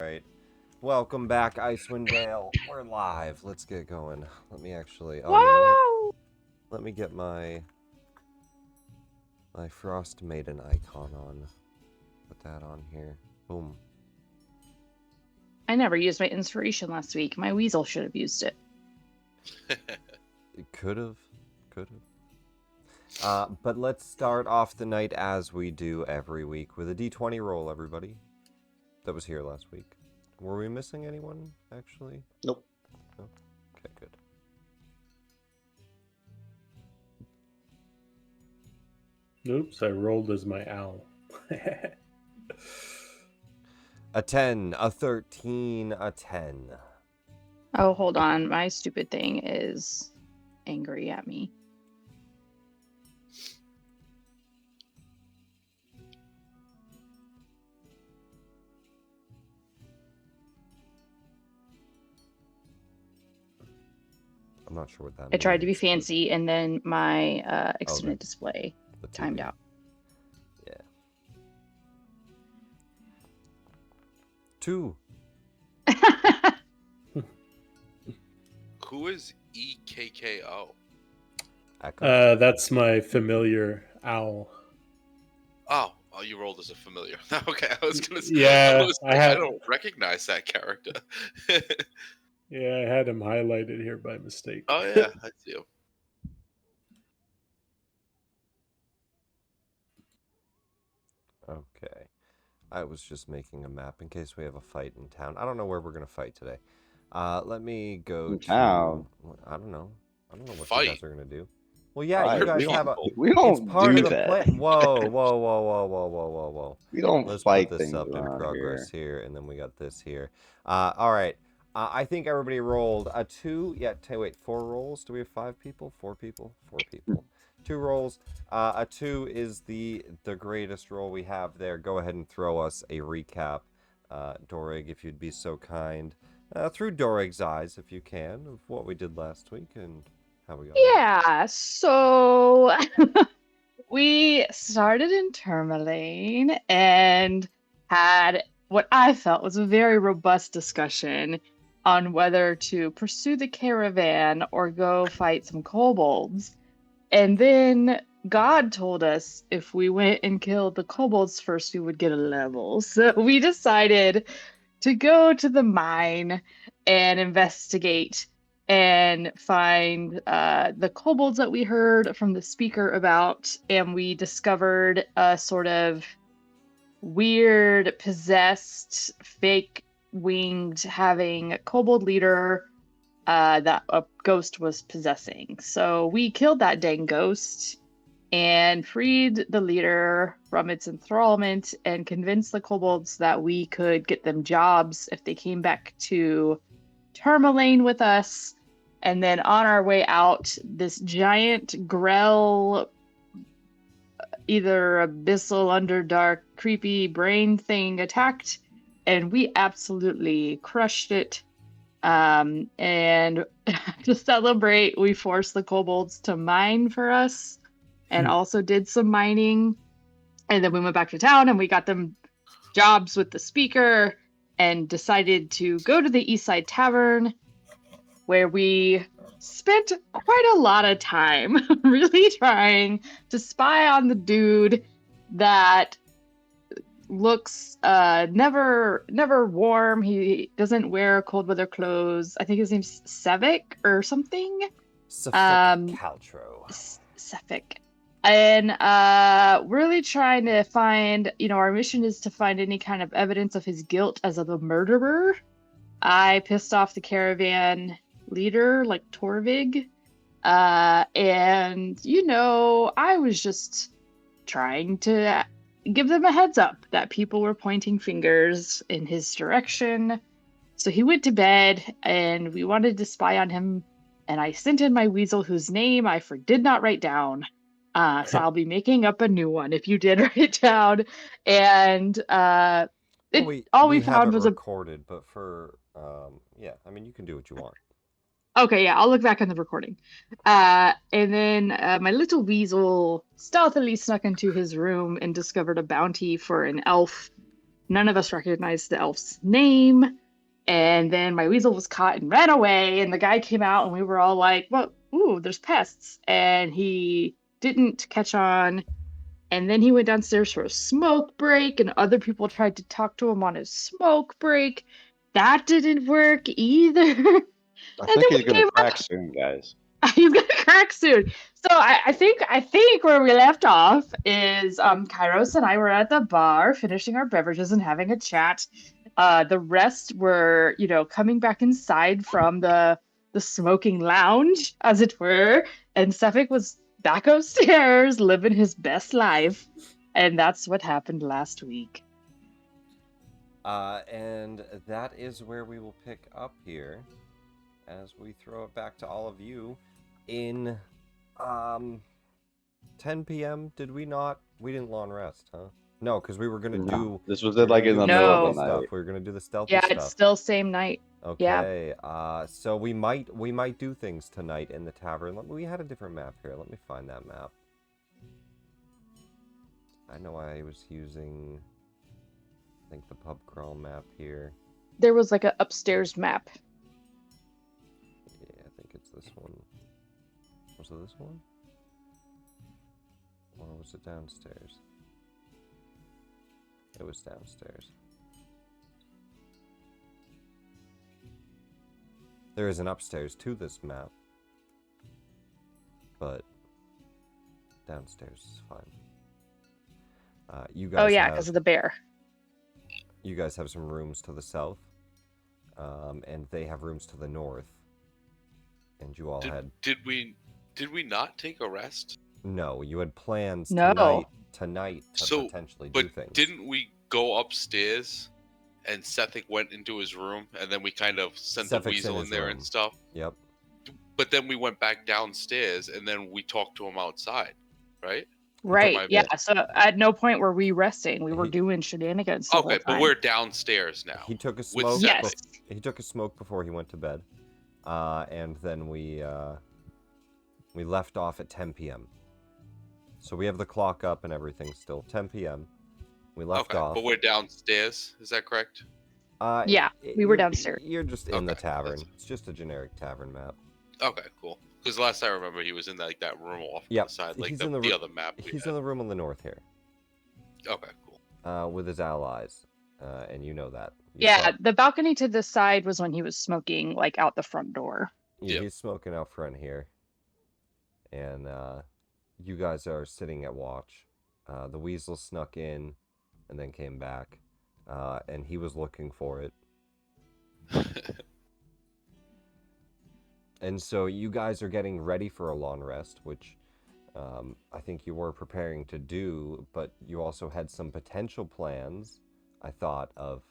Right. Welcome back, Icewindale. We're live. Let's get going. Let me actually. Oh, you know what? Wow! Let me get my Frostmaiden icon on. Put that on here. Boom. I never used my inspiration last week. My weasel should have used it. It could have. But let's start off the night as we do every week with a d20 roll, everybody. That was here last week. Were we missing anyone, actually? Nope. No? Okay, good. Oops, I rolled as my owl. A 10, a 13, a 10. Oh, hold on. My stupid thing is angry at me. I'm not sure what that means. I tried to be fancy, and then my extended Okay. display The timed TV. out. Yeah. 2. Who is EKKO? Echo. That's my familiar owl. Oh, you rolled as a familiar. Okay, I was gonna say. Yeah, I don't recognize that character. Yeah, I had him highlighted here by mistake. Oh yeah, I see him. Okay. I was just making a map in case we have a fight in town. I don't know where we're going to fight today. Let me go to... Town. I don't know. I don't know what you Fight. guys are going to do. Well, yeah, Fight. you guys we have a... don't, we don't It's part do of the that. plan. Whoa. We don't Let's fight put this things up in around progress here, and then we got this here. All right. I think everybody rolled a 2. Yeah, wait, 4 rolls? Do we have 5 people? 4 people? 4 people. 2 rolls. A 2 is the greatest roll we have there. Go ahead and throw us a recap, Dorig, if you'd be so kind. Through Dorig's eyes, if you can, of what we did last week and how we got on. Yeah, so we started in Termalaine and had what I felt was a very robust discussion on whether to pursue the caravan or go fight some kobolds. And then God told us if we went and killed the kobolds first, we would get a level. So we decided to go to the mine and investigate and find the kobolds that we heard from the speaker about. And we discovered a sort of weird, possessed, fake winged having kobold leader that a ghost was possessing. So we killed that dang ghost and freed the leader from its enthrallment and convinced the kobolds that we could get them jobs if they came back to Termalaine with us. And then on our way out, this giant grell, either abyssal, underdark, creepy brain thing attacked, and we absolutely crushed it. And to celebrate, we forced the kobolds to mine for us and also did some mining. And then we went back to town and we got them jobs with the speaker and decided to go to the Eastside Tavern, where we spent quite a lot of time really trying to spy on the dude that looks never warm. He doesn't wear cold weather clothes. I think his name's Sevik or something. Sefik Caltro. Sevik. And really trying to find, our mission is to find any kind of evidence of his guilt as a murderer. I pissed off the caravan leader, like Torvig. And, I was just trying to give them a heads up that people were pointing fingers in his direction. So he went to bed and we wanted to spy on him. And I sent in my weasel, whose name I did not write down. So I'll be making up a new one if you did write it down. And we found was recorded, but for you can do what you want. Okay, yeah, I'll look back on the recording. And then my little weasel stealthily snuck into his room and discovered a bounty for an elf None of us recognized the elf's name. And then my weasel was caught and ran away. And the guy came out and we were all like, well, ooh, there's pests. And he didn't catch on. And then he went downstairs for a smoke break, and other people tried to talk to him on his smoke break. That didn't work either. I And think then he's we gonna gave up. crack soon, guys. He's gonna crack soon. So I think where we left off is Kairos and I were at the bar finishing our beverages and having a chat. The rest were, coming back inside from the smoking lounge, as it were, and Suffolk was back upstairs living his best life. And that's what happened last week. And that is where we will pick up here as we throw it back to all of you in 10 p.m. Did we not? We didn't long rest, huh? No, because we were gonna do. This was we were like gonna in the do middle No. of the stuff. night. We were gonna do the stealthy Yeah, stuff. it's still same night. Okay. So we might do things tonight in the tavern. We had a different map here. Let me find that map. I know I was using, I think, the pub crawl map here. There was like an upstairs map. Yeah, I think it's this one. Was it this one? Or was it downstairs? It was downstairs. There is an upstairs to this map, but downstairs is fine. You guys. Oh yeah, because of the bear. You guys have some rooms to the south, and they have rooms to the north. And you all had. Did we not take a rest? No, you had plans No. tonight to So, potentially do But things. didn't we go upstairs and Sethic went into his room and then we kind of sent the Sethic's in weasel in his there room. and stuff? Yep. But then we went back downstairs and then we talked to him outside, right? Right. my Yeah. bad. So at no point were we resting. We were He- doing shenanigans the whole Okay, time. but we're downstairs now. He took a With smoke. Seth. Yes. He took a smoke before he went to bed, and then we left off at 10 p.m. So we have the clock up and everything still. 10 p.m. We left Okay, off. but we're downstairs. Is that correct? Yeah, we were you're- downstairs. You're just in the Okay, tavern. that's- It's just a generic tavern map. Okay, cool. Because last I remember, he was in that room off Yep, to the side, like he's the, in the the ro- other map. We He's had. in the room on the north here, Okay, cool. with his allies, and you know that. Yeah, the balcony to the side was when he was smoking, like out the front door. Yeah, Yep. he's smoking out front here, and you guys are sitting at watch. The weasel snuck in, and then came back, and he was looking for it. And so you guys are getting ready for a long rest, which I think you were preparing to do, but you also had some potential plans, I thought, of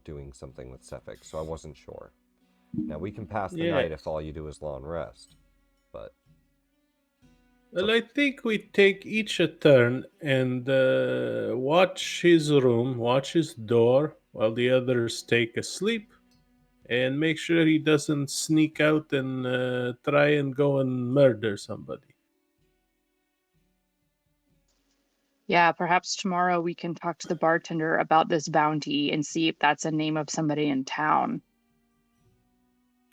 doing something with Suffolk, so I wasn't sure. Now, we can pass the night if all you do is long rest, but... Well, I think we take each a turn and watch his room, watch his door, while the others take a sleep, and make sure he doesn't sneak out and try and go and murder somebody. Yeah, perhaps tomorrow we can talk to the bartender about this bounty and see if that's a name of somebody in town.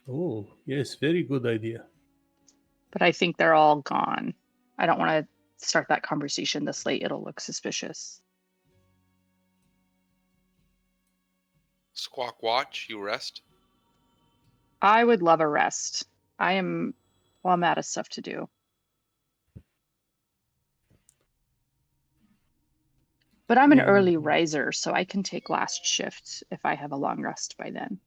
Oh, yes, very good idea. But I think they're all gone. I don't want to start that conversation this late. It'll look suspicious. Squawk watch, you rest. I would love a rest. I'm out of stuff to do. But I'm an early riser, so I can take last shift if I have a long rest by then.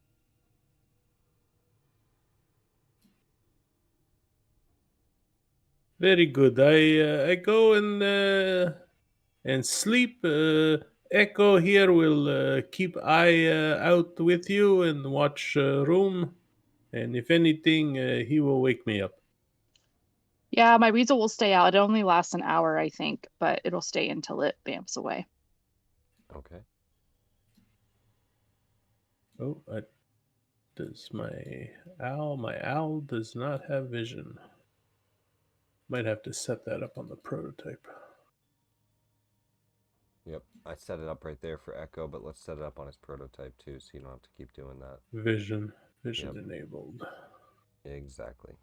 Very good. I go and sleep. Echo here will keep eye out with you and watch room. And if anything, he will wake me up. Yeah, my weasel will stay out. It only lasts an hour, I think, but it'll stay until it bamps away. Okay. Oh, does my owl does not have vision. Might have to set that up on the prototype. Yep, I set it up right there for Echo, but let's set it up on his prototype too, so you don't have to keep doing that. Vision Yep. enabled. Exactly.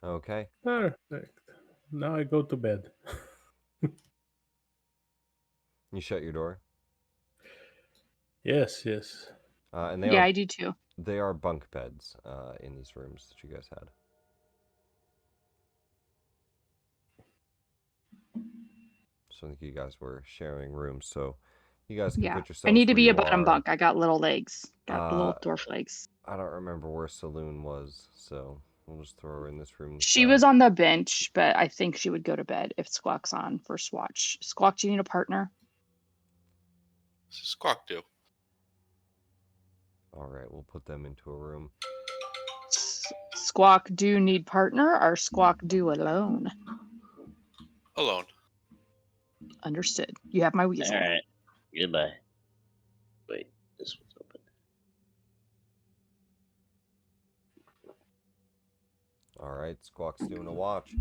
Okay. Perfect. Now I go to bed. You shut your door. Yes. And Yeah, I do too. they are bunk beds in these rooms that you guys had. So I think you guys were sharing rooms, so you guys can Yeah. put I yourselves need to where be a you bottom are. bunk. I got little legs. Got the Uh, little dwarf legs. I don't remember where Saloon was, so we'll just throw her in this room. She was on the bench, but I think she would go to bed if Squawk's on for Swatch. Squawk, do you need a partner? Squawk do. All right, we'll put them into a room. Squawk do need partner or Squawk do alone? Alone. Understood. You have my weasel. All right. Goodbye. Wait, this one's open. All right, Squawk's doing a watch.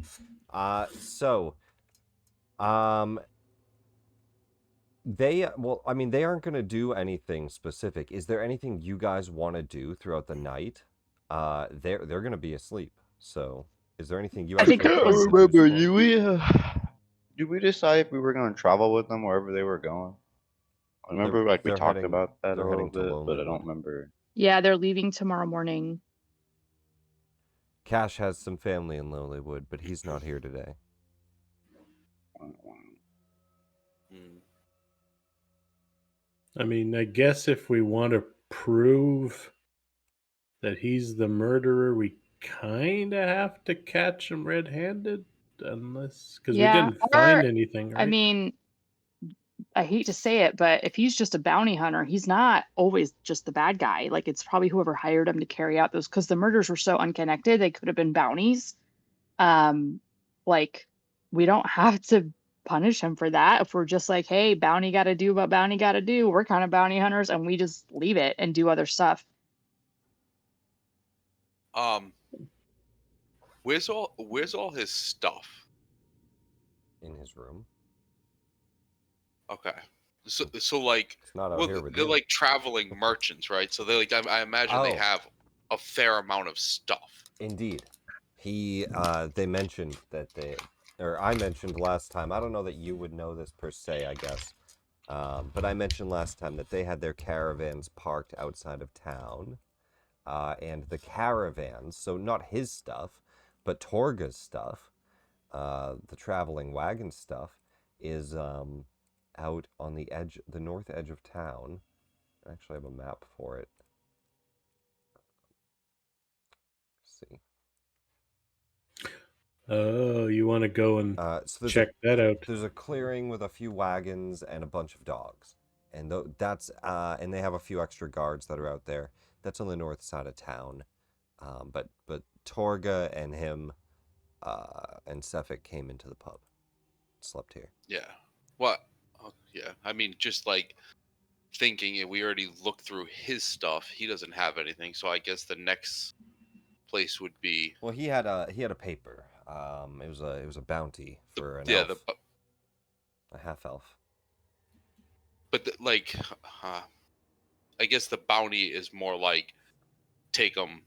They they aren't going to do anything specific. Is there anything you guys want to do throughout the night? They're going to be asleep. So, is there anything you I think actually it plan was- to do? Remember, Squawk? did we decide if we were going to travel with them wherever they were going? I remember, like, we They're talked heading- about that a they're little heading to bit, but I Lonelywood. don't remember. Yeah, they're leaving tomorrow morning. Cash has some family in Lonelywood, but he's not here today. Hmm. I mean, I guess if we want to prove that he's the murderer, we kind of have to catch him red-handed, unless because we didn't find anything, right? I mean, I hate to say it, but if he's just a bounty hunter, he's not always just the bad guy. Like, it's probably whoever hired him to carry out those, because the murders were so unconnected, they could have been bounties. Like, we don't have to punish him for that. If we're just like, hey, bounty got to do what bounty got to do, we're kind of bounty hunters, and we just leave it and do other stuff. Where's all his stuff? In his room. Okay. So like, It's not out well, here with they're you. like traveling merchants, right? So they like, I imagine they Oh. have a fair amount of stuff. Indeed. They mentioned that I mentioned last time, I don't know that you would know this per se, I guess, but I mentioned last time that they had their caravans parked outside of town, and the caravans, so not his stuff, but Torga's stuff, the traveling wagon stuff, is out on the north edge of town. I actually have a map for it. Let's see. Oh, you want to go and check that out? There's a clearing with a few wagons and a bunch of dogs, and and they have a few extra guards that are out there. That's on the north side of town, but Torga and him and Sefik came into the pub, slept here. Yeah. What? Oh, yeah. I mean, just like thinking, we already looked through his stuff. He doesn't have anything, so I guess the next place would be. Well, he had a paper. It was a bounty for an elf, a half elf. But I guess the bounty is more like take them.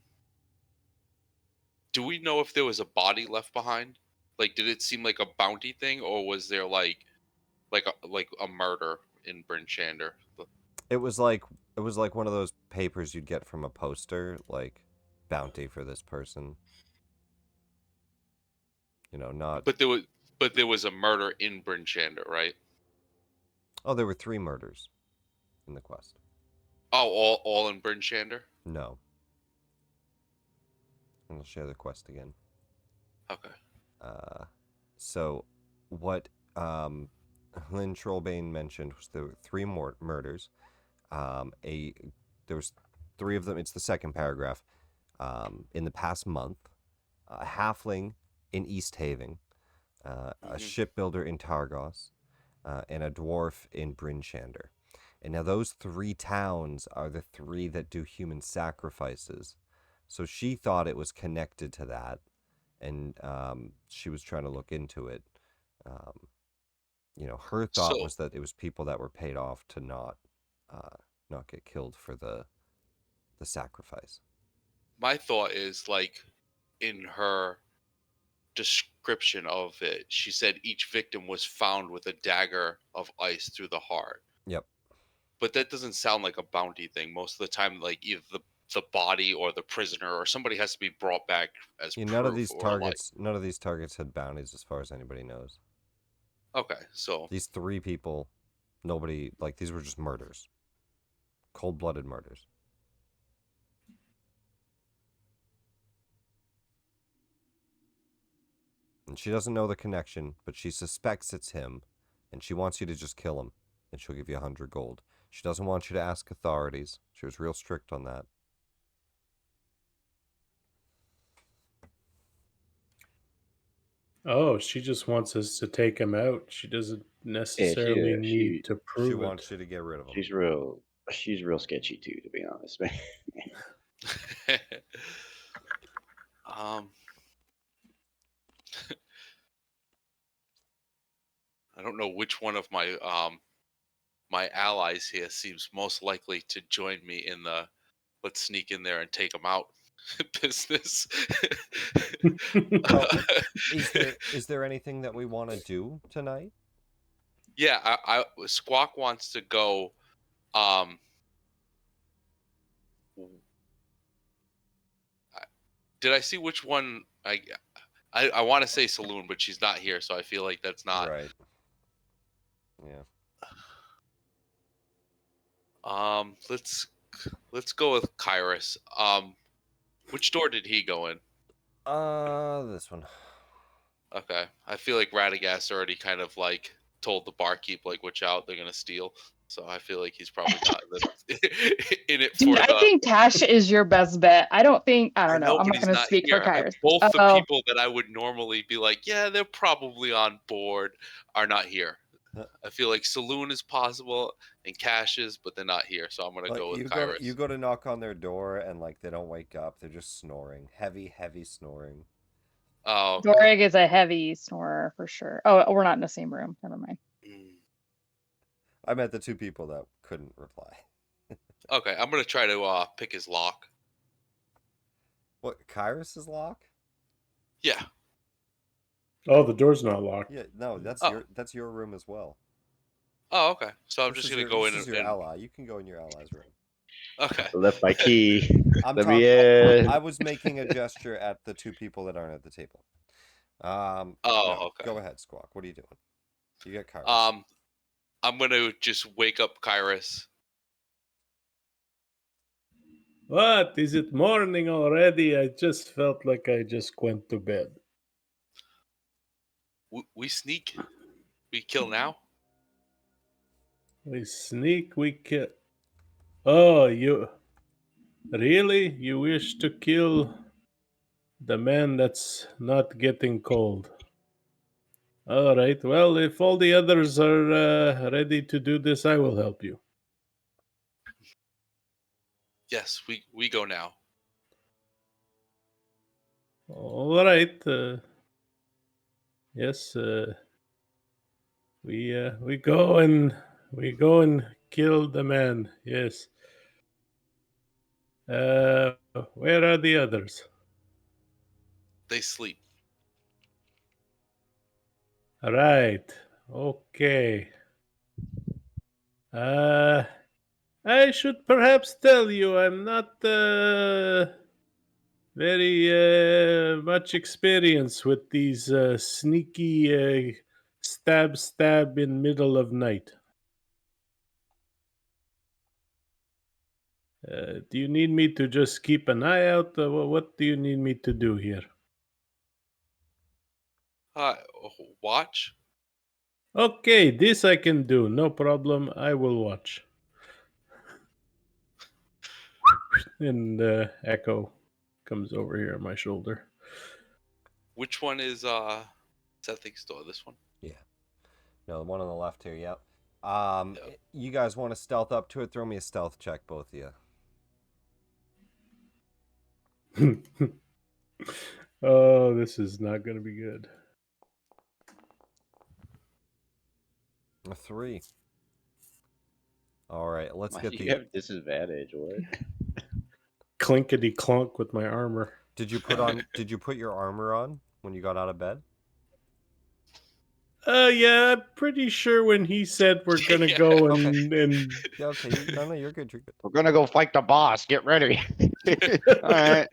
Do we know if there was a body left behind? Like, did it seem like a bounty thing, or was there like a murder in Bryn Shander? It was like one of those papers you'd get from a poster, like bounty for this person. You know, not. But there was a murder in Bryn Shander, right? Oh, there were 3 murders in the quest. Oh, all in Bryn Shander? No. And I'll share the quest again. Okay. So what Lynn Trollbane mentioned was there were 3 more murders. There was 3 of them. It's the second paragraph. In the past month, a halfling in East Haven, a shipbuilder in Targos, and a dwarf in Bryn Shander. And now those 3 towns are the 3 that do human sacrifices. So she thought it was connected to that, and she was trying to look into it. Her thought So was that it was people that were paid off to not get killed for the sacrifice. my thought is like in her description of it, she said each victim was found with a dagger of ice through the heart. Yep. But that doesn't sound like a bounty thing. Most of the time, like either the body or the prisoner or somebody has to be brought back as Yeah, proof none of these targets had bounties as far as anybody knows. Okay, so These 3 people, nobody, like, these were just murders. Cold-blooded murders. And she doesn't know the connection, but she suspects it's him, and she wants you to just kill him, and she'll give you 100 gold. She doesn't want you to ask authorities. She was real strict on that. Oh, she just wants us to take him out. She doesn't necessarily need to She prove wants it. you to get rid of him. She's real sketchy too, to be honest, man. um I don't know which one of my allies here seems most likely to join me in the let's sneak in there and take them out business. Well, is there anything that we want to do tonight? Yeah, I Squawk wants to go. Um, did I see which one? I want to say saloon, but she's not here, so I feel like that's not Right. Yeah. Let's go with Kyrus. Which door did he go in? This one. Okay, I feel like Radagast already kind of like told the barkeep like, "Watch out, they're gonna steal." So I feel like he's probably not in it Dude, for I the. think Cash is your best bet. I don't I know. know, I'm but not he's going to not speak for here. Kyrus. Both the Oh, people that I would normally be like, yeah, they're probably on board, are not here. I feel like Saloon is possible and Cash is, but they're not here. So I'm gonna Like, go with you Kyrus. go to knock on their door and like they don't wake up. They're just snoring. Heavy snoring. Oh, okay. Dorig is a heavy snorer for sure. Oh, we're not in the same room. Never mind. I met the 2 people that couldn't reply. Okay, I'm gonna try to pick his lock. What, Kyrus's lock? Yeah. Oh, the door's not locked. Yeah, no, that's Oh. that's your room as well. Oh, okay. So I'm This just is gonna your go this in is your and ally. You can go in your ally's room. okay. Left my key. I'm Let me talking. in. I was making a gesture at the 2 people that aren't at the table. Oh, No, okay. go ahead, Squawk. What are you doing? You get Kyrus. I'm gonna just wake up Kyrus. What? Is it morning already? I just felt like I just went to bed. We sneak. We kill now. We sneak, we kill. Oh, you. Really? You wish to kill the man that's not getting cold? All right. Well, if all the others are ready to do this, I will help you. Yes, we go now. All right. Yes. We go and kill the man. Yes. Where are the others? They sleep. Right. Okay. I should perhaps tell you I'm not very much experienced with these sneaky stab in middle of night. Do you need me to just keep an eye out? What do you need me to do here? Watch. Okay, this I can do. No problem. I will watch. And Echo comes over here on my shoulder. Which one is Sething's door? This one. Yeah. No, the one on the left here. Yep. Yep. You guys want to stealth up to it? Throw me a stealth check, both of you. Oh, this is not going to be good. A 3. All right, let's Why get do the. you have disadvantage? What? Clinkety clunk with my armor. Did you put your armor on when you got out of bed? Yeah, I'm pretty sure when he said we're gonna Yeah. go Okay. and Yeah. Okay. No, you're good. You're good. We're gonna go fight the boss. Get ready. All right.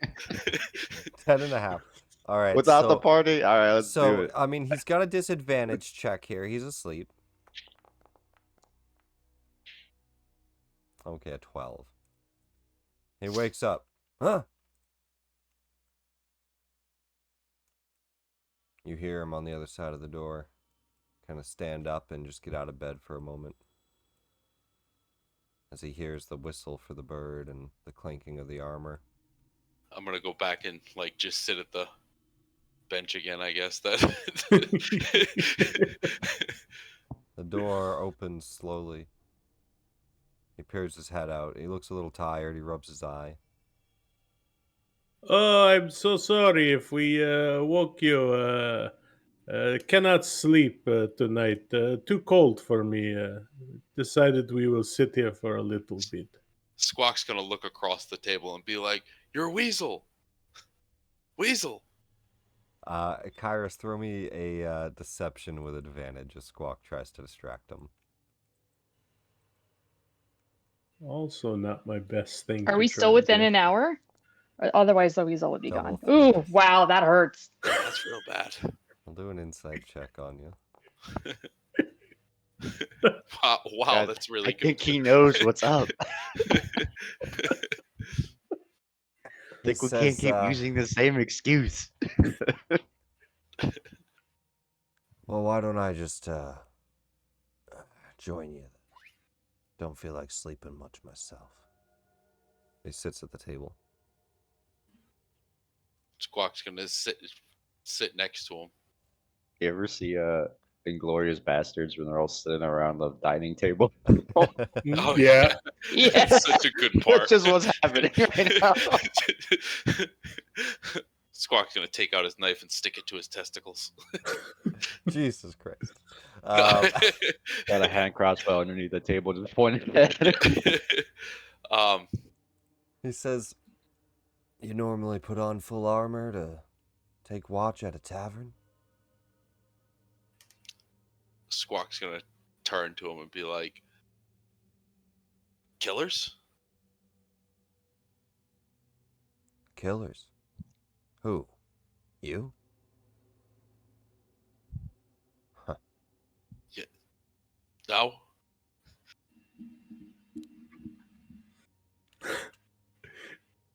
10.5. All right. Without the so, party. All right, let's do so it. I mean, he's got a disadvantage check here. He's asleep. Okay, a 12. He wakes up. Huh? You hear him on the other side of the door. Kind of stand up and just get out of bed for a moment. As he hears the whistle for the bird and the clanking of the armor. I'm gonna go back and like just sit at the bench again. I guess that. The door opens slowly. He peers his head out. He looks a little tired. He rubs his eye. Oh, I'm so sorry if we woke you. Cannot sleep tonight. Too cold for me. Decided we will sit here for a little bit. Squawk's gonna look across the table and be like, "You're a weasel, weasel." Kairos, throw me a deception with advantage as Squawk tries to distract him. Also, not my best thing. Are to we try still to within do. an hour? Otherwise, the weasel would be Double gone. Ooh, fingers. wow, that hurts. That's real bad. I'll do an insight check on you. Wow, God, that's really I good. think he knows what's up. He We says, can't keep using the same excuse. well, why don't I just join you? Don't feel like sleeping much myself. He sits at the table. Squawk's gonna sit next to him. You ever see Inglorious Bastards when they're all sitting around the dining table? Oh Yeah. Yeah. That's such a good part. That's just what's happening right now. Squawk's gonna take out his knife and stick it to his testicles. Jesus Christ. Got a hand crossbow underneath the table, just pointing at it. He says, you normally put on full armor to take watch at a tavern? Squawk's gonna turn to him and be like, "Killers? Killers? Who? You? Huh. No."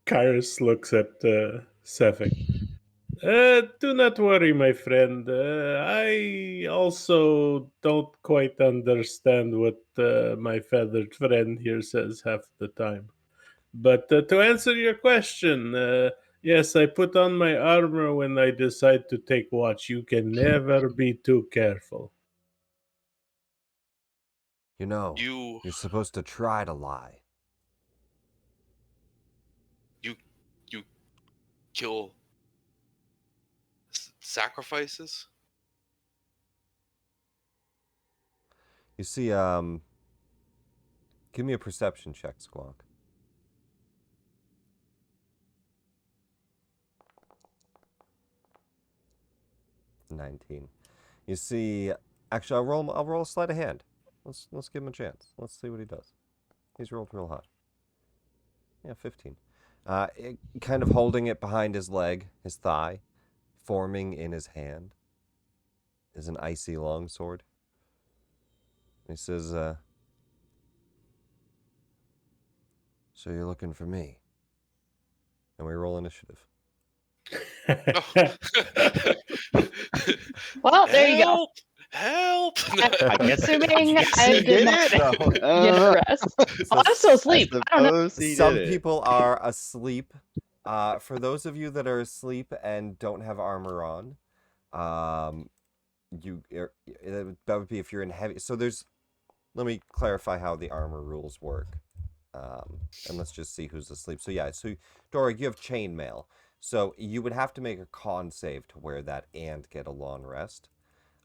Kairos looks at Sefik. Do not worry, my friend. I also don't quite understand what my feathered friend here says half the time. But to answer your question, yes, I put on my armor when I decide to take watch. You can never be too careful. You know, You you're supposed to try to lie. kill sacrifices? You see, give me a perception check, Squawk. 19. You see, actually, I'll roll a sleight of hand. Let's give him a chance. Let's see what he does. He's rolled real high. Yeah, 15. Kind of holding it behind his leg, his thigh, forming in his hand is an icy longsword. He says, so you're looking for me? And we roll initiative. Well, there you go. Help! I guess Assuming he I did not it. get rest. Oh, I'm still asleep. I don't know. Suppose he Some did it. people are asleep. For those of you that are asleep and don't have armor on, that would be if you're in heavy. So let me clarify how the armor rules work, and let's just see who's asleep. So yeah, so Dora, you have chainmail. So you would have to make a con save to wear that and get a long rest.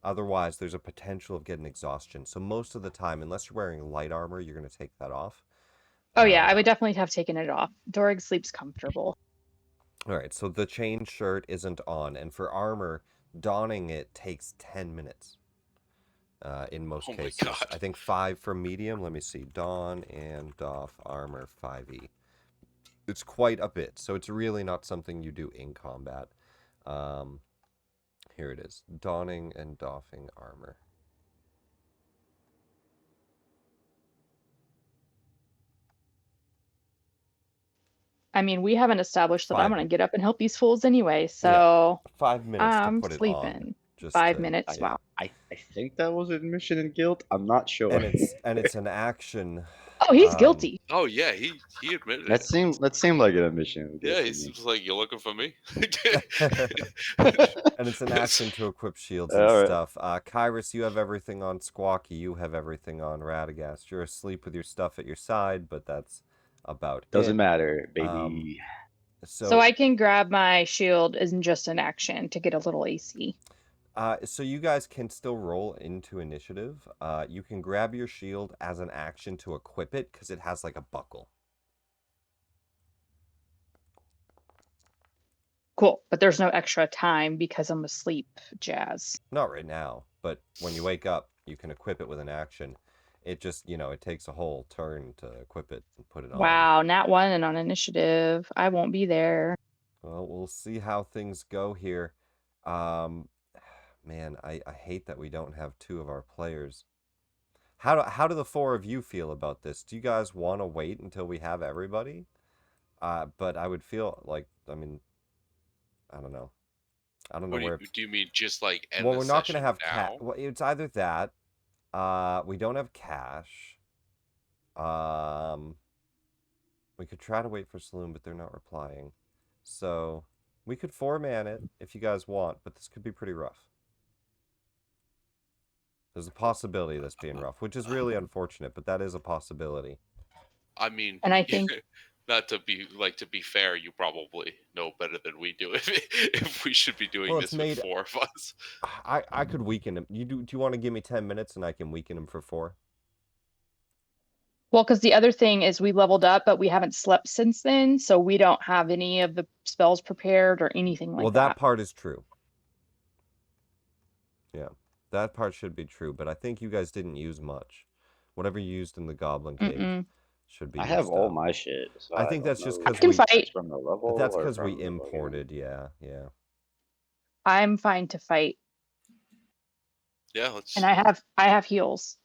Otherwise, there's a potential of getting exhaustion. So most of the time, unless you're wearing light armor, you're going to take that off. Oh yeah, I would definitely have taken it off. Dorg sleeps comfortable. All right, so the chain shirt isn't on, and for armor, donning it takes 10 minutes. In most Oh my cases, God. I think 5 for medium. Let me see, don and doff armor 5e. It's quite a bit, so it's really not something you do in combat. Here it is, donning and doffing armor. I mean, we haven't established that I'm 5 gonna get up and help these fools anyway, so 5 minutes to I'm put it on. sleeping. Just 5 minutes. yeah. Wow. I think that was admission in guilt. I'm not sure. And it's an action. Oh, he's guilty. Oh yeah, he admitted that it. seemed like an admission in guilt. Yeah, to he's me. just like, "You looking for me?" And it's an action to equip shields and Alright. stuff. Kyrus, you have everything on Squawky. You have everything on Radagast. You're asleep with your stuff at your side, but that's about Doesn't it. matter, baby. So I can grab my shield as just an action to get a little AC. So you guys can still roll into initiative. You can grab your shield as an action to equip it because it has like a buckle. Cool, but there's no extra time because I'm asleep, Jazz. Not right now, but when you wake up, you can equip it with an action. It just, it takes a whole turn to equip it and put it on. Wow, nat 1 and on initiative. I won't be there. Well, we'll see how things go here. Man, I hate that we don't have 2 of our players. How do the 4 of you feel about this? Do you guys want to wait until we have everybody? But I would feel like, I mean, I don't know. I don't know where. Do you mean just like end Well, the we're not going to session have now? Well, it's either that. We don't have cash. We could try to wait for Saloon, but they're not replying. So we could 4-man it if you guys want, but this could be pretty rough. There's a possibility of this being rough, which is really unfortunate, but that is a possibility. I mean, And I think not to be fair, you probably know better than we do if we should be doing Well, this it's made- with 4 of us. I could weaken him. Do you want to give me 10 minutes and I can weaken him for 4? well, because the other thing is we leveled up, but we haven't slept since then, so we don't have any of the spells prepared or anything like Well, that. that part is true. Yeah, that part should be true, but I think you guys didn't use much. Whatever you used in the Goblin Cave should be I have used all up. my shit. So I think that's don't just know because I can we. fight. from the level. That's or because we from the login. imported. Yeah. I'm fine to fight, Yeah, and I have heals.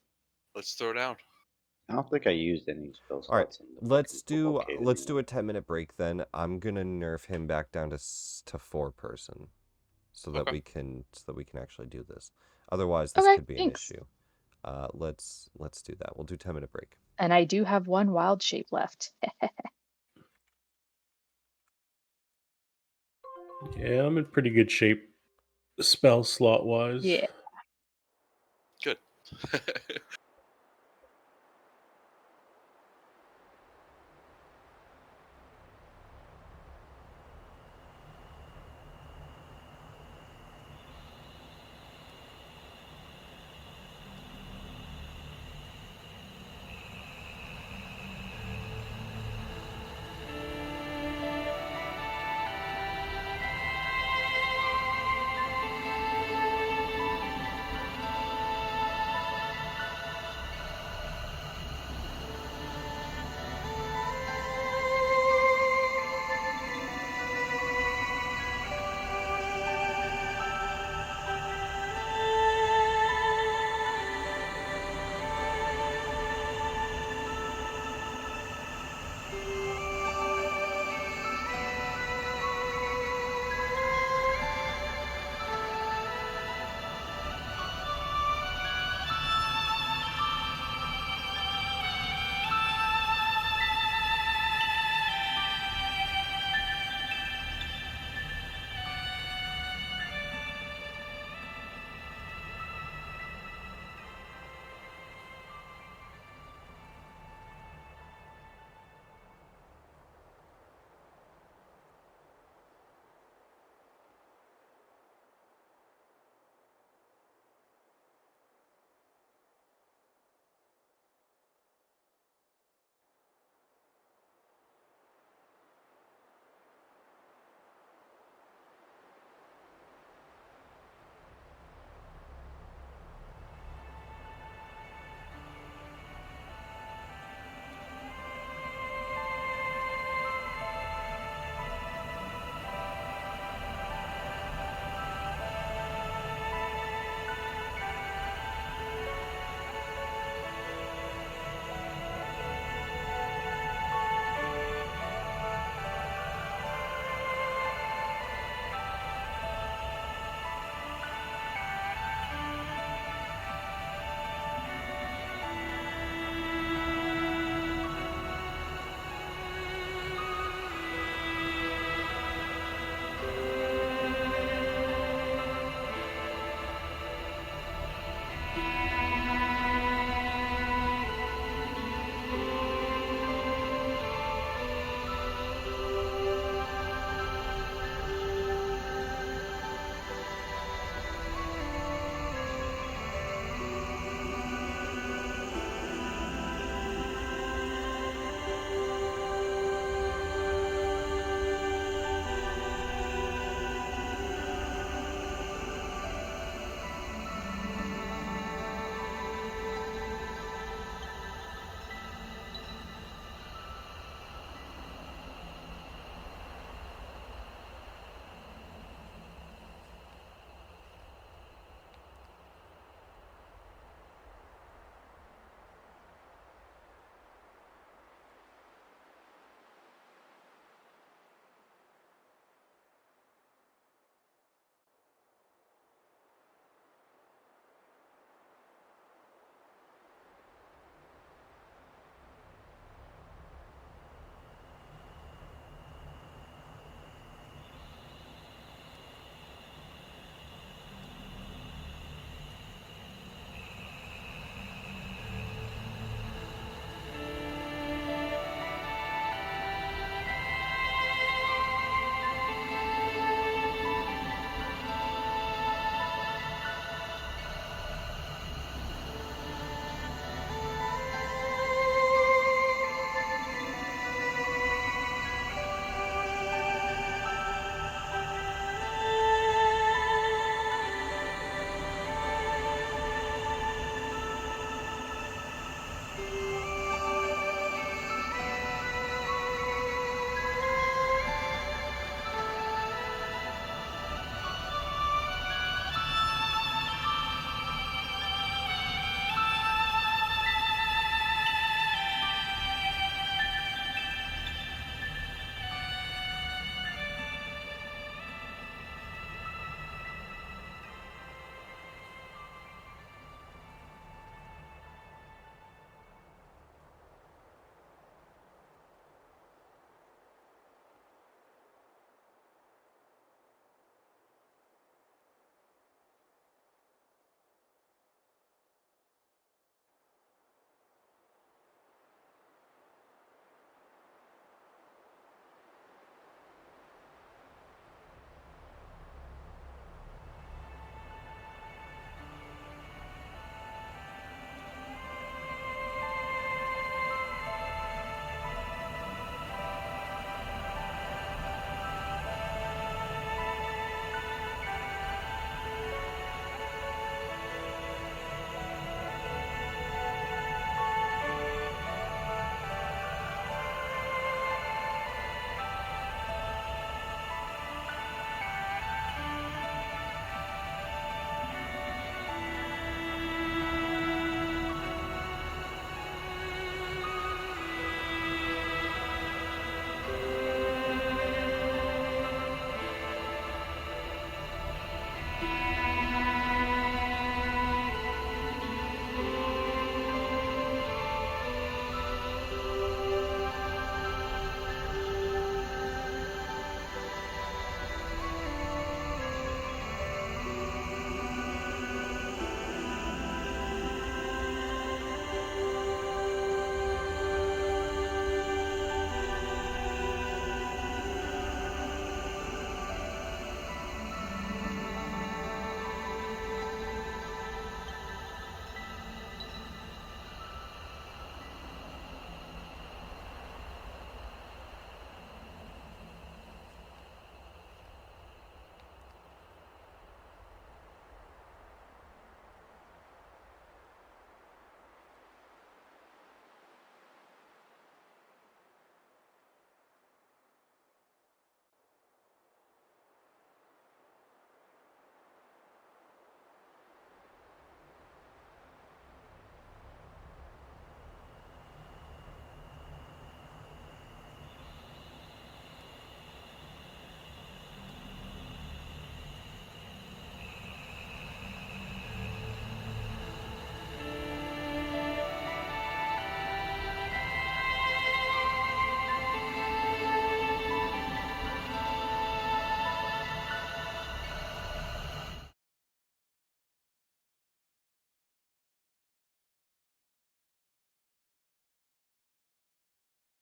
let's throw down. I don't think I used any spell slots. All right, in the let's fucking do football cave let's do anyway. a 10-minute break then. I'm gonna nerf him back down to 4-person, so that Okay. we can actually do this. Otherwise, this Okay, could be thanks. an issue. Let's do that. We'll do 10-minute break. And I do have 1 wild shape left. Yeah, I'm in pretty good shape, spell slot wise. Yeah. Good.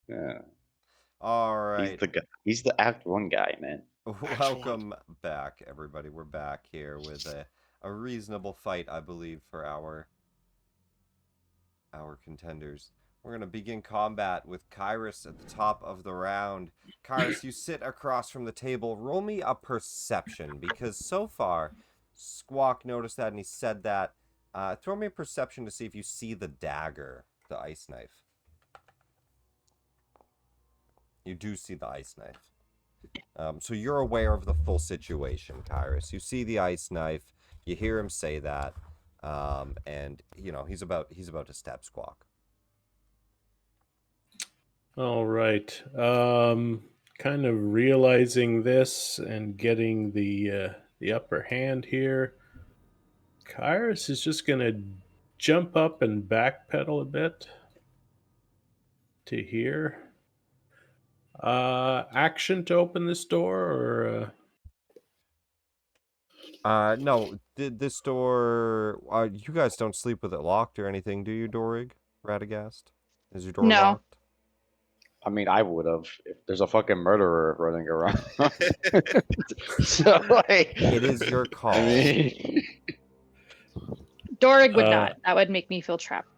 Yeah. All He's right. the guy. He's the Act 1 guy, man. Welcome back, everybody. We're back here with a reasonable fight, I believe, for our contenders. We're going to begin combat with Kyrus at the top of the round. Kyrus, you sit across from the table. Roll me a perception, because so far, Squawk noticed that and he said that. Throw me a perception to see if you see the dagger, the ice knife. You do see the ice knife. So you're aware of the full situation, Kyrus. You see the ice knife. You hear him say that. And, you know, he's about to stab Squawk. All right. Kind of realizing this and getting the upper hand here. Kyrus is just gonna jump up and backpedal a bit to here. Action to open this door, or No, this door, you guys don't sleep with it locked or anything, do you, Dorig? Radagast? Is your door No. locked? I mean, I would have if there's a fucking murderer running around. So, like, It is your call. I mean, Dorig would not. That would make me feel trapped.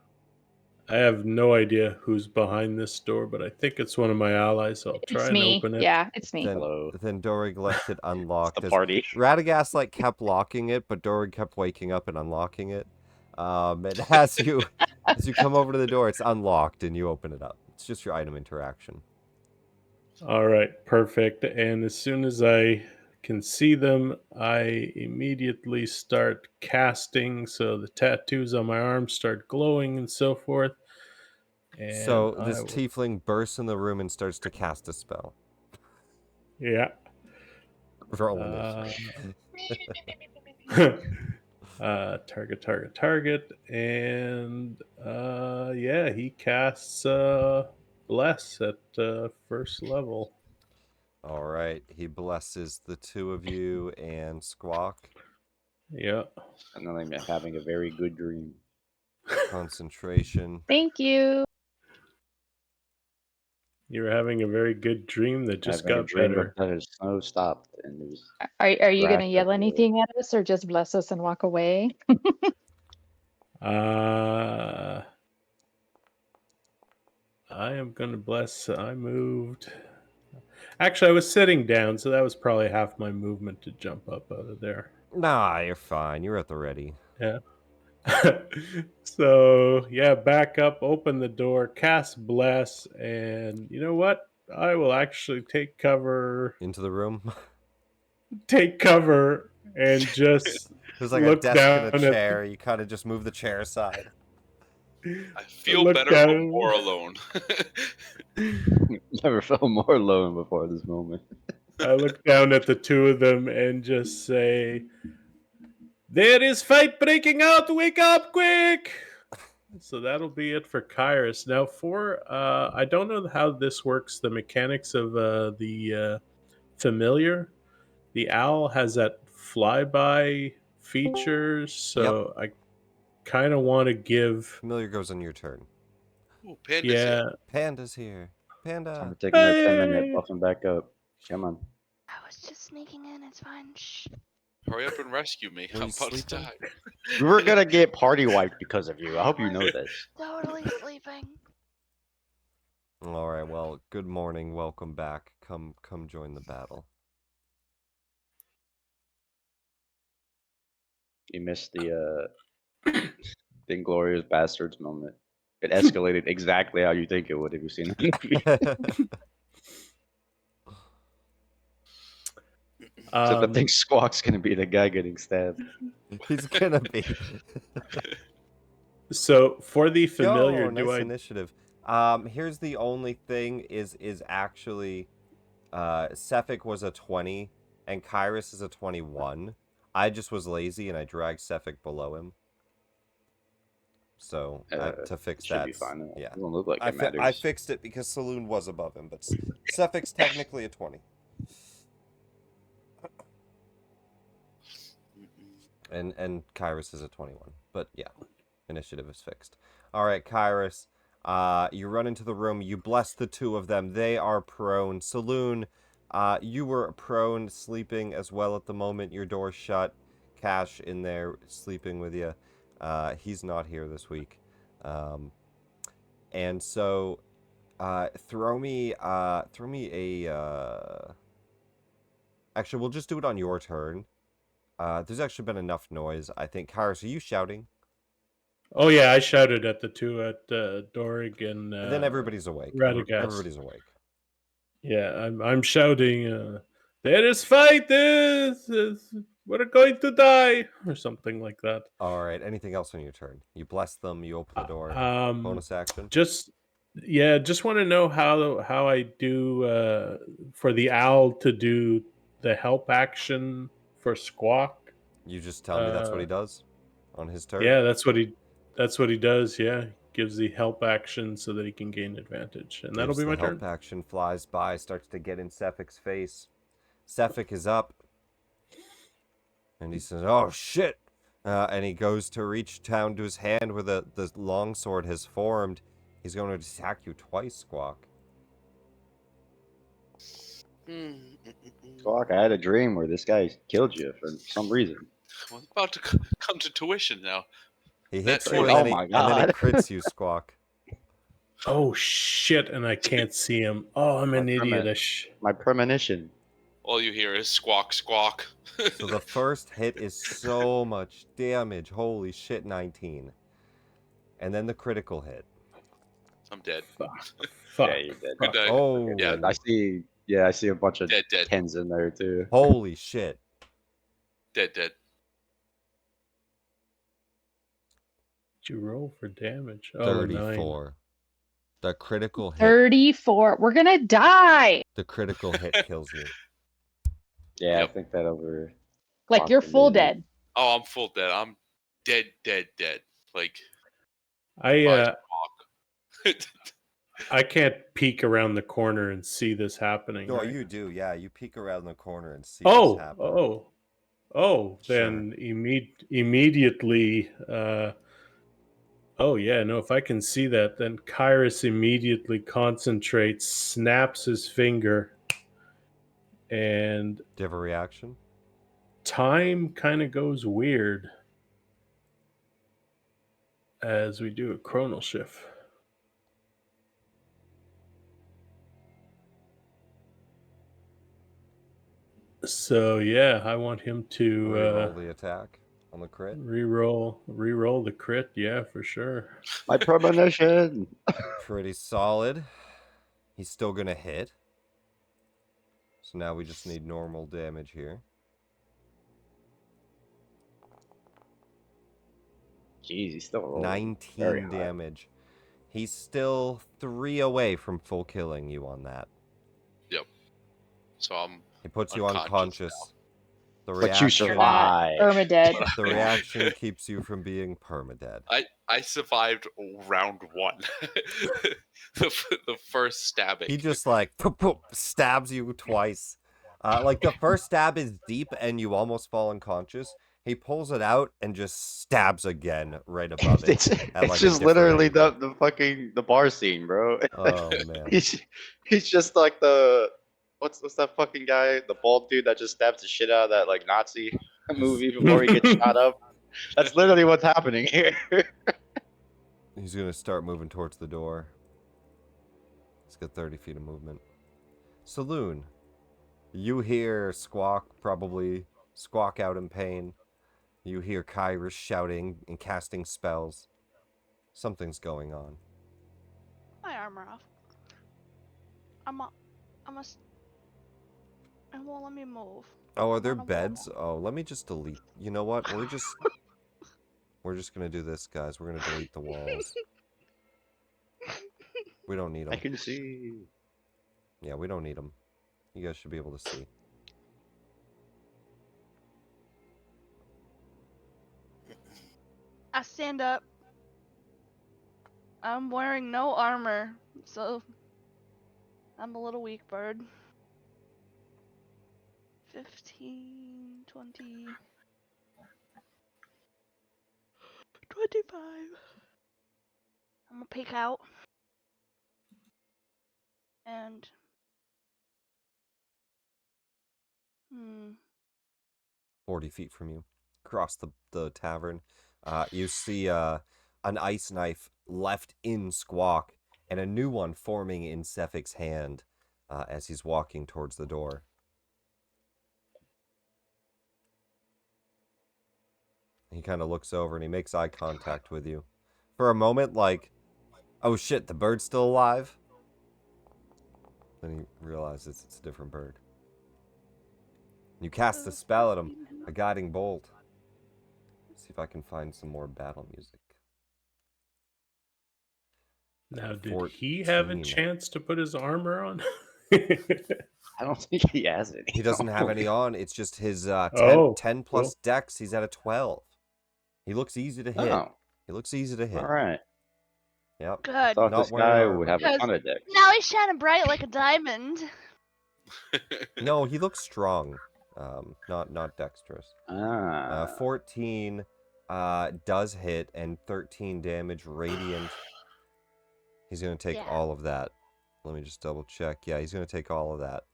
I have no idea who's behind this door, but I think it's one of my allies, so I'll try It's and me. open it. Yeah, it's me. hello. Then Dorig left it unlocked. The party. Radagast, like, kept locking it, but Dorig kept waking up and unlocking it. And as you come over to the door, it's unlocked and you open it up. It's just your item interaction. All right, perfect. And as soon as I can see them, I immediately start casting, so the tattoos on my arms start glowing and so forth. And So this tiefling bursts in the room and starts to cast a spell. Yeah. Roll initiative. Target, and yeah, he casts bless at first level. All right, he blesses the two of you and Squawk. Yeah. And then I'm having a very good dream. Concentration. Thank you. You were having a very good dream that just Having a got dream better. that the snow stopped and there's Are you grass going to yell everywhere. anything at us or just bless us and walk away? I am gonna bless. I moved. Actually, I was sitting down, so that was probably half my movement to jump up out of there. Nah, you're fine. You're at the ready. Yeah. So yeah, back up, open the door, cast bless, and you know what? I will actually take cover. Into the room. Take cover and just There's like a look desk down and a chair. You kind of just move the chair aside. I feel Look better down. but more alone. Never felt more alone before this moment. I look down at the two of them and just say, "There is fight breaking out! Wake up, quick!" So that'll be it for Kyrus. Now, for I don't know how this works. The mechanics of the familiar. The owl has that flyby feature, so I kind of want to give. Familiar goes on your turn. Ooh, Panda's Yeah, here. Panda's here. Time Panda. to take another 10-minute Hey! buffing back up. Come on. I was just sneaking in. It's fine. Shh. Hurry up and rescue me. Were I'm you about to sleeping? die. We were gonna get party wiped because of you. I hope you know this. Totally sleeping. All right. Well, good morning. Welcome back. Come join the battle. You missed the Inglorious Bastards moment. It escalated exactly how you think it would if you've seen the movie. Except I think Squawk's gonna be the guy getting stabbed. He's gonna be. So for the familiar, Yo, nice do I? initiative. Here's the only thing is actually, Cephik was a 20 and Kyrus is a 21. I just was lazy and I dragged Cephik below him. So to fix Should that, be fine. yeah, It doesn't look like I it matters. I fixed it because Saloon was above him, but Cephik's technically a 20. And Kyrus is a 21. But yeah, initiative is fixed. All right, Kyrus. You run into the room. You bless the two of them. They are prone. Saloon, you were prone, sleeping as well at the moment. Your door shut. Cash in there, sleeping with you. He's not here this week. And so, throw me a, actually, we'll just do it on your turn. There's actually been enough noise, I think. Kairos, are you shouting? Oh yeah, I shouted at the two at Dorig and And then everybody's awake. Radagast. Everybody's awake. Yeah, I'm shouting. There is fight. We're going to die, or something like that. All right. Anything else on your turn? You bless them. You open the door. Bonus action. Just want to know how I do for the owl to do the help action for Squawk. You just tell me that's what he does on his turn. Yeah, that's what he does. Yeah, gives the help action so that he can gain advantage, and that'll Gives be the my help turn. action, flies by, starts to get in Cephic's face. Cephic is up, and he says, "Oh shit!" And he goes to reach down to his hand where the longsword has formed. He's going to attack you twice, Squawk. Squawk, I had a dream where this guy killed you for some reason. Well, it's about to come to tuition now. He hits That's you, right. and Oh then, my and then he God. crits you, Squawk. Oh shit! And I can't see him. Oh, I'm an My idiot. premon- My premonition. All you hear is squawk, squawk. So the first hit is so much damage. Holy shit, 19. And then the critical hit. I'm dead. Fuck. Yeah, you're dead. Good night. Oh, Yeah. I see a bunch of Dead. tens in there too. holy shit. Dead. Did you roll for damage? Oh, 34. 9. The critical hit. 34. We're gonna die. The critical hit kills you. Yeah, Yep. I think that over. Like you're full Vision. dead. Oh, I'm full dead. I'm dead. Like I squawk. I can't peek around the corner and see this happening. No, right? you do. Yeah, you peek around the corner and see Oh, this happen. then immediately. Oh yeah, no. If I can see that, then Kyrus immediately concentrates, snaps his finger, and Do you have a reaction? time kind of goes weird as we do a chronal shift. So yeah, I want him to Reroll the attack on the crit. re-roll the crit. Yeah, for sure. My premonition. Pretty solid. He's still gonna hit. So now we just need normal damage here. Jeez, he's still rolling. 19 damage. He's still 3 away from full killing you on that. Yep. So I'm. He puts you Unconscious unconscious. The But you reaction, You're not survive. permadead. the reaction keeps you from being permadead. I survived round 1. the first stabbing. He just like stabs you twice. Like the first stab is deep and you almost fall unconscious. He pulls it out and just stabs again right above it. It's at, like, a just different literally angle. the fucking the bar scene, bro. Oh man. He's just like the what's that fucking guy, the bald dude that just stabs the shit out of that like Nazi movie before he gets shot up. That's literally what's happening here. He's gonna start moving towards the door. He's got 30 feet of movement. Saloon. You hear Squawk probably squawk out in pain. You hear Kyrus shouting and casting spells. Something's going on. My armor off. It won't let me move. Oh, are there on a wall. beds? Oh, let me just delete. You know what? We're just gonna do this, guys. We're gonna delete the walls. We don't need I them. can see. Yeah, we don't need them. You guys should be able to see. I stand up. I'm wearing no armor, so I'm a little weak, bird. 15, 20, 25. I'm gonna peek out. And 40 feet from you, across the tavern, you see an ice knife left in Squawk and a new one forming in Cephic's hand as he's walking towards the door. He kind of looks over and he makes eye contact with you. For a moment, like, oh shit, the bird's still alive? Then he realizes it's a different bird. You cast a spell at him, a guiding bolt. See if I can find some more battle music. Now, did he have a 14. chance to put his armor on? I don't think he has any. He doesn't have any on. It's just his 10, Oh, 10 plus cool. dex. He's at a 12. He looks easy to hit. Oh, He looks easy to hit. all right. Yep. good. Thought Not this wearing guy armor. would have a Because- ton of deck. Now he's shining bright like a diamond. No, he looks strong. Not dexterous. 14 does hit and 13 damage radiant. He's going to take Yeah. all of that. Let me just double check. Yeah, he's going to take all of that.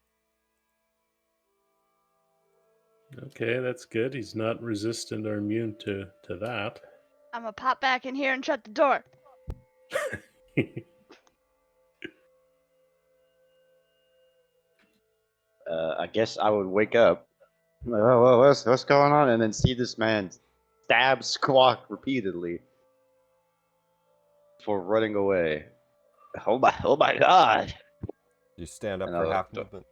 Okay, that's good. He's not resistant or immune to that. I'm gonna pop back in here and shut the door. I guess I would wake up. Like, oh, what's going on? And then see this man stab Squawk repeatedly for running away. Oh my god! You stand up And for I'll- half movement.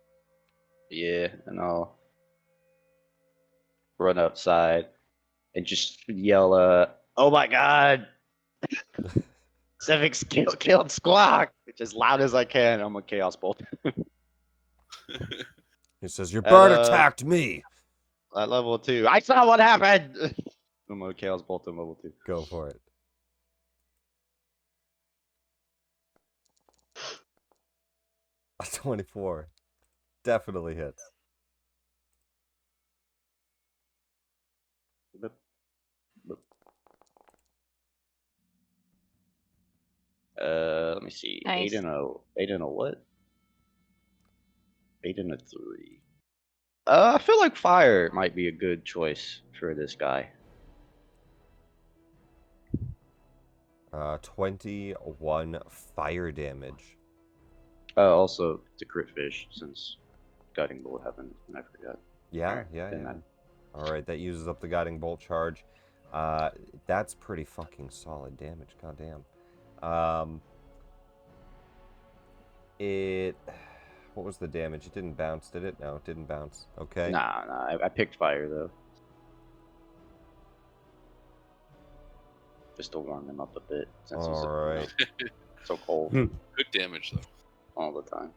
Yeah, and I'll run outside and just yell, "Oh my god!" Cevic's killed Squawk! As loud as I can. I'm a Chaos Bolt. He says, your bird And, attacked me. At level 2. I saw what happened! I'm a Chaos Bolt at level 2. Go for it. A 24. Definitely hits. Boop, boop. Let me see. Nice. 8 and a what? 8 and a 3. I feel like fire might be a good choice for this guy. 21 fire damage. Also, it's a crit fish since Guiding Bolt happened, and I forgot. Yeah, Alright, yeah, then yeah. I'm- Alright, that uses up the guiding bolt charge. That's pretty fucking solid damage, goddamn. What was the damage? It didn't bounce, did it? No, it didn't bounce. Okay. Nah, I picked fire though. Just to warm him up a bit since he's Alright. so cold Hmm. Good damage though. all the time.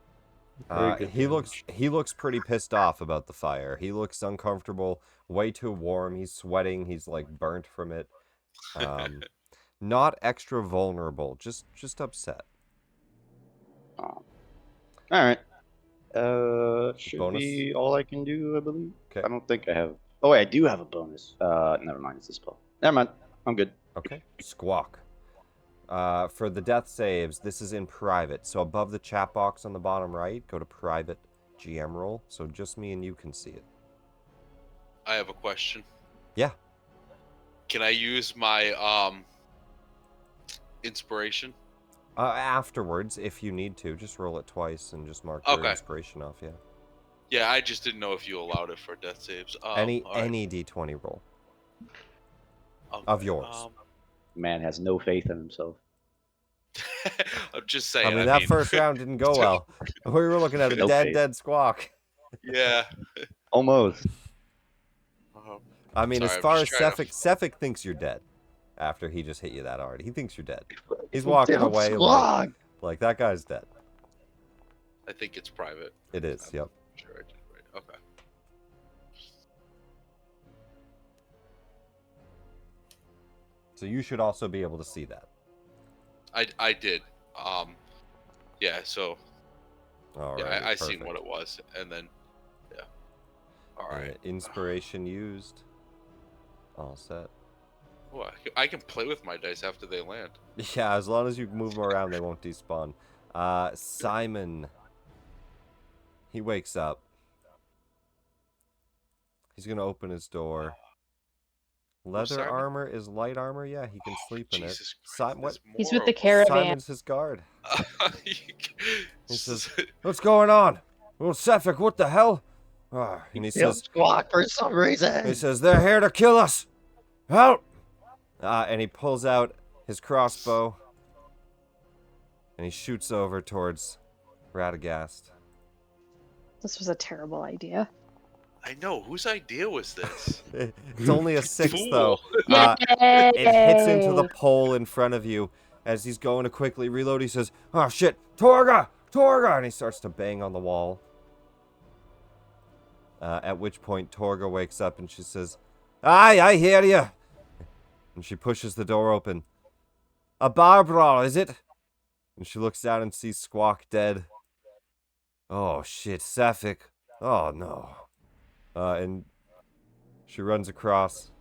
Very good He looks pretty pissed off about the fire. He looks uncomfortable, way too warm. He's sweating. He's like burnt from it. Not extra vulnerable, just upset. All right. Should Bonus? be all I can do, I believe. Okay. I don't think I have. Oh wait, I do have a bonus. Never mind. It's a spell. Never mind. I'm good. Okay. Squawk. For the death saves, this is in private. So above the chat box on the bottom right, go to private GM roll. So just me and you can see it. I have a question. Yeah. Can I use my inspiration? Afterwards, if you need to, just roll it twice and just mark your Okay. inspiration off. Yeah. Yeah, I just didn't know if you allowed it for death saves. Any all right. D20 roll Okay, of yours. Man has no faith in himself. I'm just saying. I mean, that first round didn't go well. We were looking at a No faith. dead Squawk. Yeah. Almost. I mean, Sorry, as I'm far as just trying to- Cephik thinks you're dead. After he just hit you that hard, he thinks you're dead. He's walking Damn away Squawk! like that guy's dead. I think it's private. It is. Yep. Sure, I did right. Okay. So you should also be able to see that. I did. Yeah. So All yeah, right. I seen what it was, and then yeah. All right. Inspiration used. All set. Oh, I can play with my dice after they land. Yeah, as long as you move them around, they won't despawn. Simon, He wakes up. He's gonna open his door. Leather Simon? armor is light armor. Yeah, he can sleep in it. Jesus Christ, What? He's with the horrible. caravan. Simon's his guard. He He says, "What's going on? Well, Sefik, what the hell?" And he Killed says, Squawk for some reason. He says, "They're here to kill us! Help!" And he pulls out his crossbow. And he shoots over towards Radagast. This was a terrible idea. I know. Whose idea was this? It's only a 6, Fool. though. Yay! It hits into the pole in front of you. As he's going to quickly reload, he says, "Oh, shit! Torga! Torga!" And he starts to bang on the wall. At which point, Torga wakes up and she says, "Aye, I hear you." And she pushes the door open. "A bar brawl, is it?" And she looks down and sees Squawk dead. "Oh, shit, Sefik. Oh, no." And she runs across.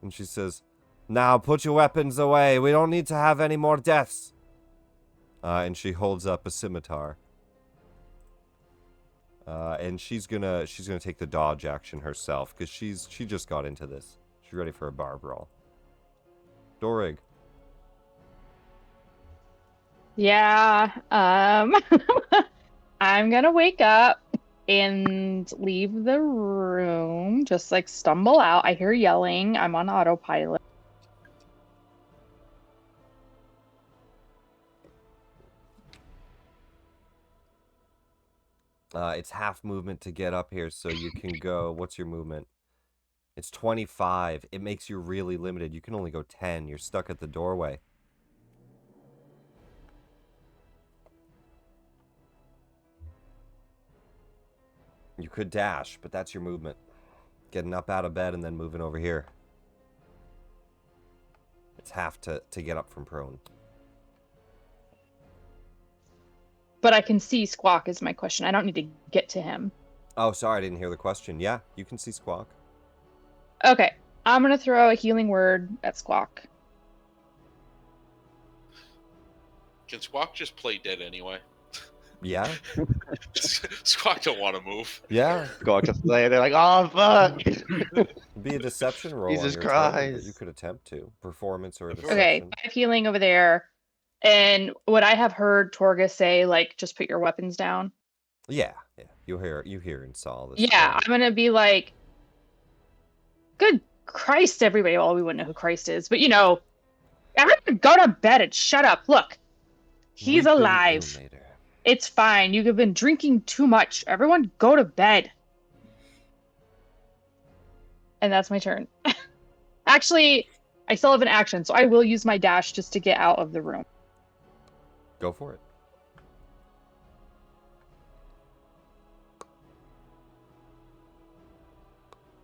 And she says, "Now put your weapons away. We don't need to have any more deaths." And she holds up a scimitar. And she's gonna take the dodge action herself because she just got into this. She's ready for a bar brawl. Dorig. Yeah. I'm gonna wake up and leave the room. Just like stumble out. I hear yelling. I'm on autopilot. It's half movement to get up here, so you can go. What's your movement? It's 25. It makes you really limited. You can only go 10. You're stuck at the doorway. You could dash, but that's your movement. Getting up out of bed and then moving over here. It's half to get up from prone. But I can see Squawk is my question. I don't need to get to him. Oh, sorry, I didn't hear the question. Yeah, you can see Squawk. Okay. I'm gonna throw a healing word at Squawk. Can Squawk just play dead anyway? Yeah? Squawk don't want to move. Yeah. Squawk just lay there like, oh fuck. It'd be a deception roll Jesus on your turn, but Christ. you could attempt to. Performance or a Okay, deception. 5 healing over there. And would I have heard Torga say, like, just put your weapons down? Yeah. You hear and saw this. Yeah, I'm gonna be like, good Christ, everybody. Well, we wouldn't know who Christ is, but everyone go to bed and shut up. Look, he's Weeping alive. Ilmater. It's fine. You have been drinking too much. Everyone go to bed. And that's my turn. Actually, I still have an action, so I will use my dash just to get out of the room. Go for it.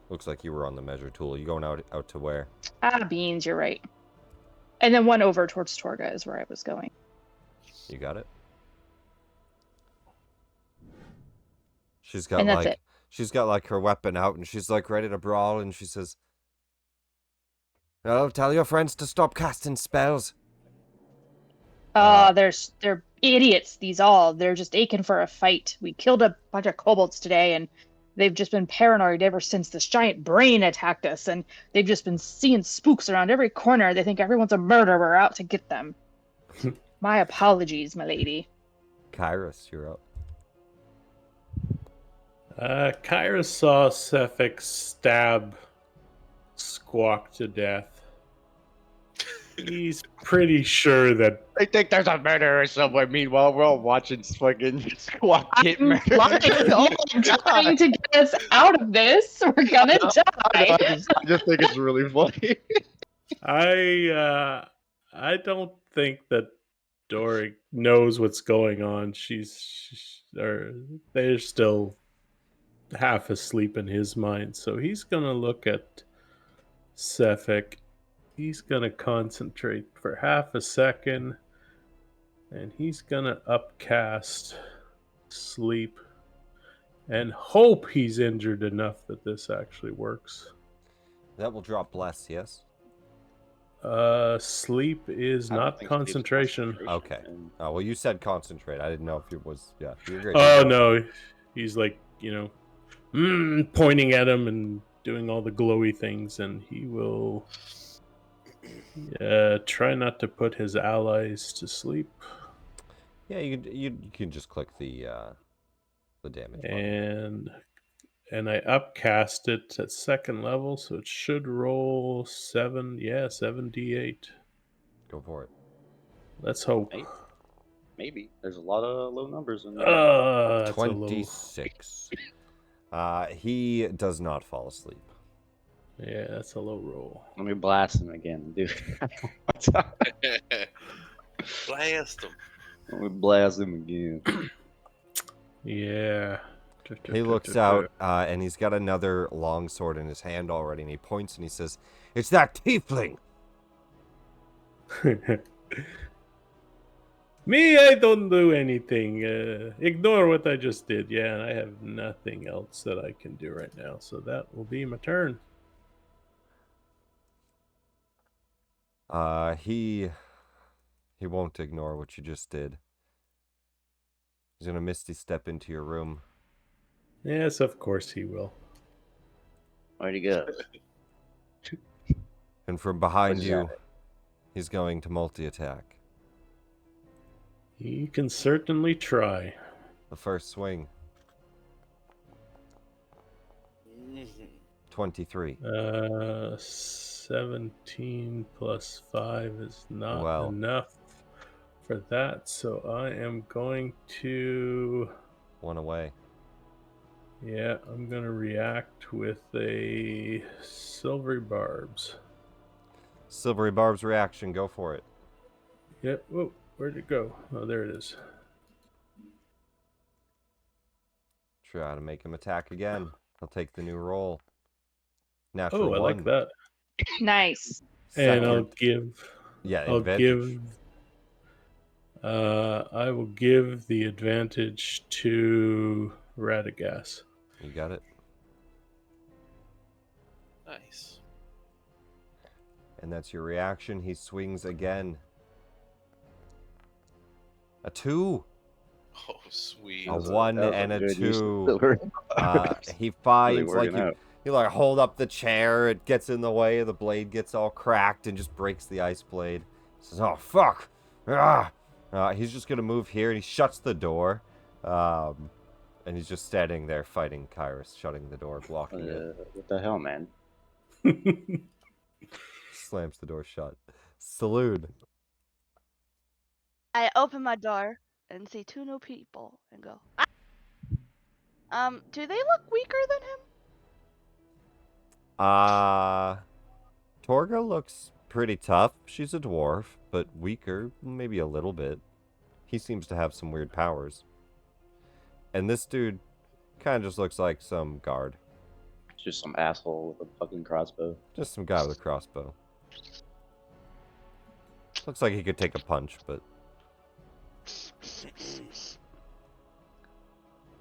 Looks like you were on the measure tool. You going out to where? Ah, beans, you're right. And then one over towards Torga is where I was going. You got it. She's got And that's it. she's got like her weapon out and she's like ready to brawl and she says, "Oh, tell your friends to stop casting spells." They're idiots, these all. They're just aching for a fight. We killed a bunch of kobolds today, and they've just been paranoid ever since this giant brain attacked us, and they've just been seeing spooks around every corner. They think everyone's a murderer out to get them. My apologies, my lady. Kairos, you're up. Kyra saw Sefik stab Squawk to death. He's pretty sure that I think there's a murderer somewhere. Meanwhile, we're all watching fucking Squawk get I'm murdered. lying. I'm trying to get us out of this. We're gonna die. I just think it's really funny. I don't think that Doric knows what's going on. They're still half asleep in his mind, so he's gonna look at Sefik. He's gonna concentrate for half a second, and he's gonna upcast sleep and hope he's injured enough that this actually works. That will drop bless, yes? Sleep is I don't not think sleep's concentration. Okay. and- Oh, well, you said concentrate. I didn't know if it was. Yeah, you're good. Oh You're good. no, he's like, pointing at him and doing all the glowy things, and he will try not to put his allies to sleep. Yeah, you can just click the damage button. And I upcast it at second level, so it should roll 7d8. Go for it. Let's hope. Maybe. There's a lot of low numbers in there. That's a low. 26. He does not fall asleep. Yeah, that's a low roll. Let me blast him again, dude. Blast him. Let me blast him again. Yeah. He looks out, and he's got another long sword in his hand already, and he points and he says, "It's that tiefling!" Me, I don't do anything. Ignore what I just did. Yeah, and I have nothing else that I can do right now, so that will be my turn. He won't ignore what you just did. He's gonna misty step into your room. Yes, of course he will. Where'd he go? And from behind Where's you, that? he's going to multi-attack. He can certainly try. The first swing, Mhm. 23. 17 plus 5 is not Well. enough for that, so I am going to... One away. Yeah, I'm going to react with a Silvery Barbs. Silvery Barb's reaction, go for it. Yep. Whoa, where'd it go? Oh, there it is. Try to make him attack again. He'll take the new roll. Natural Oh, I one. like that. Nice. And I'll Second- give... Yeah, I'll advantage. I will give the advantage to Radagast. You got it. Nice. And that's your reaction. He swings again. A 2. Oh, sweet. A 1 That was and a good use of 2. silver. He Really finds, like, working out. you like hold up the chair, it gets in the way, the blade gets all cracked and just breaks the ice blade. He says, "Oh, fuck." He's just gonna move here, and he shuts the door. And he's just standing there fighting Kyrus, shutting the door, blocking it. What the hell, man? Slams the door shut. Saloon. I open my door and see two new people and go, "Ah!" Do they look weaker than him? Torga looks pretty tough. She's a dwarf, but weaker, maybe a little bit. He seems to have some weird powers. And this dude kind of just looks like some guard. Just some asshole with a fucking crossbow. Just some guy with a crossbow. Looks like he could take a punch, but...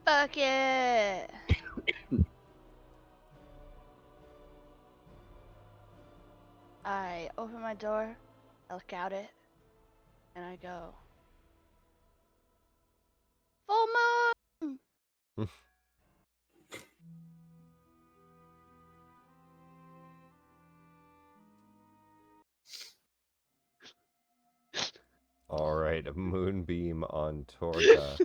Fuck yeah! I open my door, I look out it, and I go, "Full moon!" Alright, a moonbeam on Torga.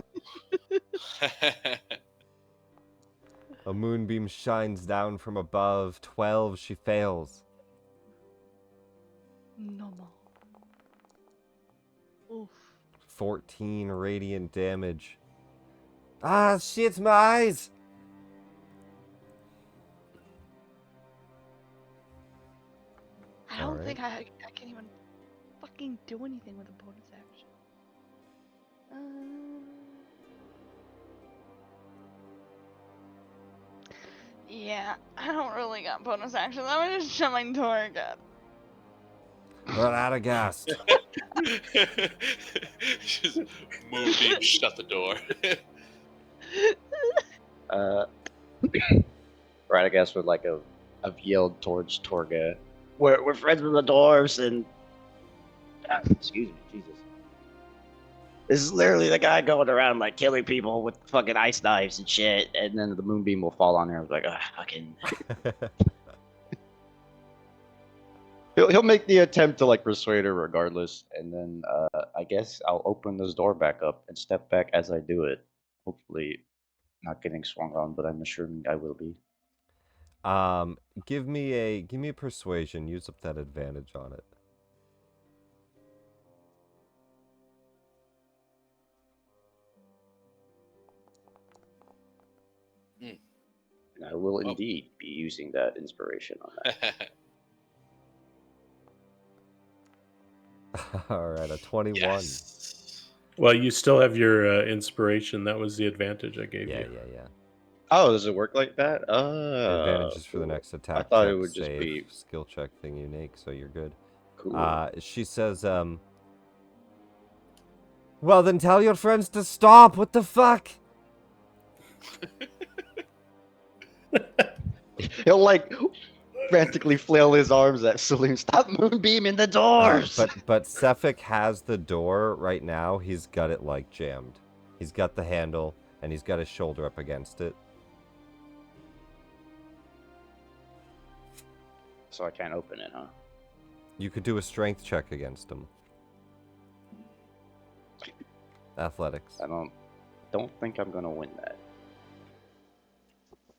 A moonbeam shines down from above. 12, she fails. No more. Oof. 14 radiant damage. Ah, shit, my eyes! I don't Alright. think I can even fucking do anything with a bonus action. Yeah, I don't really got bonus actions. I'm gonna just shut my door again. Radagast. Just moonbeam, shut the door. Radagast would like have yelled towards Torga, we're friends with the dwarves, and excuse me, Jesus. This is literally the guy going around like killing people with fucking ice knives and shit, and then the moonbeam will fall on there. I was like, fucking. He'll make the attempt to like persuade her regardless, and then I guess I'll open this door back up and step back as I do it. Hopefully, not getting swung on, but I'm assuming I will be. Give me a persuasion. Use up that advantage on it. And I will indeed be using that inspiration on that. All right, a 21. Yes. Well, you still have your inspiration. That was the advantage I gave Yeah, you. yeah. Oh, does it work like that? The advantage is for the Cool. next attack, thought check, it would just save, be- skill check thing unique, so you're good. Cool. She says, well, then tell your friends to stop. What the fuck? He'll like frantically flail his arms at Saloon. Stop moonbeaming the doors! But Sefik has the door right now. He's got it like jammed. He's got the handle and he's got his shoulder up against it. So I can't open it, huh? You could do a strength check against him. Athletics. I don't think I'm gonna win that.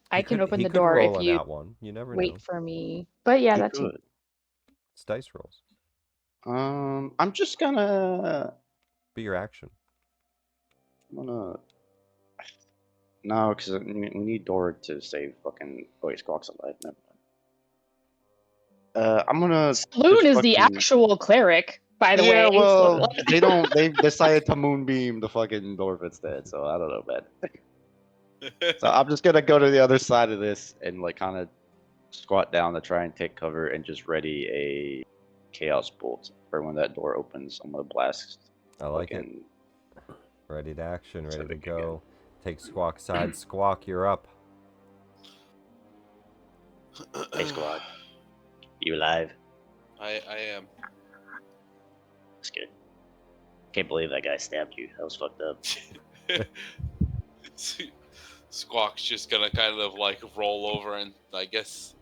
I can open he the could door roll if on you that one. You never wait know. for me. But yeah, You that's could. It's dice rolls. I'm just gonna. Be your action. No, because we need Dora to save fucking. Oh, wait, Squawk's alive. Never mind. I'm gonna. Saloon just is the fucking- actual cleric, by the Yeah, way. well, so- they don't. They decided to moonbeam the fucking dwarf instead, so I don't know, man. So I'm just gonna go to the other side of this and like kind of squat down to try and take cover and just ready a chaos bolt for when that door opens. I'm gonna blast. I like it. fucking- Ready to action, ready to Sefik go. Take Squawk side. Squawk, you're up. Hey, squad. You alive? I am. That's good. Can't believe that guy stabbed you. That was fucked up. Squawk's just gonna kind of like roll over and I guess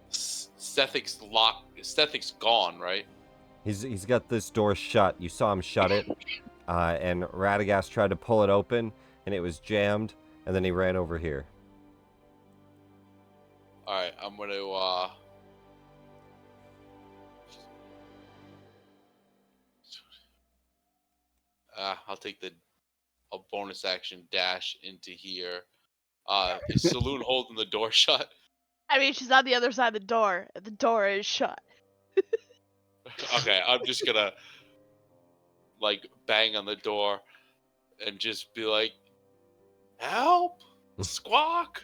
Sethic's gone, right? He's got this door shut. You saw him shut it. And Radagast tried to pull it open, and it was jammed, and then he ran over here. Alright, I'm gonna I'll take a bonus action dash into here. Is Saloon holding the door shut? I mean, she's on the other side of the door, and the door is shut. Okay, I'm just gonna like bang on the door and just be like, "Help! Squawk!"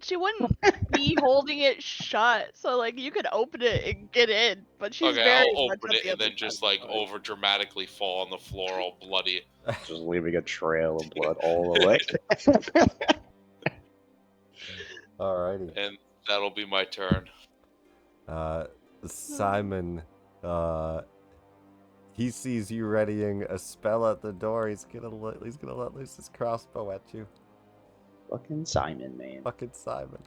She wouldn't be holding it shut, so like you could open it and get in, but she's Okay, very I'll much open on it the and other then just side. like over dramatically fall on the floor all bloody. Just leaving a trail of blood all the way. Alrighty. And that'll be my turn. Simon, he sees you readying a spell at the door. He's gonna let loose his crossbow at you. Fucking Simon, man. Fucking Simon.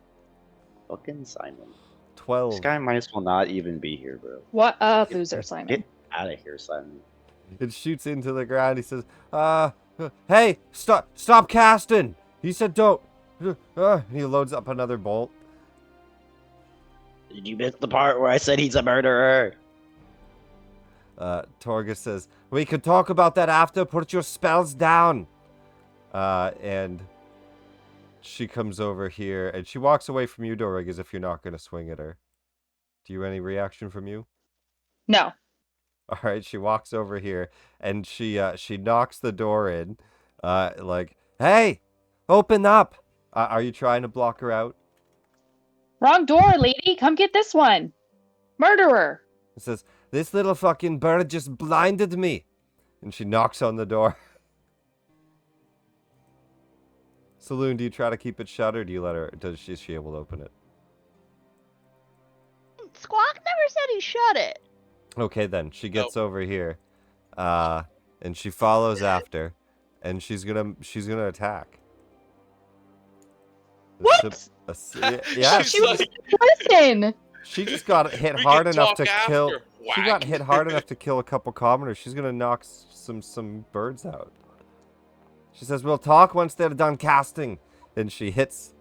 Fucking Simon. 12. This guy might as well not even be here, bro. What a loser, Simon. Get out of here, Simon. It shoots into the ground. He says, hey, stop casting. He said don't. And he loads up another bolt. Did you miss the part where I said he's a murderer? Targos says, we can talk about that after. Put your spells down. And she comes over here, and she walks away from you, Dorig, as if you're not going to swing at her. Do you any reaction from you? No. All right, she walks over here, and she knocks the door in, like, hey, open up. Are you trying to block her out? Wrong door, lady. Come get this one. Murderer. It says, this little fucking bird just blinded me. And she knocks on the door. Saloon, do you try to keep it shut, or do you let her? Is she able to open it? Squawk never said he shut it. Okay, then she gets over here, and she follows after, and she's gonna attack. What? Yeah, She's She was like, listen. she just got hit we hard can enough talk to after. kill. She got Whack. hit hard enough to kill a couple commoners. She's gonna knock some birds out. She says, "We'll talk once they're done casting." And she hits.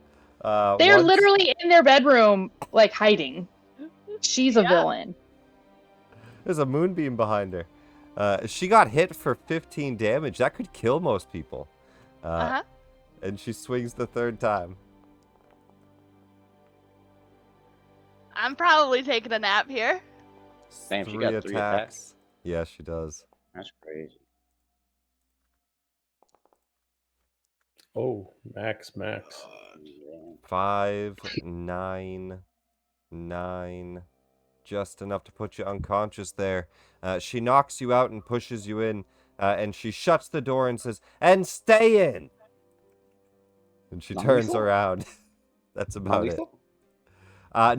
They're once. literally in their bedroom, like hiding. She's a Yeah. villain. There's a moonbeam behind her. She got hit for 15 damage. That could kill most people. Uh-huh. And she swings the third time. I'm probably taking a nap here. Damn, she got 3 attacks? Yeah, she does. That's crazy. Oh, max. 5, 9, 9. Just enough to put you unconscious there. She knocks you out and pushes you in. And she shuts the door and says, "And stay in!" And she turns Non-lethal? around. That's about it. Non-lethal?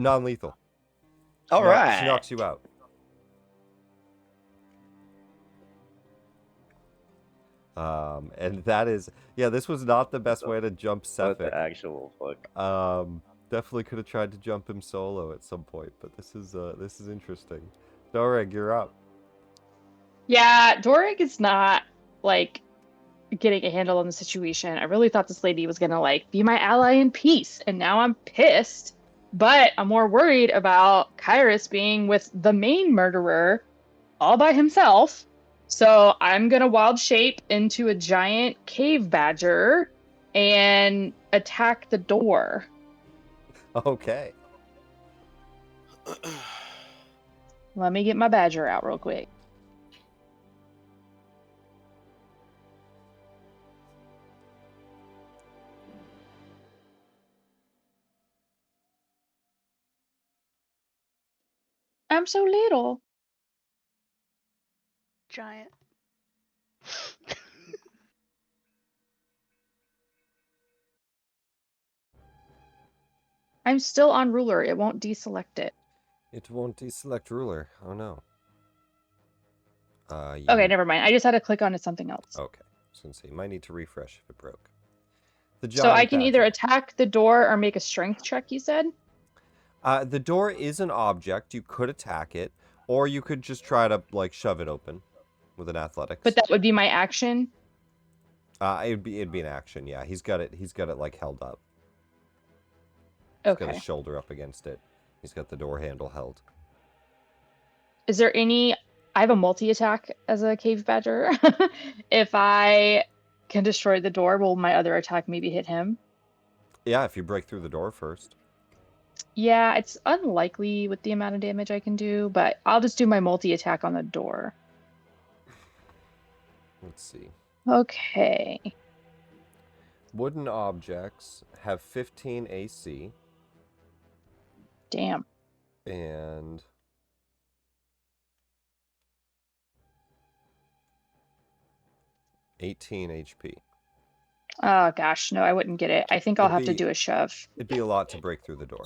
Non-lethal. All right. She knocks you out. And that is, yeah, this was not the best way to jump What the Sephic. actual fuck? Definitely could have tried to jump him solo at some point, but this is interesting. Doreg, you're up. Yeah, Doric is not like getting a handle on the situation. I really thought this lady was gonna like be my ally in peace, and now I'm pissed. But I'm more worried about Kyrus being with the main murderer all by himself. So I'm gonna wild shape into a giant cave badger and attack the door. Okay. Let me get my badger out real quick. I'm so little. Giant. I'm still on ruler. It won't deselect it. It won't deselect ruler. Oh no. Okay, never mind. I just had to click on something else. Okay. I was gonna say, you might need to refresh if it broke. The So I giant can either badger. attack the door or make a strength check, you said? The door is an object. You could attack it, or you could just try to like shove it open with an athletics. But that would be my action. it'd be an action. Yeah, he's got it like held up. He's got Okay. his shoulder up against it. He's got the door handle held. Is there any... I have a multi-attack as a cave badger. If I can destroy the door, will my other attack maybe hit him? Yeah, if you break through the door first. Yeah, it's unlikely with the amount of damage I can do, but I'll just do my multi-attack on the door. Let's see. Okay. Wooden objects have 15 AC Damn. and 18 HP. Oh gosh, no, I wouldn't get it. I think I'll It'd have to be- do a shove. It'd be a lot to break through the door.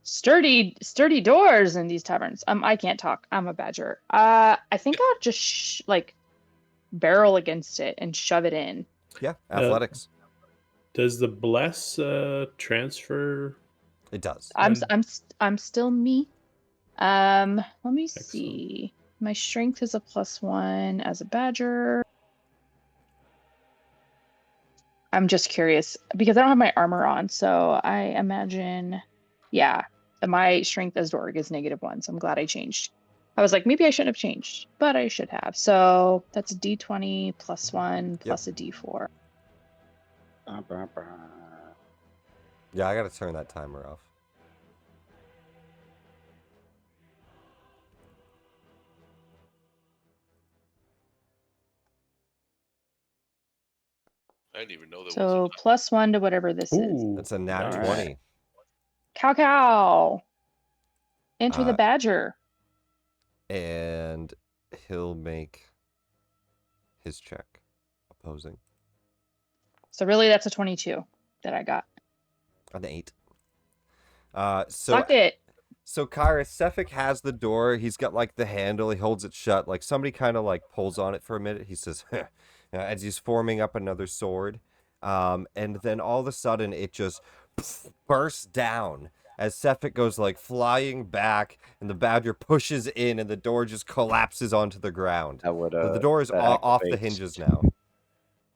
Sturdy doors in these taverns. I can't talk. I'm a badger. I think I'll just like barrel against it and shove it in. Yeah, athletics. Does the bless transfer? It does. I'm still me. Let me Excellent. see. My strength is a +1 as a badger. I'm just curious because I don't have my armor on, so I imagine, yeah, my strength as Dorg is -1. So I'm glad I changed. I was like, maybe I shouldn't have changed, but I should have. So that's a D20 +1 plus a D4. Yeah, I gotta turn that timer off. I didn't even know there So was. +1 to whatever this is. Ooh, That's a nat nice. 20. Cow cow. Enter the badger. And he'll make his check. Opposing. So really, that's a 22 that I got. An 8. So Suck it. So Kyra, Sefik has the door. He's got like the handle. He holds it shut. Like somebody kind of like pulls on it for a minute. He says, as he's forming up another sword. And then all of a sudden it just bursts down as Sefik goes like flying back, and the badger pushes in, and the door just collapses onto the ground. That would, So the door is that off the activates- hinges now.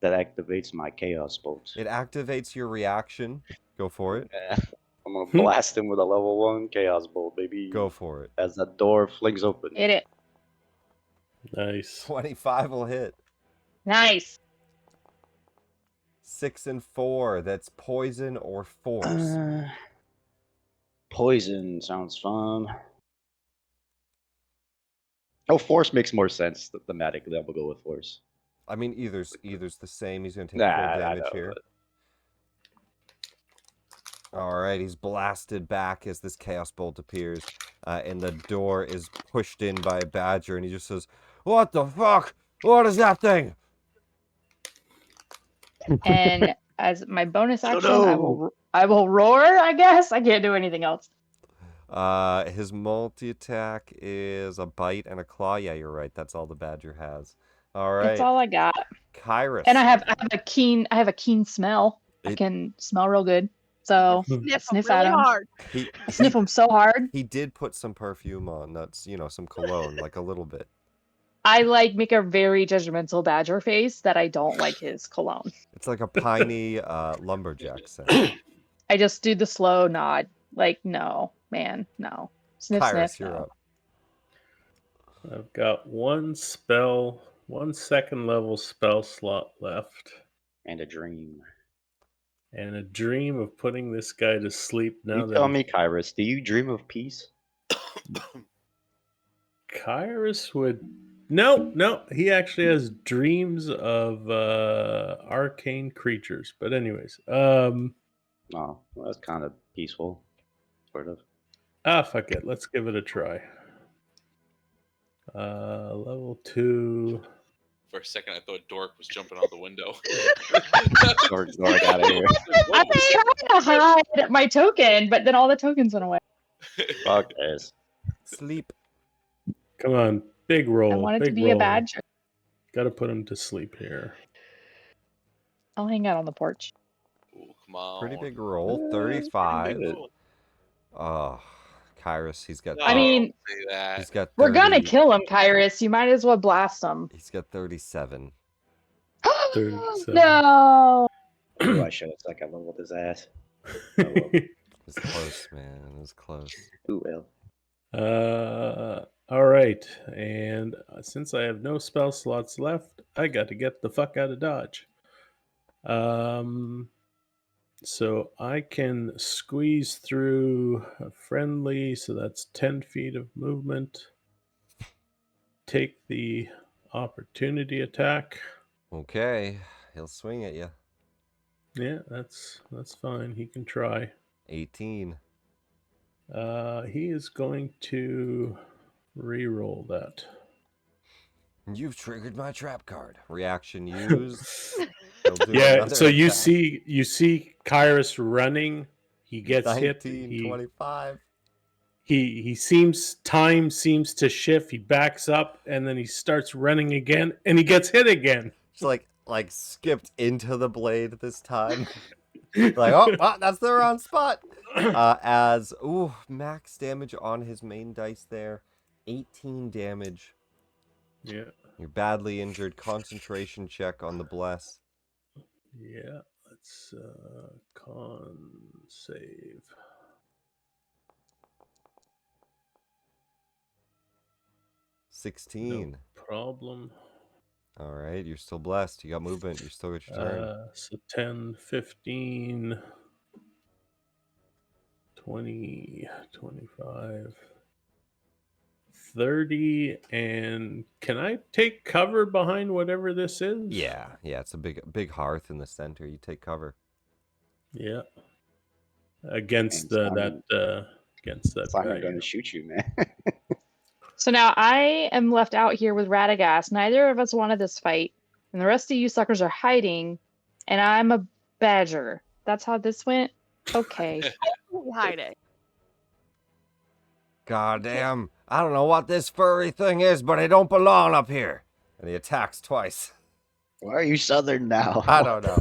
That activates my chaos bolt. It activates your reaction. Go for it. Yeah. I'm gonna blast him with a level 1 chaos bolt, baby. Go for it. As that door flings open. Hit it. Nice. 25 will hit. Nice. 6 and 4. That's poison or force. Poison sounds fun. Oh, force makes more sense thematically. I'm gonna go with force. I mean, either's the same. He's gonna take Nah, full I damage know, here. but- All right, he's blasted back as this chaos bolt appears, and the door is pushed in by a badger, and he just says, "What the fuck? What is that thing?" And as my bonus Oh, action, no. I will roar. I guess I can't do anything else. His multi-attack is a bite and a claw. Yeah, you're right. That's all the badger has. All right, That's all I got. Kyrus. And I have a keen smell. I can smell real good. So Sniff, sniff really at 'em. hard. He, I sniff them so hard. he did put some perfume on. That's, some cologne, like a little bit. I make a very judgmental badger face that I don't like his cologne. It's like a piney lumberjack scent. I just do the slow nod. Like, no, man, no. Sniff, Kyrus, sniff, you're no. up. I've got one spell, 1 second level spell slot left, And a dream. and a dream of putting this guy to sleep now You that tell me, Kyrus, do you dream of peace? Kyrus would. No, he actually has dreams of arcane creatures. But anyways, Oh, well, that's kind of peaceful, sort of. fuck it, let's give it a try. Level 2. For a second, I thought Dork was jumping out the window. Dork out of here. I was trying to hide my token, but then all the tokens went away. Fuck this. Sleep. Come on, big roll. I wanted to big be roll. a badger. Got to put him to sleep here. I'll hang out on the porch. Ooh, come on. Pretty big roll. Yeah, 35. good. Oh, Kyrus, he's got. No, I mean, don't say that. He's got. We're gonna 30 kill him, Kyrus. You might as well blast him. He's got 37. 37. No. Oh, I should have second leveled his ass. Oh, well. It's close, man. It was close. Ooh, well. All right, and since I have no spell slots left, I got to get the fuck out of Dodge. So I can squeeze through a friendly, so that's 10 feet of movement. Take the opportunity attack. Okay, he'll swing at you. Yeah, that's fine. He can try. 18. He is going to re-roll that. You've triggered my trap card. Reaction used. He'll do Yeah, another so you attack. see Kyrus running. He gets 19, hit. He 25. he seems to shift. He backs up and then he starts running again, and he gets hit again. Just like skipped into the blade this time. Like, oh, that's the wrong spot. Max damage on his main dice there. 18 damage. Yeah, You're badly injured. Concentration check on the bless. yeah. Let's con save. No 16. problem. All right, you're still blessed. You got movement. You still got your turn. So 10, 15, 20, 25, 30, and can I take cover behind whatever this is? Yeah, it's a big hearth in the center. You take cover. Yeah. Against Simon- against that Simon guy. gonna shoot you, man. So now I am left out here with Radagast. Neither of us wanted this fight, and the rest of you suckers are hiding, and I'm a badger. That's how this went? Okay. Hiding. God damn, I don't know what this furry thing is, but it don't belong up here. And he attacks twice. Why are you southern now? I don't know.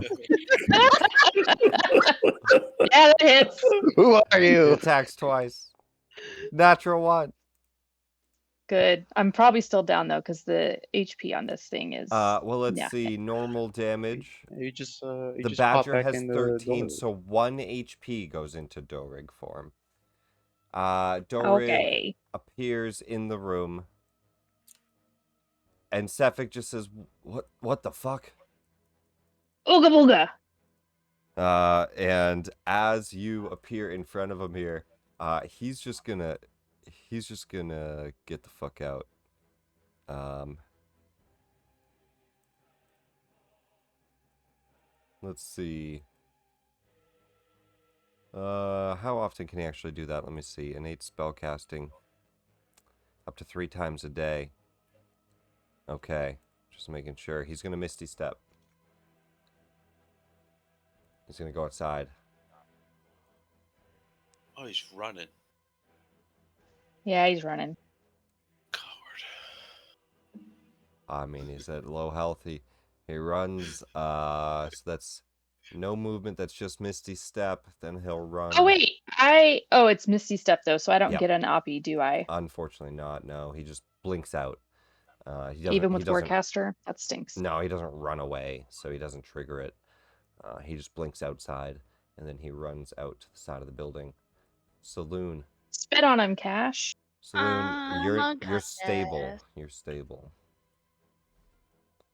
Yeah, that hits. Who are He you? attacks twice. Natural one. Good. I'm probably still down though, because the HP on this thing is. Well, let's yeah. see. Normal damage. You just The pop badger back has in the 13, door. so 1 HP goes into Dorig form. Dorig Okay. appears in the room, and Sefik just says, "What the fuck?" Ooga booga. And as you appear in front of him here, he's just gonna get the fuck out. Let's see. How often can he actually do that? Let me see. Innate spellcasting. Up to 3 times a day. Okay. Just making sure. He's gonna Misty Step. He's gonna go outside. Oh, he's running. Yeah, he's running. Coward. I mean, he's at low health. He runs. So that's no movement. That's just Misty Step. Then he'll run. Oh wait, it's Misty Step though, so I don't Yep. get an oppie, do I? Unfortunately not. No, he just blinks out. Even with Warcaster? That stinks. No, he doesn't run away, so he doesn't trigger it. He just blinks outside, and then he runs out to the side of the building. Saloon. Spit on him, Cash. Saloon, you're unconscious. stable. You're stable.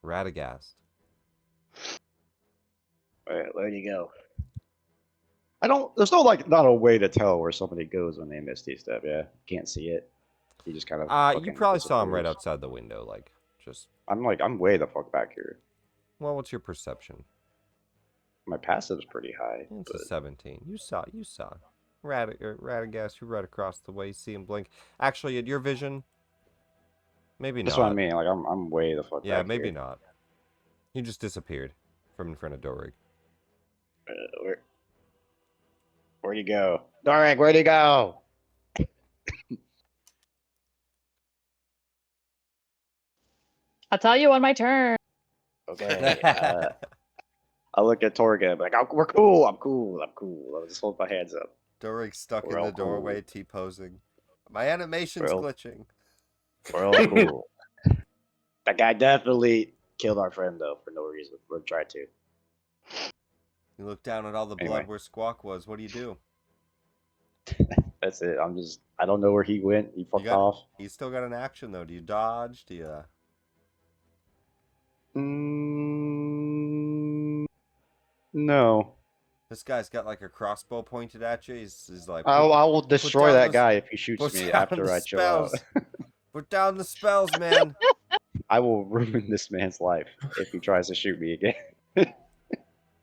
Radagast. Where'd you go? There's no not a way to tell where somebody goes when they Misty Step, yeah? Can't see it. You just kind of You probably saw him right disappears. outside the window, just... I'm way the fuck back here. Well, what's your perception? My passive's pretty high. It's But a 17. You saw. Radagast, you right across the way, you see him blink. Actually, at your vision, maybe that's not. what I mean. I'm way the fuck Yeah, back maybe here. not. He just disappeared from in front of Dorig. Where'd you go? Dorig, where'd you go? I'll tell you on my turn. Okay. I'll look at Torga. Like, we're cool. I'm cool. I'll just hold my hands up. Dorig's stuck We're in all the doorway, cool. T-posing. My animation's Well- glitching. We're all cool. That guy definitely killed our friend, though, for no reason. We're trying to. You look down at all the Anyway. blood where Squawk was. What do you do? That's it. I don't know where he went. He fucked off. He's still got an action, though. Do you dodge? Do you... No. This guy's got like a crossbow pointed at you. He's like, I will destroy down that the- guy if he shoots put me down after the I chill out. spells. Put down the spells, man. I will ruin this man's life if he tries to shoot me again.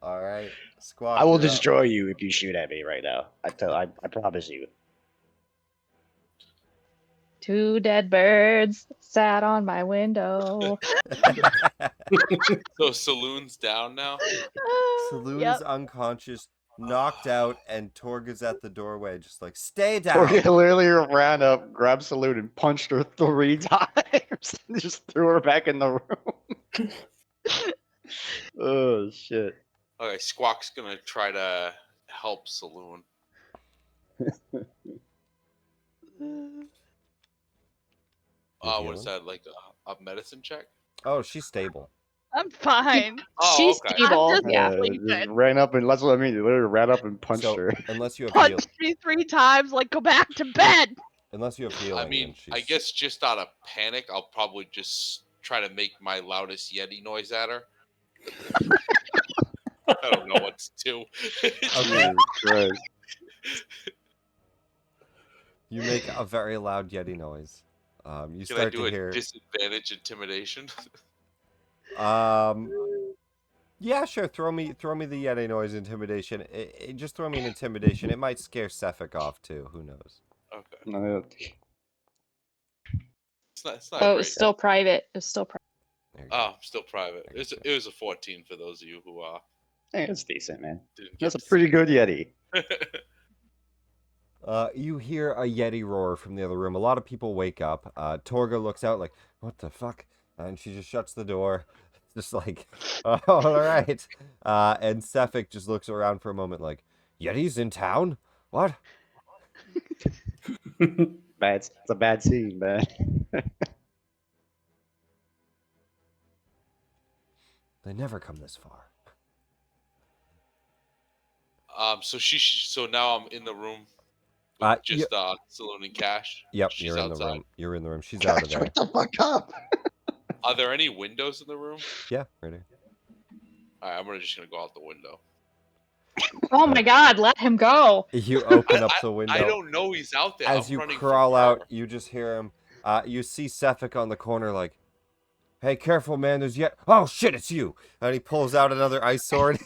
All right, Squawk. I will you're up. destroy you if you shoot at me right now. I promise you. 2 dead birds sat on my window. So Saloon's down now? Saloon's Yep. unconscious, knocked out, and Torga's at the doorway, just like, stay down. Torga literally ran up, grabbed Salute, and punched her 3 times. And just threw her back in the room. Oh, shit. Okay, Squawk's gonna try to help Saloon. You What is healing? that, like a medicine check? Oh, she's stable. I'm fine. Oh, She's okay. stable. I'm just Yeah. sleeping. Just ran up and that's what I mean. He literally ran up and punched So, her. unless you have heal, Punched me 3 times, like, go back to bed. unless you have healing, I mean, then she's... I guess just out of panic, I'll probably just try to make my loudest Yeti noise at her. I don't know what to do. Jesus Christ. You make a very loud Yeti noise. You Can I start do to a hear. disadvantage intimidation? Yeah, sure. Throw me the Yeti noise intimidation. Just throw me an intimidation. It might scare Sefik off too. Who knows? Okay. No, It's not Oh, great. it's still private. It's still private. There you go. Oh, still private. It was a 14 for those of you who hey, it's decent, man. didn't get That's a to pretty good Yeti. see. You hear a Yeti roar from the other room. A lot of people wake up. Torga looks out like, what the fuck? And she just shuts the door. Just like, oh, all right. And Sefik just looks around for a moment like, Yeti's in town? What? It's a bad scene, man. They never come this far. So now I'm in the room with just Saloon and Cash. Yep, She's you're in outside. the room. You're in the room. She's out of there. Shut the fuck up. Are there any windows in the room? Yeah, right here. All right, I'm just gonna go out the window. Oh my God! Let him go. You open up the window. I don't know he's out there. As I'm you running crawl for out, cover. you just hear him. You see Sefik on the corner like, hey, careful, man. There's yet. Oh, shit, it's you. And he pulls out another ice sword.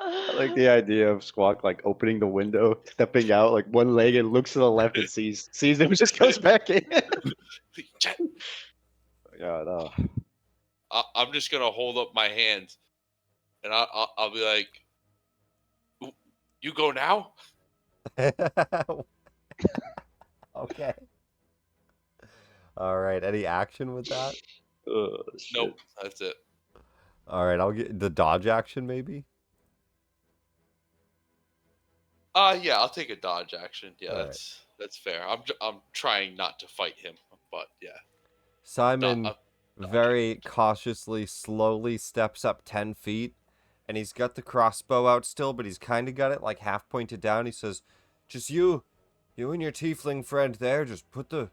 I like the idea of Squawk like opening the window, stepping out like one leg, and looks to the left and sees them, just goes back in. Yeah, no. I'm just gonna hold up my hands, and I'll be like, "You go now." Okay. All right. Any action with that? Oh, shit. Nope, that's it. All right. I'll get the dodge action, maybe. Yeah, I'll take a dodge action. Yeah, All that's fair. I'm trying not to fight him, but yeah. Simon very cautiously, slowly steps up 10 feet, and he's got the crossbow out still, but he's kind of got it like half pointed down. He says, just you and your tiefling friend there, just put the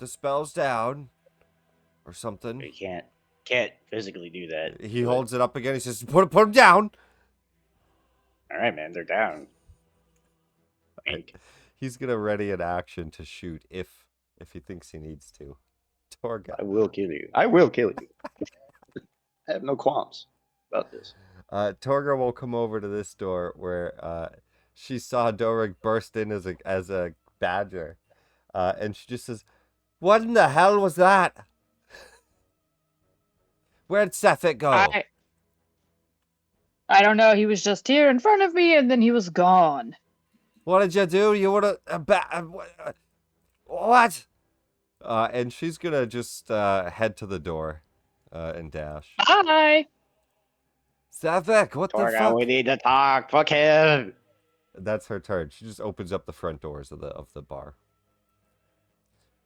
spells down or something. You can't physically do that. He holds it up again. He says, put them down. All right, man, they're down. He's going to ready an action to shoot if he thinks he needs to. Torga. I will kill you. I will kill you. I have no qualms about this. Torga will come over to this door where she saw Dorig burst in as a badger, and she just says, "What in the hell was that? Where'd Sefik go?" I don't know. He was just here in front of me, and then he was gone. What did you do? You would have what? And she's gonna just head to the door and dash. Bye. Sefik, what the Torga, fuck? we need to talk. Fuck him. That's her turn. She just opens up the front doors of the bar.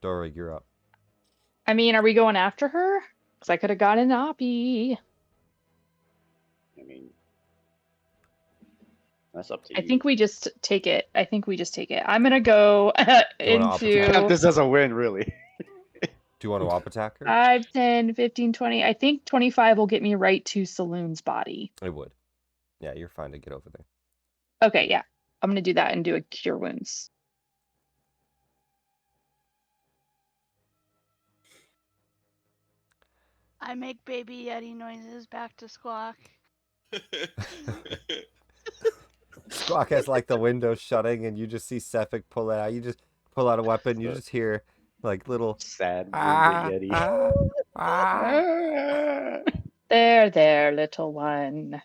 Dorig, you're up. I mean, are we going after her? Because I could have gotten an Oppie. I mean, that's up to you. I think we just take it. I'm gonna go into This doesn't win, really. Do you want to op attack her? 5, 10, 15, 20. I think 25 will get me right to Saloon's body. It would. Yeah, you're fine to get over there. Okay, yeah. I'm gonna do that and do a cure wounds. I make baby Yeti noises back to Squawk. Squawk has like the window shutting, and you just see Sefik pull out. You just pull out a weapon. You just hear like little Sad wounded Yeti. There, little one.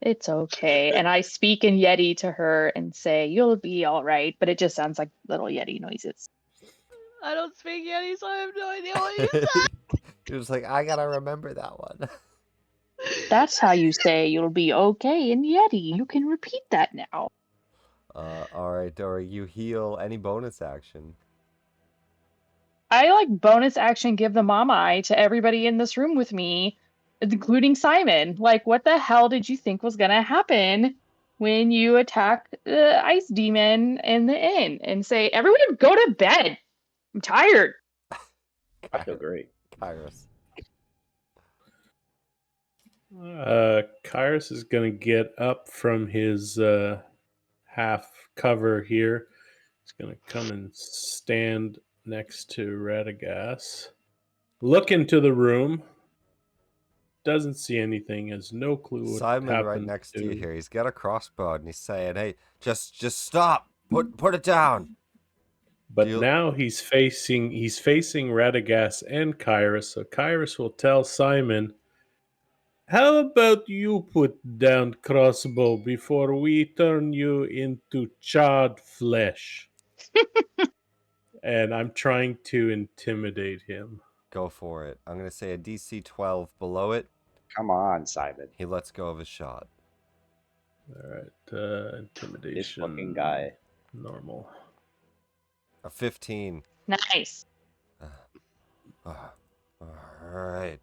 It's okay. And I speak in Yeti to her and say, "You'll be all right," but it just sounds like little Yeti noises. I don't speak Yeti, so I have no idea what you said. You're just like, I gotta remember that one. That's how you say "you'll be okay" in Yeti. You can repeat that now. All right, Dory, you heal. Any bonus action? I like bonus action give the mama eye to everybody in this room with me, including Simon. Like, what the hell did you think was gonna happen when you attack the ice demon in the inn and say, "Everyone go to bed. I'm tired." I feel great. Kairos. Kairos is going to get up from his half cover here. He's going to come and stand next to Radagast. Look into the room. Doesn't see anything. Has no clue what Simon happened right next to you here. He's got a crossbow and he's saying, "Hey, just stop. Put it down." But now he's facing Radagast and Kairos. So Kairos will tell Simon, How about you put down crossbow before we turn you into charred flesh? And I'm trying to intimidate him. Go for it. I'm going to say a DC 12 below it. Come on, Simon. He lets go of his shot. All right, intimidation. This fucking guy. Normal. A 15. Nice. All right.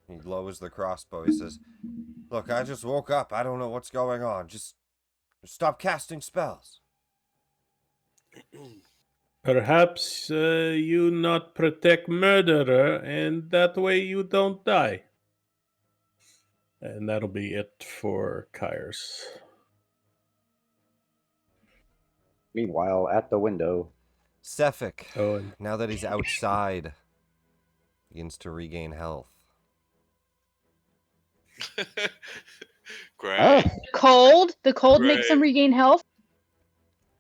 He lowers the crossbow. He says, "Look, I just woke up. I don't know what's going on. Just stop casting spells." Perhaps you not protect murderer, and that way you don't die. And that'll be it for Kyers. Meanwhile, at the window. Sefik, Oh, and now that he's outside, begins to regain health. Great. The cold makes him Great. regain health.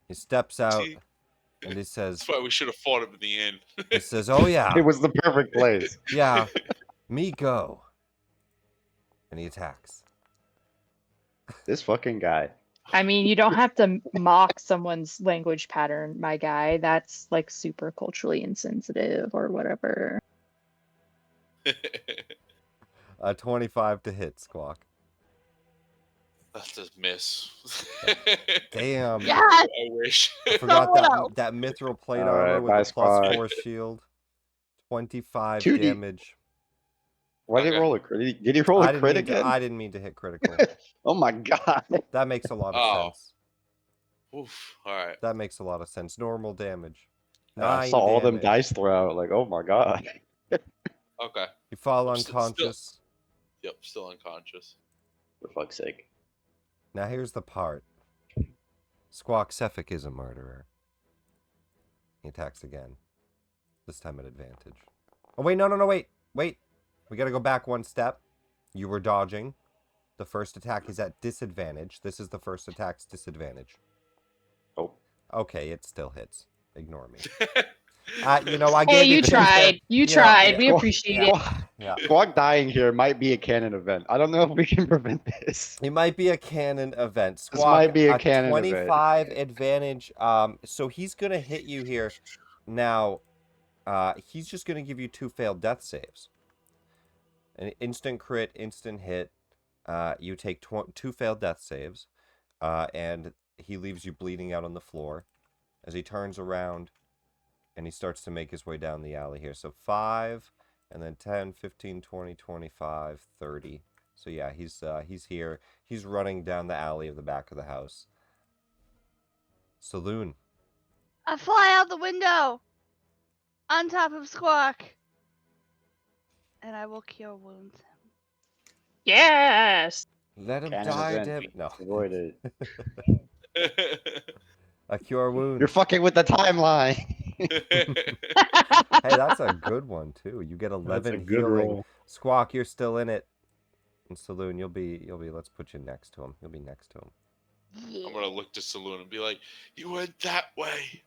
He steps out See? and he says, That's why we should have fought him in the end. he says, "Oh yeah, It was the perfect place. yeah, me go." And he attacks. This fucking guy. I mean, you don't have to mock someone's language pattern, my guy. That's like super culturally insensitive or whatever. 25 to hit, Squawk. That's a miss. Damn. Yes! I wish. I forgot Someone else. that mithril plate All armor right, with bye, a Squawk. +4 shield. 25 2D. damage. Why did he Okay. roll a crit? Did he roll a crit again? I didn't mean to hit critical. Oh my god. That makes a lot of Oh. sense. Oof. All right. That makes a lot of sense. Normal damage. I 9 saw all them damage. dice throw out. Like, oh my god. Okay. You fall I'm still- unconscious. Yep. Still unconscious. For fuck's sake. Now here's the part. Squawk Sefik is a murderer. He attacks again. This time at advantage. Oh wait, no, wait. We gotta go back one step. You were dodging. The first attack is at disadvantage. This is the first attack's disadvantage. Oh. Okay, it still hits. Ignore me. I Hey, gave you you tried. You Yeah, tried. yeah. We appreciate it. Yeah. Squawk dying here might be a canon event. I don't know if we can prevent this. It might be a canon event. Squawk, This might be a canon 25 event. advantage. So he's gonna hit you here. Now, he's just gonna give you 2 failed death saves. An instant crit, instant hit. You take 2 failed death saves, and he leaves you bleeding out on the floor as he turns around and he starts to make his way down the alley here. So 5, and then 10, 15, 20, 25, 30. So yeah, he's here. He's running down the alley of the back of the house. Saloon. I fly out the window on top of Squawk. And I will cure wounds. Yes. Let him Canon die, event. damn it. No. Avoid it. A cure wound. You're fucking with the timeline. Hey, that's a good one too. You get that's 11 a good healing. roll. Squawk, you're still in it. And Saloon, you'll be. Let's put you next to him. You'll be next to him. I'm gonna look to Saloon and be like, "You went that way."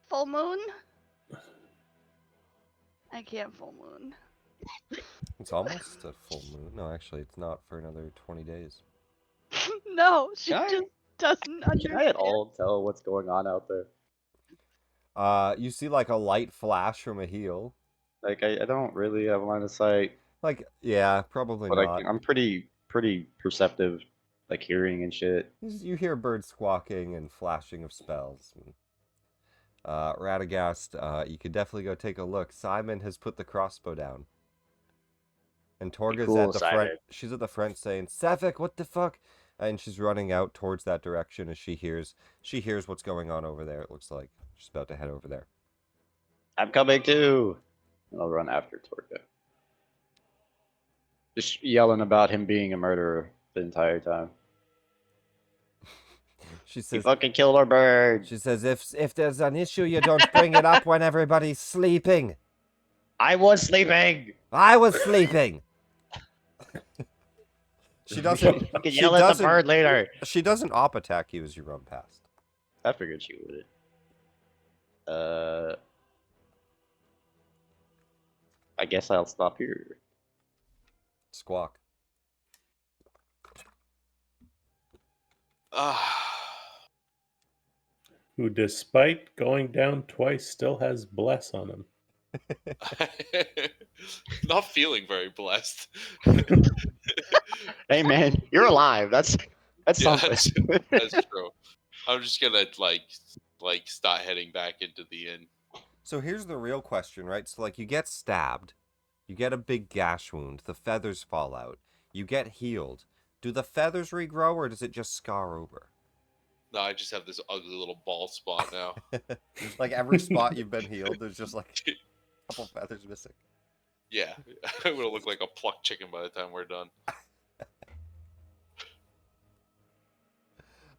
Full moon? I can't full moon. It's almost a full moon. No, actually, it's not for another 20 days. No, she Can I- just doesn't Can understand. I at all tell what's going on out there? You see like a light flash from a heel. Like, I don't really have line of sight, Like, yeah, probably but not. I'm pretty perceptive, like hearing and shit. You hear birds squawking and flashing of spells. Radagast, you could definitely go take a look. Simon has put the crossbow down. And Torga's Cool, at the front. Simon. She's at the front saying, "Sefik, what the fuck?" And she's running out towards that direction as she hears what's going on over there, it looks like. She's about to head over there. I'm coming too. And I'll run after Torga. Just yelling about him being a murderer the entire time. She He says, fucking killed our bird. She says, if there's an issue, you don't bring it up when everybody's sleeping. I was sleeping. I was sleeping. She doesn't. You can she yell at the doesn't- bird later. She doesn't op attack you as you run past. I figured she would. I guess I'll stop here. Squawk. Who, despite going down twice, still has bless on him. Not feeling very blessed. Hey man, you're alive. That's Yeah, something. that's true. I'm just gonna like start heading back into the inn. So here's the real question, right? So like you get stabbed, you get a big gash wound, the feathers fall out, you get healed. Do the feathers regrow or does it just scar over? No, I just have this ugly little bald spot now. Like every spot you've been healed, there's just like a couple feathers missing. Yeah, I'm gonna look like a plucked chicken by the time we're done.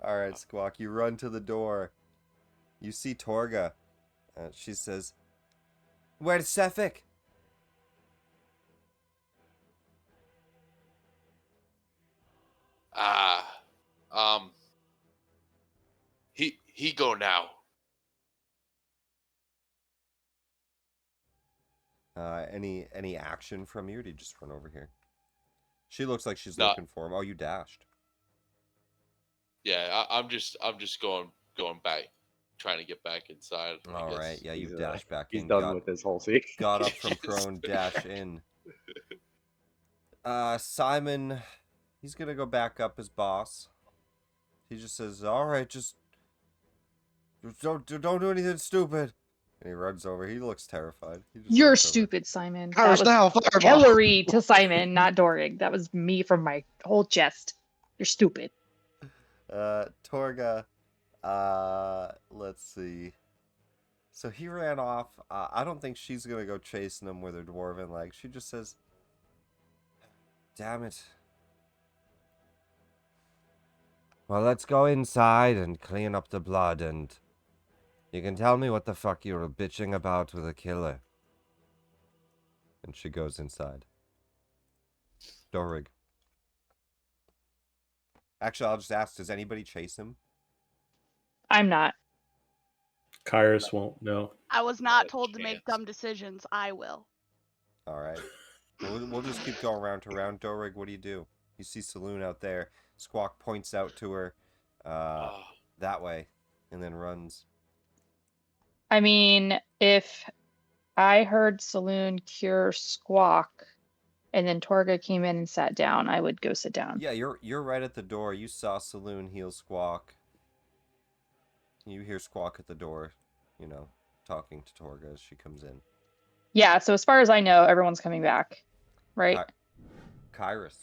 All right, Squawk, you run to the door. You see Torga. She says, "Where's Sefik?" He go now. Any action from you? Or do you just run over here? She looks like she's No. looking for him. Oh, you dashed. Yeah, I'm just going back, trying to get back inside. I All guess. right, yeah, you He's, dash back He's in. done with his whole scene. Got up from Yes. prone, dash in. Simon, he's gonna go back up as boss. He just says, "All right, just don't do anything stupid." And he runs over. He looks terrified. He just You're looks over. stupid, Simon. That Kairos was now, fireball. Hillary to Simon, not Dorig. That was me from my whole chest. You're stupid. Torga, let's see. So he ran off. I don't think she's gonna go chasing him with her dwarven legs. She just says, "Damn it. Well, let's go inside and clean up the blood, and you can tell me what the fuck you were bitching about with a killer." And she goes inside. Dorig. Actually, I'll just ask, does anybody chase him? I'm not. Kyrus won't know. I was Not not a told to make chance. dumb decisions. I will. All right. We'll just keep going round to round. Dorig, what do? You see Saloon out there. Squawk points out to her that way and then runs. I mean, if I heard Saloon cure Squawk and then Torga came in and sat down, I would go sit down. Yeah, you're right at the door. You saw Saloon heal Squawk. You hear Squawk at the door, talking to Torga as she comes in. Yeah, so as far as I know, everyone's coming back, right? Kyrus.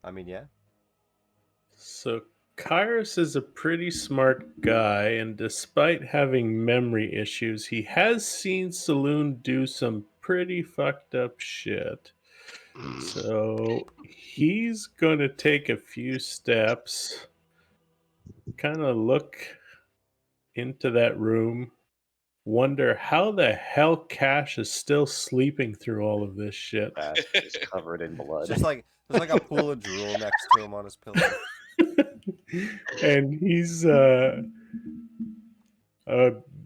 I mean, yeah. So Kyrus is a pretty smart guy, and despite having memory issues, he has seen Saloon do some pretty fucked up shit. So he's gonna take a few steps, kind of look into that room, wonder how the hell Cash is still sleeping through all of this shit. Bash is covered in blood. It's just like there's like a pool of drool next to him on his pillow. And he's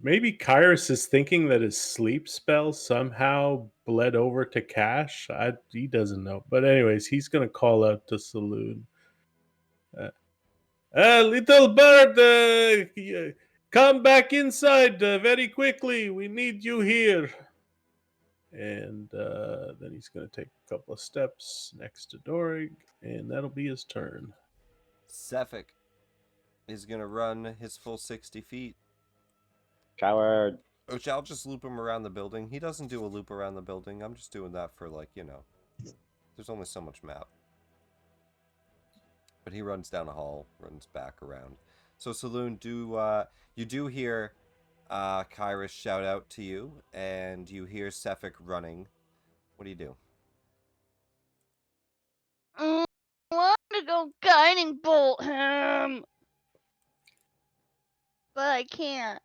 maybe Kyrus is thinking that his sleep spell somehow bled over to Cash. He doesn't know. But anyways, he's gonna call out to Saloon. Little bird, come back inside very quickly. We need you here. And then he's gonna take a couple of steps next to Dorig, and that'll be his turn. Sefik is gonna run his full 60 feet. Coward. Which I'll just loop him around the building. He doesn't do a loop around the building. I'm just doing that for, like, there's only so much map. But he runs down a hall, runs back around. So, Saloon, you do hear Kyrus shout out to you, and you hear Sefik running. What do you do? I want to go guiding bolt him, but I can't.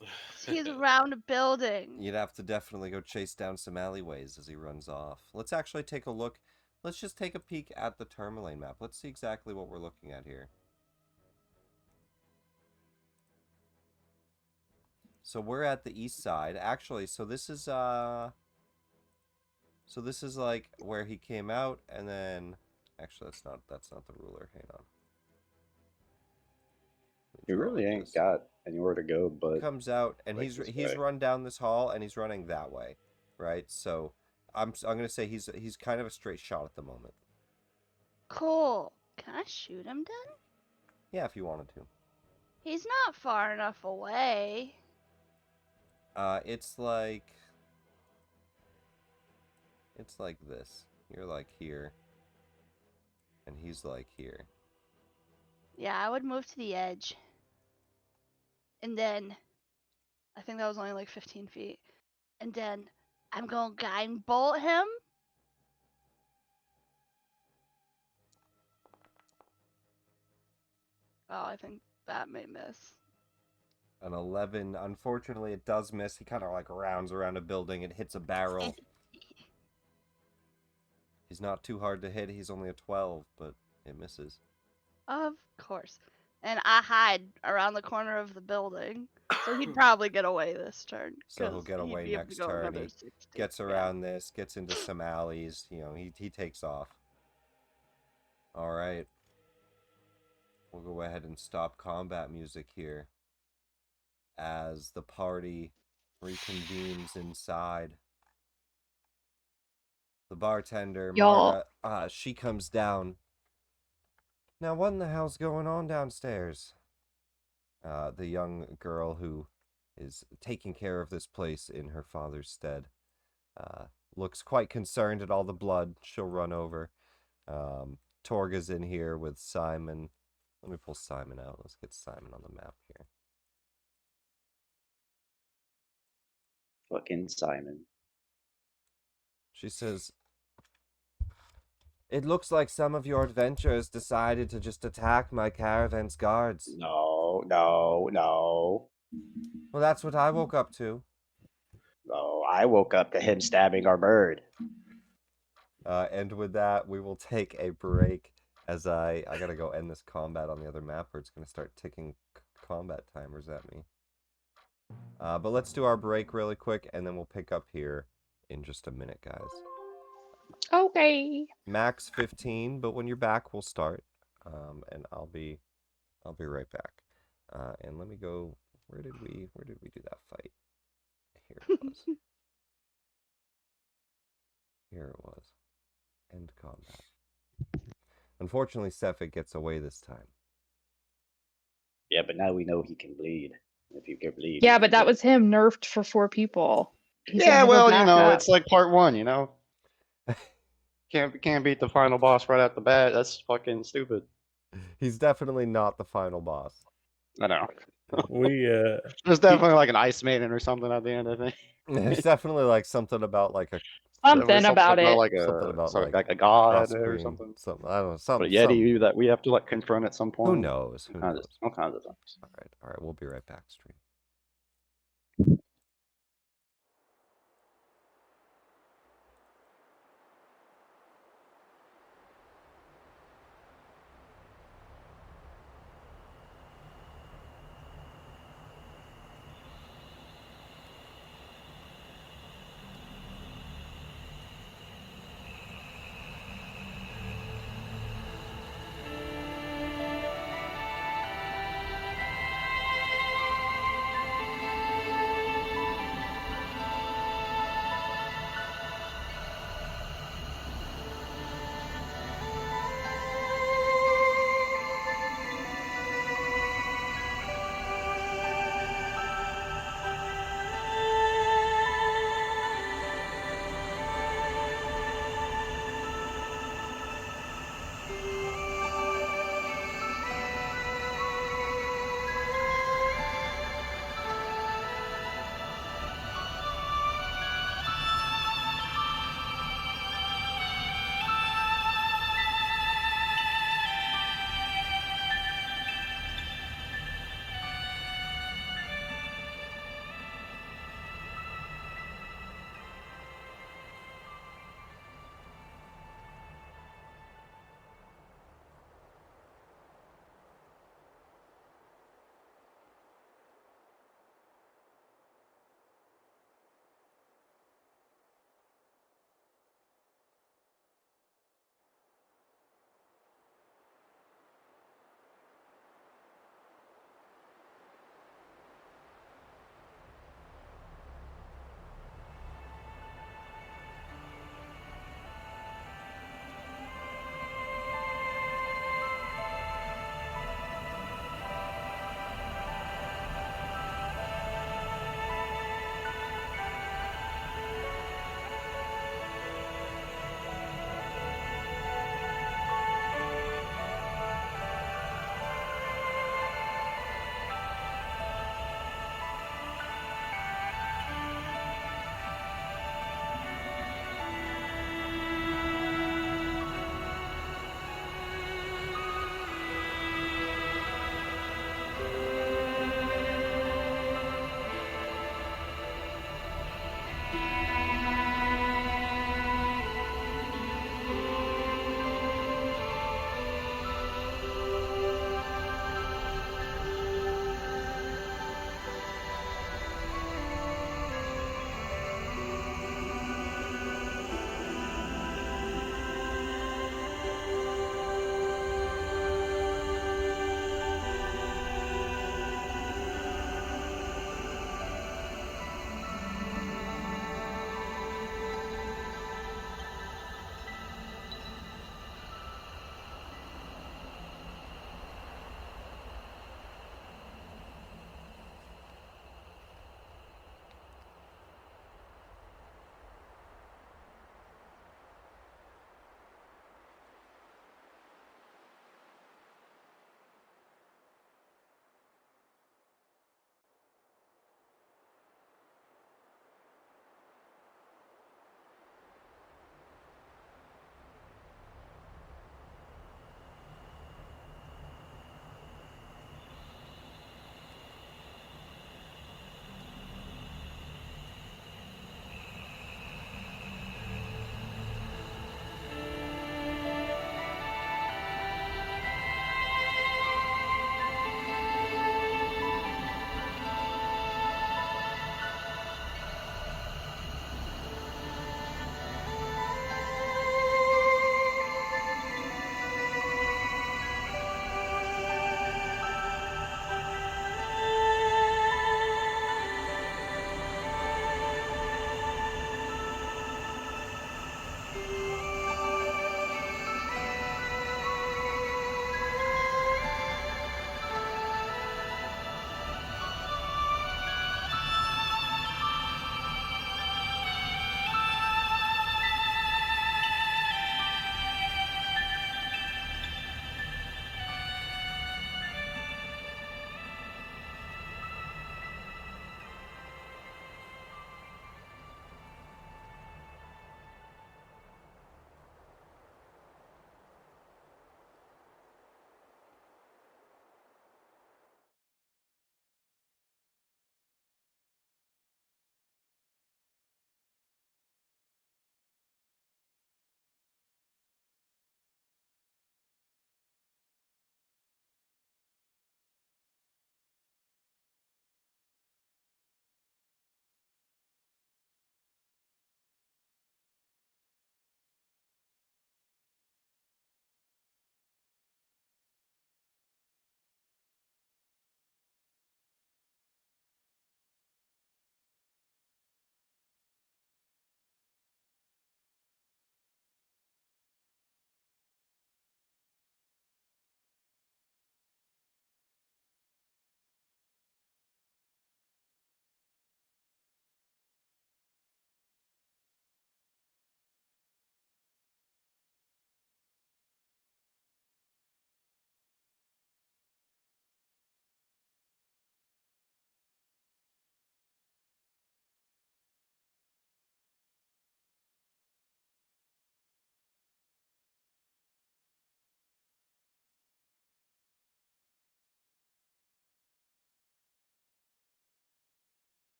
'Cause he's around a building. You'd have to definitely go chase down some alleyways as he runs off. Let's actually take a look. Let's just take a peek at the Termalaine map. Let's see exactly what we're looking at here. So we're at the east side. Actually, so this is So this is like where he came out, and then actually that's not the ruler. Hang on. Let me You draw really like ain't this. got anywhere to go, He but comes out, and like he's this way. run down this hall, and he's running that way, right? So I'm gonna say he's kind of a straight shot at the moment. Cool. Can I shoot him then? Yeah, if you wanted to. He's not far enough away. It's like this. You're like here, and he's like here. Yeah, I would move to the edge. And then, I think that was only like 15 feet. And then, I'm gonna guide bolt him. Oh, I think that may miss. An 11. Unfortunately, it does miss. He kind of like rounds around a building and hits a barrel. He's not too hard to hit. He's only a 12, but it misses. Of course. And I hide around the corner of the building. So he'd probably get away this turn. So he'll 'cause get he'd away be able to next go turn. another He 60. gets Yeah. around this, gets into some alleys. You know, he takes off. All right. We'll go ahead and stop combat music here as the party reconvenes inside. The bartender, Y'all. Marta, she comes down. Now, what in the hell's going on downstairs? The young girl who is taking care of this place in her father's stead looks quite concerned at all the blood. She'll run over. Torga's in here with Simon. Let me pull Simon out. Let's get Simon on the map here. Fucking Simon. She says, "It looks like some of your adventurers decided to just attack my caravan's guards." No, no, no. Well, that's what I woke up to. No, I woke up to him stabbing our bird. And with that, we will take a break as I gotta go end this combat on the other map, or it's gonna start ticking combat timers at me. But let's do our break really quick, and then we'll pick up here in just a minute, guys. Okay. Max 15, but when you're back, we'll start. And I'll be right back. And let me go. Where did we do that fight? Here it was. Here it was. End combat. Unfortunately, Cephik gets away this time. Yeah, but now we know he can bleed. If you can bleed. Yeah, you but can that bleed. was him nerfed for 4 people. He's gonna Yeah, have a well, you know, backup. it's like part 1, you know? Can't beat the final boss right off the bat. That's fucking stupid. He's definitely not the final boss. I know. We There's definitely like an Icemaiden or something at the end, I think. There's definitely like something about like a Something about it. like something about like a god Frost or Queen, something. something. I don't know. But Something. Yeti that we have to like confront at some point. Who knows? Who knows? All kinds of things. All right. We'll be right back, stream.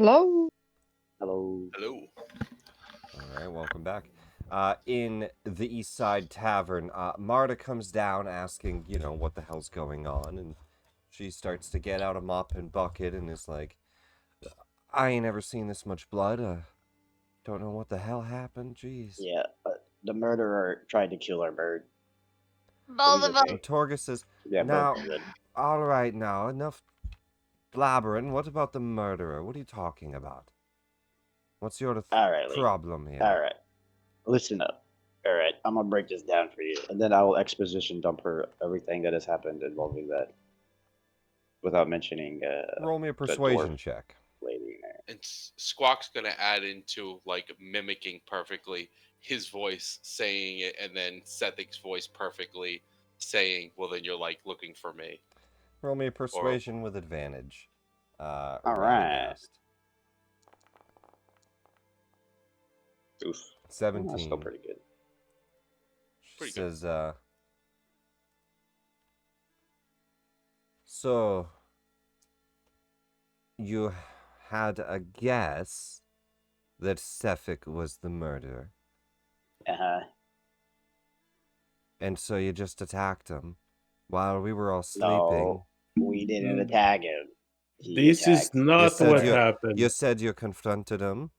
Hello. Hello. Hello. All right, welcome back. In the East Side Tavern, Marta comes down asking, what the hell's going on, and she starts to get out a mop and bucket and is like, I ain't ever seen this much blood. Don't know what the hell happened. Jeez. Yeah, but the murderer tried to kill our bird. Both of them. And Torgus says, Yeah, now, both are good. all right now, enough blabbering. What about the murderer? What are you talking about? What's your All right, Lee. problem here? All right, listen up. All right, I'm gonna break this down for you, and then I will exposition dump her everything that has happened involving that, without mentioning Roll me a the persuasion dwarf check. lady in there. And Squawk's gonna add into like mimicking perfectly his voice saying it, and then Sethic's voice perfectly saying, "Well, then you're like looking for me." Roll me a persuasion with advantage. All right. right. Oof. 17. That's still pretty good. She Pretty good. says, so, you had a guess that Sefik was the murderer, Uh-huh. and so you just attacked him while we were all sleeping. No, we didn't attack him. He This is attacked. not said what you- happened. You said you confronted him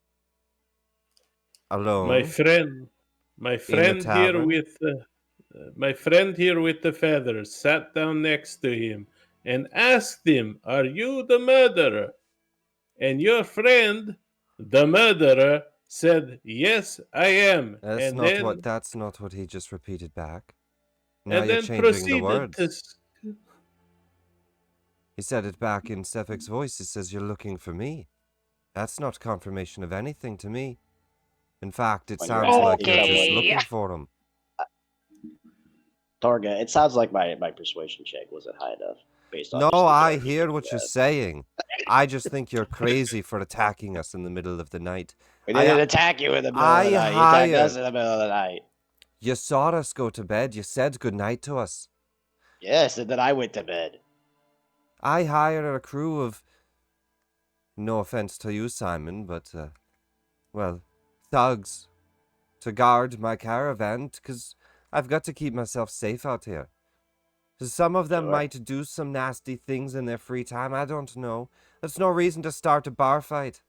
alone. My friend here tavern? with my friend here with the feathers sat down next to him and asked him, "Are you the murderer?" And your friend, the murderer, said, "Yes, I am." That's not what he just repeated back. Now and you're then changing the proceeded words. to He said it back in Sefik's voice. He says, you're looking for me. That's not confirmation of anything to me. In fact, it When you're sounds like asking you're just someone- looking for him. Targa, it sounds like my persuasion check wasn't high enough based on. No, just the I characters hear that what you you're had. saying. I just think you're crazy for attacking us in the middle of the night. We didn't attack you in the middle of the night. You attacked us in the middle of the night. You saw us go to bed. You said goodnight to us. Yes, and then I went to bed. I hired a crew of, no offense to you, Simon, but, thugs to guard my caravan, because I've got to keep myself safe out here. Some of them Sure. might do some nasty things in their free time, I don't know. That's no reason to start a bar fight.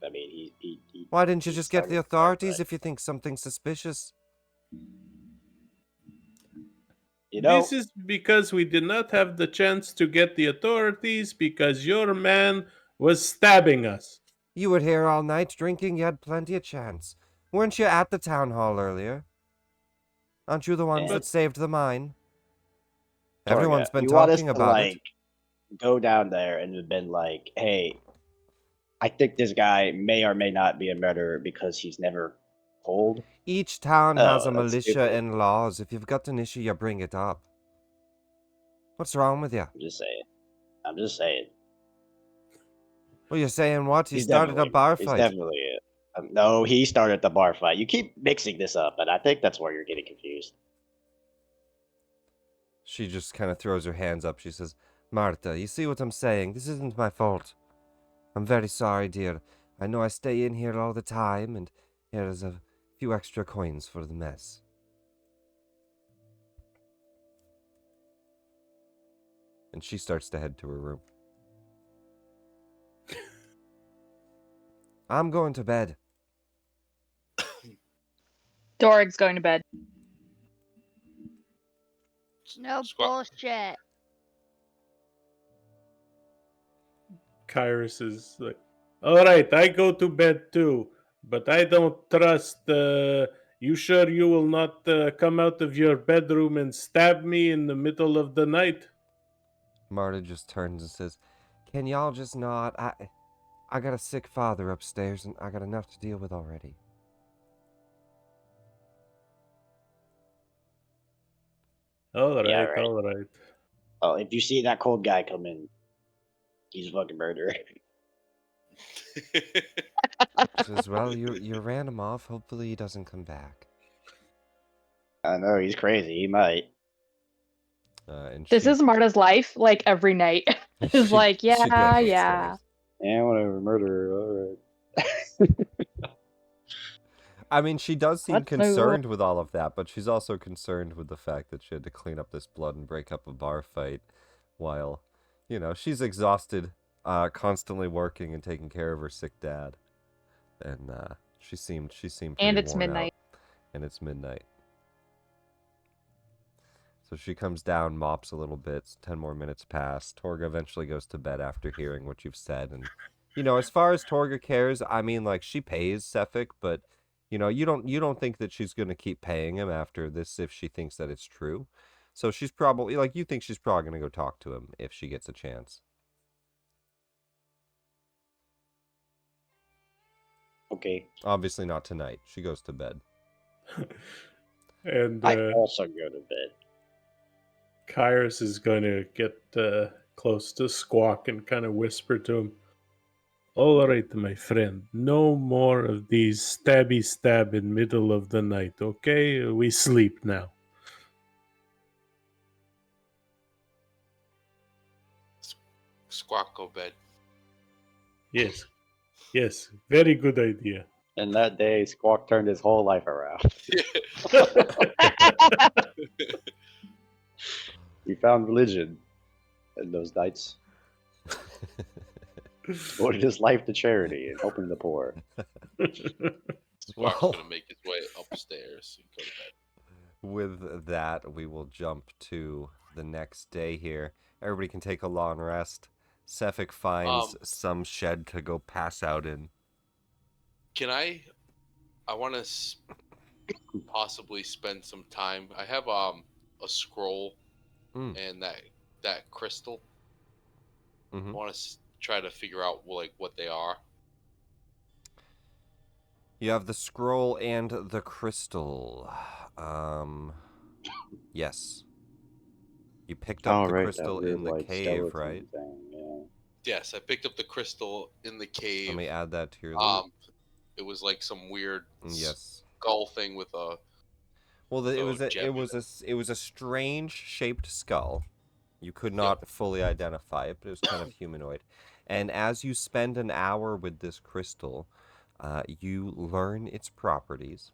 I mean, he Why didn't you he just get the started authorities fight. if you think something's suspicious? You know, This is because we did not have the chance to get the authorities because your man was stabbing us. You were here all night drinking, you had plenty of chance. Weren't you at the town hall earlier? Aren't you the ones Yeah. that saved the mine? Targa, Everyone's been you want us talking to, about it. go down there and have been like, hey, I think this guy may or may not be a murderer because he's never told. Each town Oh, has a that's militia stupid. and laws. If you've got an issue, you bring it up. What's wrong with you? I'm just saying. Well, you're saying what? You He's started a definitely- bar He's fight. definitely it. No, he started the bar fight. You keep mixing this up, and I think that's where you're getting confused. She just kind of throws her hands up. She says, Marta, you see what I'm saying? This isn't my fault. I'm very sorry, dear. I know I stay in here all the time, and here's a few extra coins for the mess. And she starts to head to her room. I'm going to bed. Dorig's going to bed. No Squawk. bullshit. Kyrus is like, all right, I go to bed too, but I don't trust. You sure you will not come out of your bedroom and stab me in the middle of the night? Marta just turns and says, can y'all just not? I got a sick father upstairs, and I got enough to deal with already. All right, Yeah, right. all right. Oh, if you see that cold guy come in, he's a fucking murderer. She says, well, you ran him off. Hopefully he doesn't come back. I know, he's crazy. He might. And This she- is Marta's life, like every night. It's like, She knows yeah, what's yeah. yours. Yeah, whatever, murderer. All right. I mean, she does seem What? concerned with all of that, but she's also concerned with the fact that she had to clean up this blood and break up a bar fight while, she's exhausted, constantly working and taking care of her sick dad. And she seemed pretty And it's worn midnight. out. And it's midnight. So she comes down, mops a little bit. 10 more minutes pass. Torga eventually goes to bed after hearing what you've said. And, as far as Torga cares, I mean, like, she pays Sefik, but, you don't think that she's going to keep paying him after this if she thinks that it's true. So she's probably, like, you think she's probably going to go talk to him if she gets a chance. Okay. Obviously not tonight. She goes to bed. And I also go to bed. Kairos is going to get close to Squawk and kind of whisper to him, "All right, my friend, no more of these stabby stab in middle of the night, okay? We sleep now." Squawk, go bed. Yes, yes, very good idea. And that day, Squawk turned his whole life around. He found religion in those nights. Devoted his life to charity and helping the poor. Squawk's Well- gonna make his way upstairs and go to bed. With that, we will jump to the next day here. Everybody can take a long rest. Sefik finds some shed to go pass out in. Can I want to possibly spend some time. I have a scroll and that crystal. Mhm. I want to try to figure out what they are. You have the scroll and the crystal. Yes. You picked up the right, crystal that weird, in the like, cave, skeleton right? thing, yeah. Yes, I picked up the crystal in the cave. Let me add that to your loot. It was like some weird Yes. skull thing with a. Well, it was a strange shaped skull. You could not fully identify it, but it was kind of humanoid. And as you spend an hour with this crystal, you learn its properties.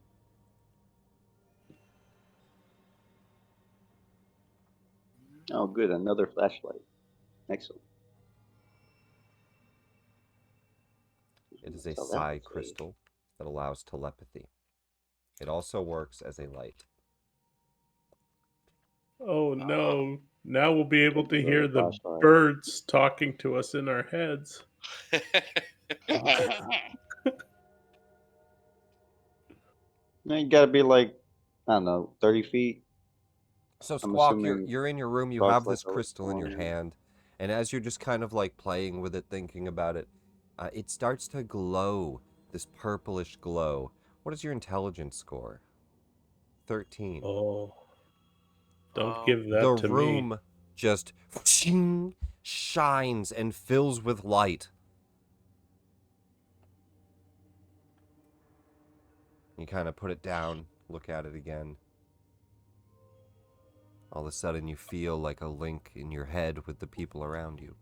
Oh, good, another flashlight. Excellent. It is a Telepathy. psi crystal that allows telepathy. It also works as a light. Oh no, now we'll be able to hear the Flashlight. birds talking to us in our heads. You gotta be like, I don't know, 30 feet. So I'm Squawk, assuming you're in your room, you Squawk's have like this a crystal in your lion. hand, and as you're just kind of like playing with it, thinking about it, it starts to glow, this purplish glow. What is your intelligence score? 13. Oh, don't give that The to me. room just shines and fills with light. You kind of put it down, look at it again. All of a sudden you feel like a link in your head with the people around you.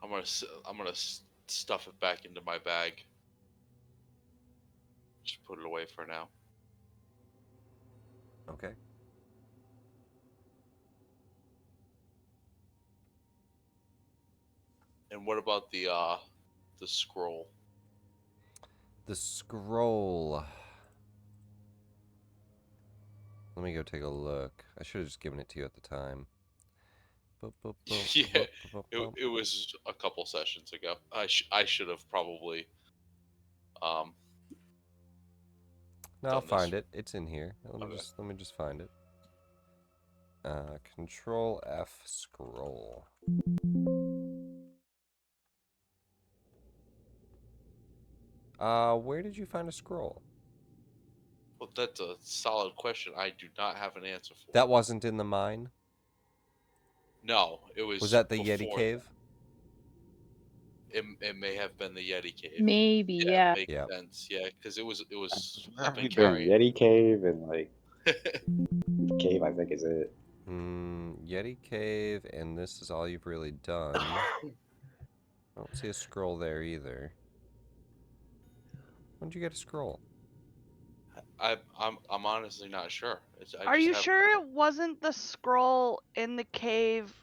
I'm gonna stuff it back into my bag. Just put it away for now. Okay. And what about the scroll? The scroll. Let me go take a look. I should have just given it to you at the time. Yeah, it was a couple sessions ago. I should have probably No, I'll done find this. it. It's in here. Let me Okay. let me just find it. Control F scroll. Where did you find a scroll? Well, that's a solid question. I do not have an answer for. That wasn't in the mine? No, it was. Was that the Yeti before cave? that. It may have been the Yeti cave. Maybe, yeah. Makes Yeah. sense. Yeah, because it was. Where I've have been you been? carrying. Yeti cave and like cave, I think is it. Yeti Cave, and this is all you've really done. I don't see a scroll there either. When'd you get a scroll? I'm honestly not sure. I Are just you have, sure it wasn't the scroll in the cave?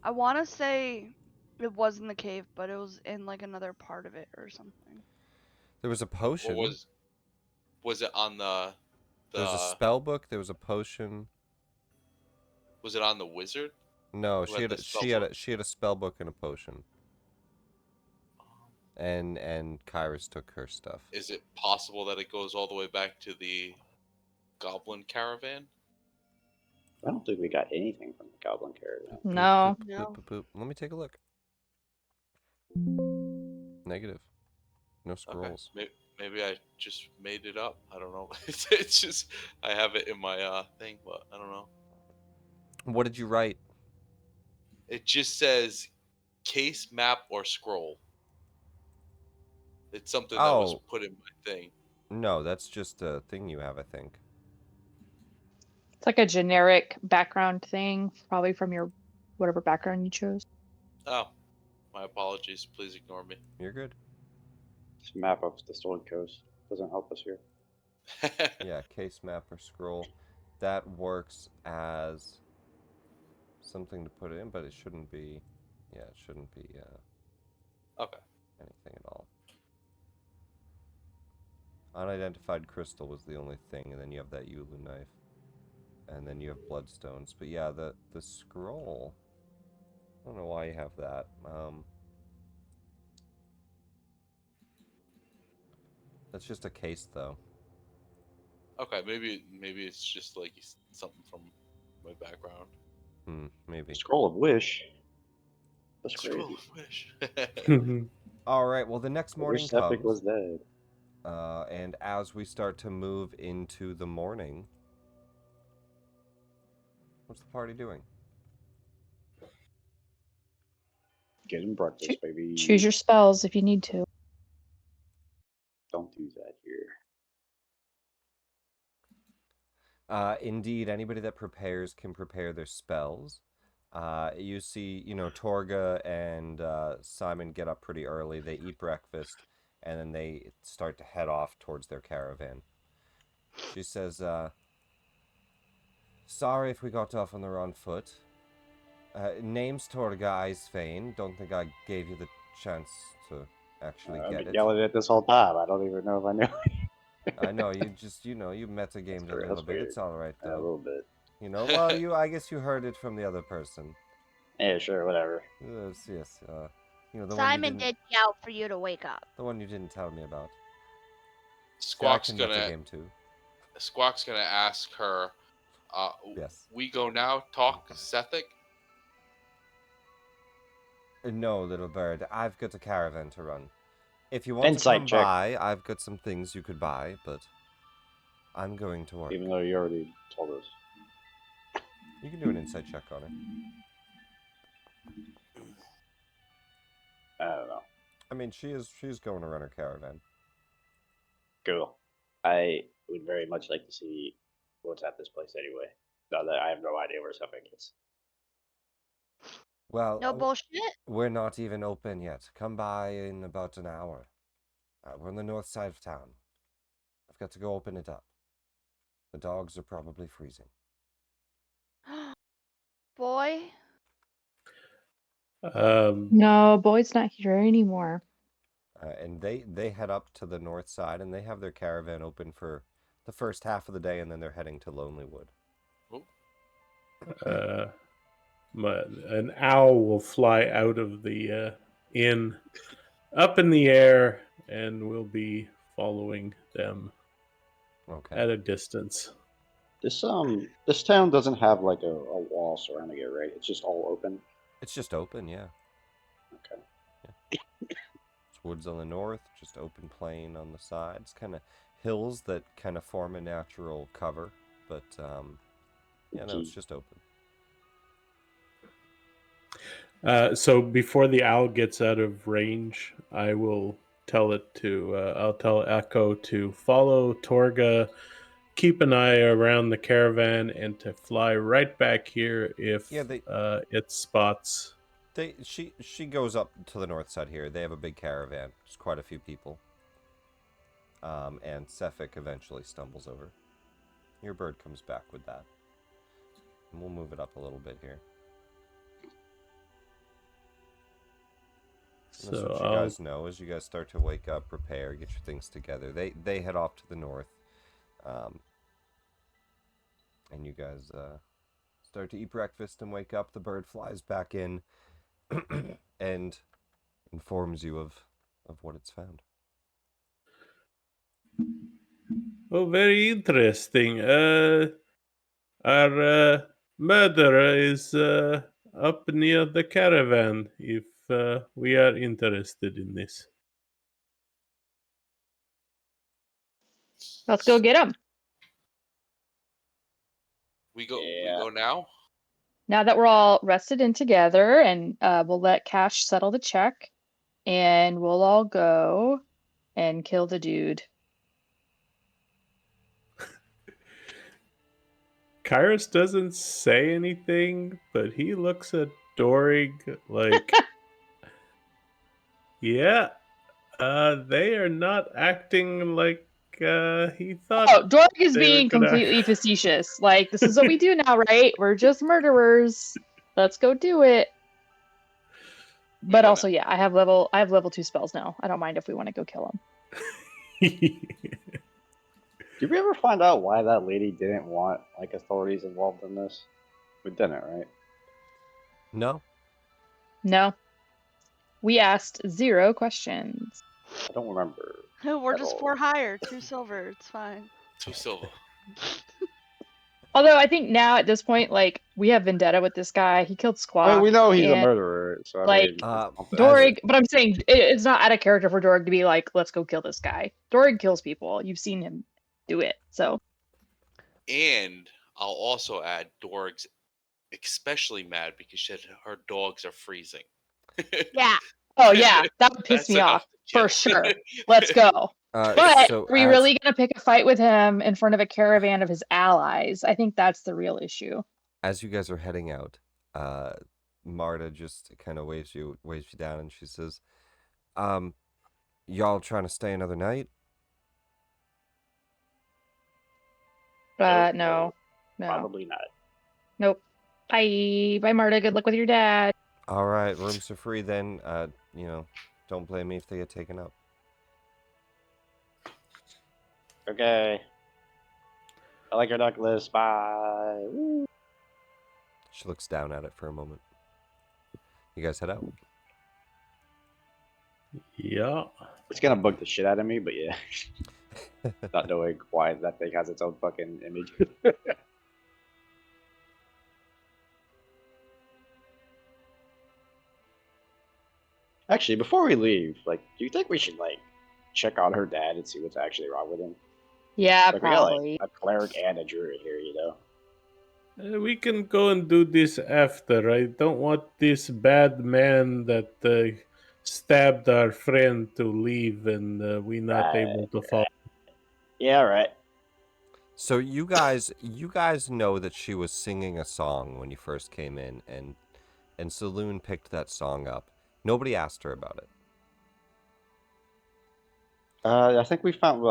I want to say it was in the cave, but it was in like another part of it or something. There was a or potion. was it on the There was a spell book. There was a potion. was it on the wizard? No, Who she had had the a, spell she had book? a, she had a spell book and a potion. And Kyrus took her stuff. Is it possible that it goes all the way back to the goblin caravan? I don't think we got anything from the Goblin Caravan. No. Boop, boop, No. boop, boop, boop. Let me take a look. Negative. No Okay, scrolls. maybe I just made it up. I don't know. It's just I have it in my thing, but I don't know. What did you write? It just says case, map, or scroll. It's something that was Oh, put in my thing. no, that's just a thing you have, I think. It's like a generic background thing, probably from your whatever background you chose. Oh, my apologies. Please ignore me. You're good. This map of the Stolen Coast doesn't help us here. Yeah, case map or scroll. That works as something to put in, but it shouldn't be. Yeah, it shouldn't be Okay. anything at all. Unidentified crystal was the only thing, and then you have that Yulu knife. And then you have bloodstones. But yeah, the scroll. I don't know why you have that. That's just a case, though. Okay, maybe it's just like something from my background. Maybe. Scroll of Wish. That's Scroll crazy. of wish. All right. Well, the next morning Wish Septic comes, was dead. and as we start to move into the morning, what's the party doing? Getting breakfast, baby. Choose your spells if you need to. Don't do that here. Indeed, anybody that prepares can prepare their spells. You see, Torga and Simon get up pretty early. They eat breakfast, and then they start to head off towards their caravan. She says, sorry if we got off on the wrong foot. Name's Torga Icewindale. Don't think I gave you the chance to actually I've get been it. yelling at this whole time. I don't even know if I knew. I know, you just, you metagamed a little That's bit. weird. It's alright, A though. little bit. Well, I guess you heard it from the other person. Yeah, sure, whatever. Yes. The one you Simon didn't, did yell for you to wake up. the one you didn't tell me about. Squawk's I can gonna metagame too. ask her. Yes. We go now. Talk Sethic. No, little bird. I've got a caravan to run. If you want Insight to come check. by, I've got some things you could buy, but I'm going to work. Even though you already told us. You can do an insight check on it. I don't know. I mean, she's going to run her caravan. Cool. I would very much like to see what's at this place anyway. Now that I have no idea where something is. Well, No bullshit. we're not even open yet. Come by in about an hour. We're on the north side of town. I've got to go open it up. The dogs are probably freezing. Boy. No, Boyd's not here anymore. And they head up to the north side, and they have their caravan open for the first half of the day, and then they're heading to Lonelywood. An owl will fly out of the inn up in the air, and we'll be following them Okay. at a distance. This town doesn't have like a wall surrounding it, right? It's just all open. It's just open, yeah. Okay. It's woods on the north, just open plain on the sides, kind of hills that kind of form a natural cover, but it's just open. So before the owl gets out of range, I'll tell Echo to follow Torga keep an eye around the caravan and to fly right back here if it spots. She goes up to the north side here. They have a big caravan. There's quite a few people. And Cephik eventually stumbles over. Your bird comes back with that. And we'll move it up a little bit here. And that's what you guys know. As you guys start to wake up, prepare, get your things together. They head off to the north. And you guys start to eat breakfast and wake up. The bird flies back in and informs you of what it's found. Oh, very interesting. Our murderer is up near the caravan if we are interested in this. Let's go get him. We go now? Now that we're all rested in together, and we'll let Cash settle the check, and we'll all go and kill the dude. Kairos doesn't say anything, but he looks at Dorig like, yeah, they are not acting like he thought. Oh, Dorig is they were being gonna- completely facetious. Like, this is what we do now, right? We're just murderers. Let's go do it. But also, yeah, I have level 2 spells now. I don't mind if we want to go kill him. Did we ever find out why that lady didn't want like authorities involved in this? We didn't, right? No. No. We asked 0 questions. I don't remember. No, we're at just all. 4 higher, 2 silver. It's fine. 2 silver. Although I think now at this point, like, we have vendetta with this guy. He killed Squawk. I mean, we know he's a and, murderer, so I like, mean, Dorig, but I'm saying it's not out of character for Dorig to be like, let's go kill this guy. Dorig kills people. You've seen him do it, so. And I'll also add Dorg's especially mad because her dogs are freezing. Yeah. Oh yeah, that would piss That's me enough off to kill. for sure. Let's go. But are we really gonna pick a fight with him in front of a caravan of his allies? I think that's the real issue. As you guys are heading out, Marta just kind of waves you down, and she says, "Y'all trying to stay another night?" No. Probably not. Nope. Bye, Marta. Good luck with your dad. All right, rooms are free then. Don't blame me if they get taken up. Okay. I like your necklace. Bye. Woo. She looks down at it for a moment. You guys head out. Yeah. It's gonna bug the shit out of me, but yeah. Not knowing why that thing has its own fucking image. Actually, before we leave, like, do you think we should like check on her dad and see what's actually wrong with him? Yeah, Like, probably. we got like a cleric and a druid here, you know. We can go and do this after. I don't want this bad man that stabbed our friend to leave and we not able to follow. Yeah, right. So you guys know that she was singing a song when you first came in, and Saloon picked that song up. Nobody asked her about it. I think we found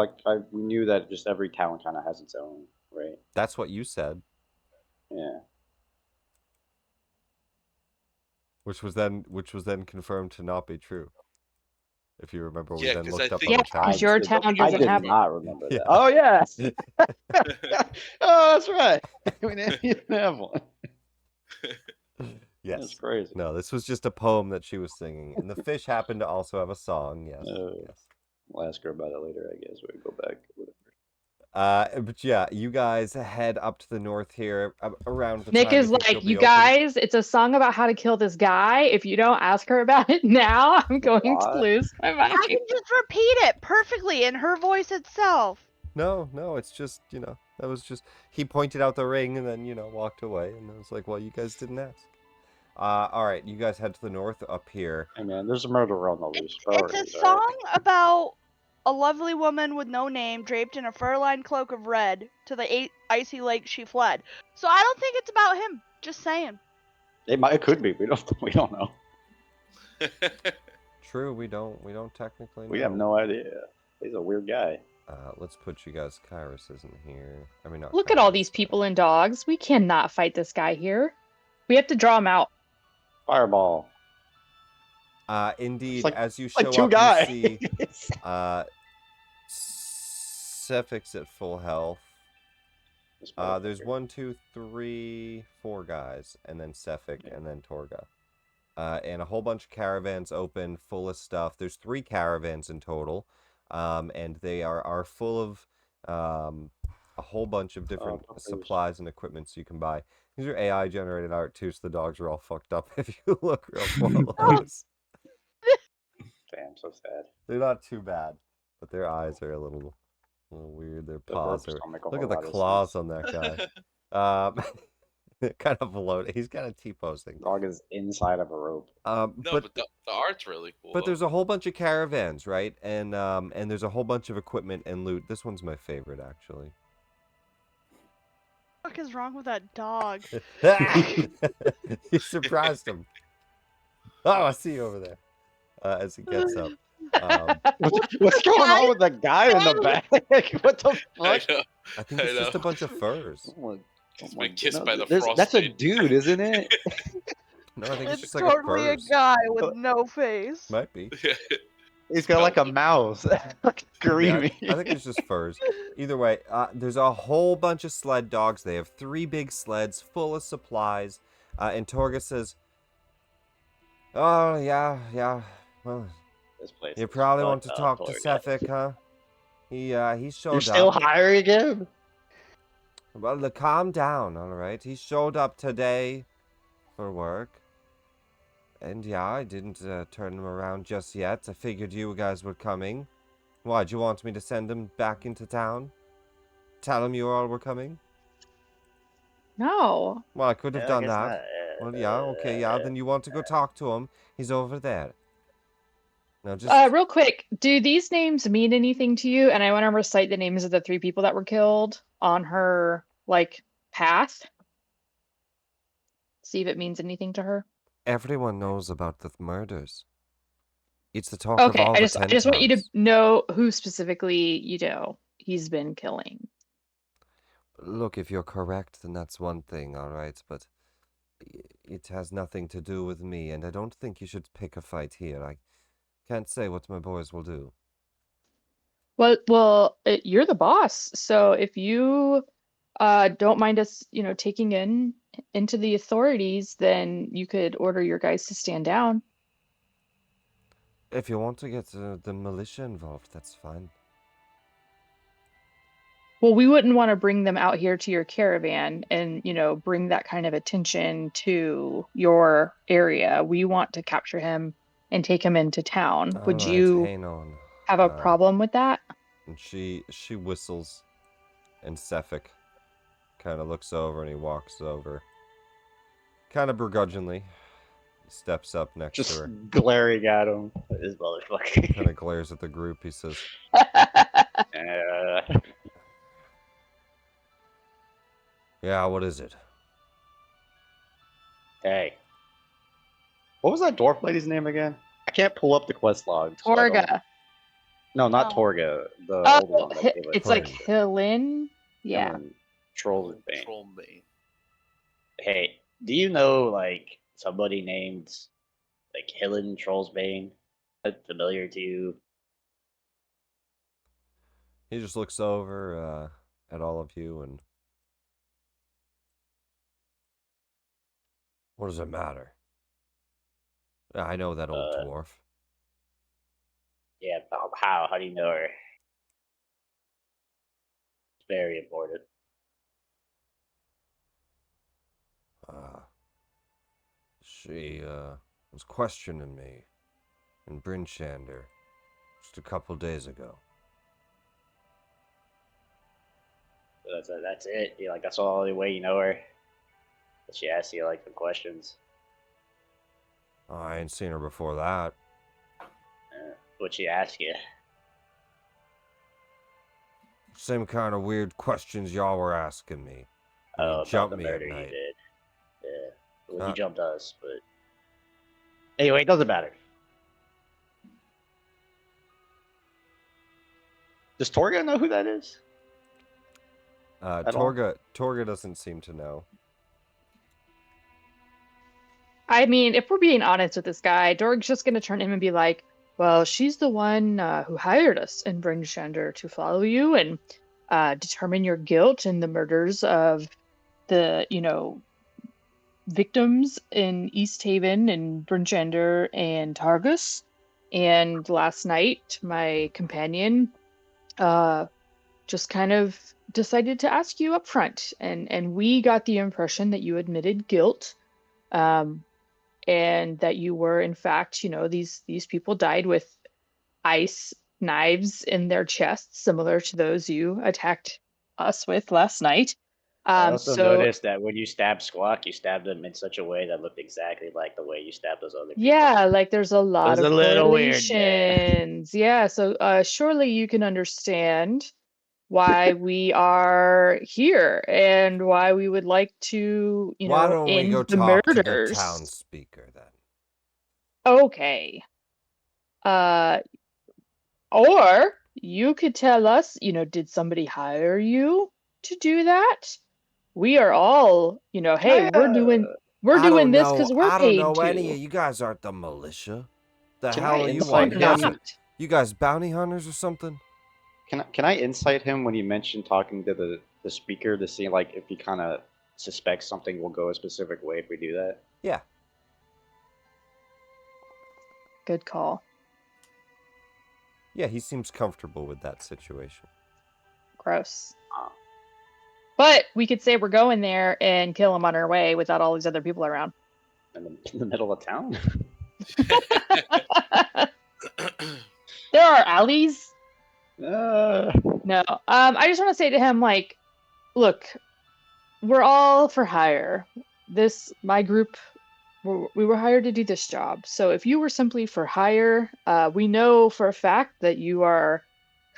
we knew that just every town kind of has its own, right? That's what you said. Yeah. Which was then confirmed to not be true. If you remember, we Yeah, then 'cause looked I up think- other Yeah, towns. because your town I doesn't did have not remember Yeah. that. Oh yes. Oh, that's right. We didn't even have one. Yes. That's crazy. No, this was just a poem that she was singing, and the fish happened to also have a song. Yes. Yes. We'll ask her about it later, I guess. We go back. Whatever. But yeah, you guys head up to the north here around the Nick time is you think like, you'll you be open." guys, it's a song about how to kill this guy. If you don't ask her about it now, I'm going to What? lose my mind. I can just repeat it perfectly in her voice itself. No, it's just, that was just, he pointed out the ring and then, walked away, and I was like, well, you guys didn't ask. All right, you guys head to the north up here. Hey man, there's a murderer on the loose. It's a Priorities, all right? song about a lovely woman with no name, draped in a fur-lined cloak of red, to the icy lake she fled. So I don't think it's about him. Just saying. It could be. We don't know. True, we don't technically know. We have no idea. He's a weird guy. Let's put you guys. Kairos isn't here. I mean, not. Look at all Kairos, these people and dogs. We cannot fight this guy here. We have to draw him out. Fireball. Indeed, like- as you like show two up, guys. you see Cephic's at full health. There's 1, 2, 3, 4 guys, and then Cephic, and then Torga. And a whole bunch of caravans open, full of stuff. There's 3 caravans in total, and they are full of a whole bunch of different supplies and equipment so you can buy. These are AI generated art too, so the dogs are all fucked up if you look real close. Damn, so sad. They're not too bad, but their eyes are a little weird. Their paws are. Look at the claws on that guy. Kind of floating. He's kind of T-posing. Dog is inside of a rope. No, but the art's really cool. But there's a whole bunch of caravans, right? And there's a whole bunch of equipment and loot. This one's my favorite, actually. What the fuck is wrong with that dog? You surprised him. Oh, I see you over there. As he gets up. What's going on with the guy in the back? What the I fuck? know. I think it's just a bunch of furs. He's been kissed by the That's a Frostmaiden. dude, isn't it? No, I think it's It's just like totally a a furs. guy with no face. Might be. He's got like a mouse. Yeah, Screaming. I think it's just furs. Either way, there's a whole bunch of sled dogs. They have 3 big sleds full of supplies. And Torga says, "Oh, yeah. Well, This place you is probably want to fucked talk up, to poor guy. Cephic, huh? He showed You're still up. hiring him? Well, calm down, all right? He showed up today for work. And yeah, I didn't turn him around just yet. I figured you guys were coming. Why, do you want me to send him back into town? Tell him you all were coming? No. Well, I could have done that. Not. Well, yeah, okay, yeah. Then you want to go talk to him. He's over there. Now, just... Real quick, do these names mean anything to you? And I want to recite the names of the 3 people that were killed on her, like, path. See if it means anything to her. Everyone knows about the murders. It's the talk of Okay, all I the just want you to 10 towns. know who specifically, he's been killing. Look, if you're correct, then that's one thing, all right? But it has nothing to do with me, and I don't think you should pick a fight here. I can't say what my boys will do. Well, you're the boss, so if you don't mind us, taking into the authorities, then you could order your guys to stand down. If you want to get the militia involved, that's fine. Well, we wouldn't want to bring them out here to your caravan and, bring that kind of attention to your area. We want to capture him and take him into town. All Would right, you hang on. have a problem with that? And she whistles, and Cephic kind of looks over and he walks over. Kind of begrudgingly. Steps up next Just to her. glaring at him. This motherfucker. Kind of glares at the group. He says, yeah, what is it? Hey. What was that dwarf lady's name again? I can't pull up the quest log. so I don't- Torga. No, not Oh. Torga. The Oh, old one. that gave us it's like Helen. Helen. Yeah. Trolls and thing. Frostmaiden. Hey, do you know like somebody named like Helen Trollsbane? That familiar to you? He just looks over at all of you and... What does it matter? I know that old dwarf. Yeah, how? How do you know her? It's very important. She was questioning me in Brinchander just a couple days ago. That's it. You like that's the only way you know her. That she asks you like the questions. I ain't seen her before that. What'd she ask you? Same kind of weird questions y'all were asking me. When you About jumped the me at murder you night. did. Yeah. When Uh, you jumped us, but anyway, it doesn't matter. Does Torga know who that is? At all? Torga doesn't seem to know. I mean, if we're being honest with this guy, Dorg's just gonna turn to him and be like, "Well, she's the one who hired us in Bringender to follow you and determine your guilt in the murders of the, victims in East Haven and Bringender and Targus. And last night, my companion just kind of decided to ask you up front, and we got the impression that you admitted guilt." And that you were in fact, these people died with ice knives in their chests, similar to those you attacked us with last night. I also So noticed that when you stabbed Squawk, you stabbed him in such a way that looked exactly like the way you stabbed those other people. yeah, like there's a It lot was of a little weird there. correlations. Yeah, so surely you can understand why we are here and why we would like to, Why don't we go end the talk to the murders. town speaker then? Okay. Uh, Or you could tell us, did somebody hire you to do that? We are all, hey, we're I doing don't this know. because we're I don't paid know any to. of you guys aren't the militia. The Can hell I are you insight want? him? You guys bounty hunters or something? Can I insight him when he mentioned talking to the speaker to see like if he kind of suspects something will go a specific way if we do that? Yeah. Good call. Yeah, he seems comfortable with that situation. Gross. Ah. But we could say we're going there and kill him on our way without all these other people around. In the middle of town? There are alleys. Uh, No. I just want to say to him, like, look, we're all for hire. My group, we were hired to do this job. So if you were simply for hire, we know for a fact that you are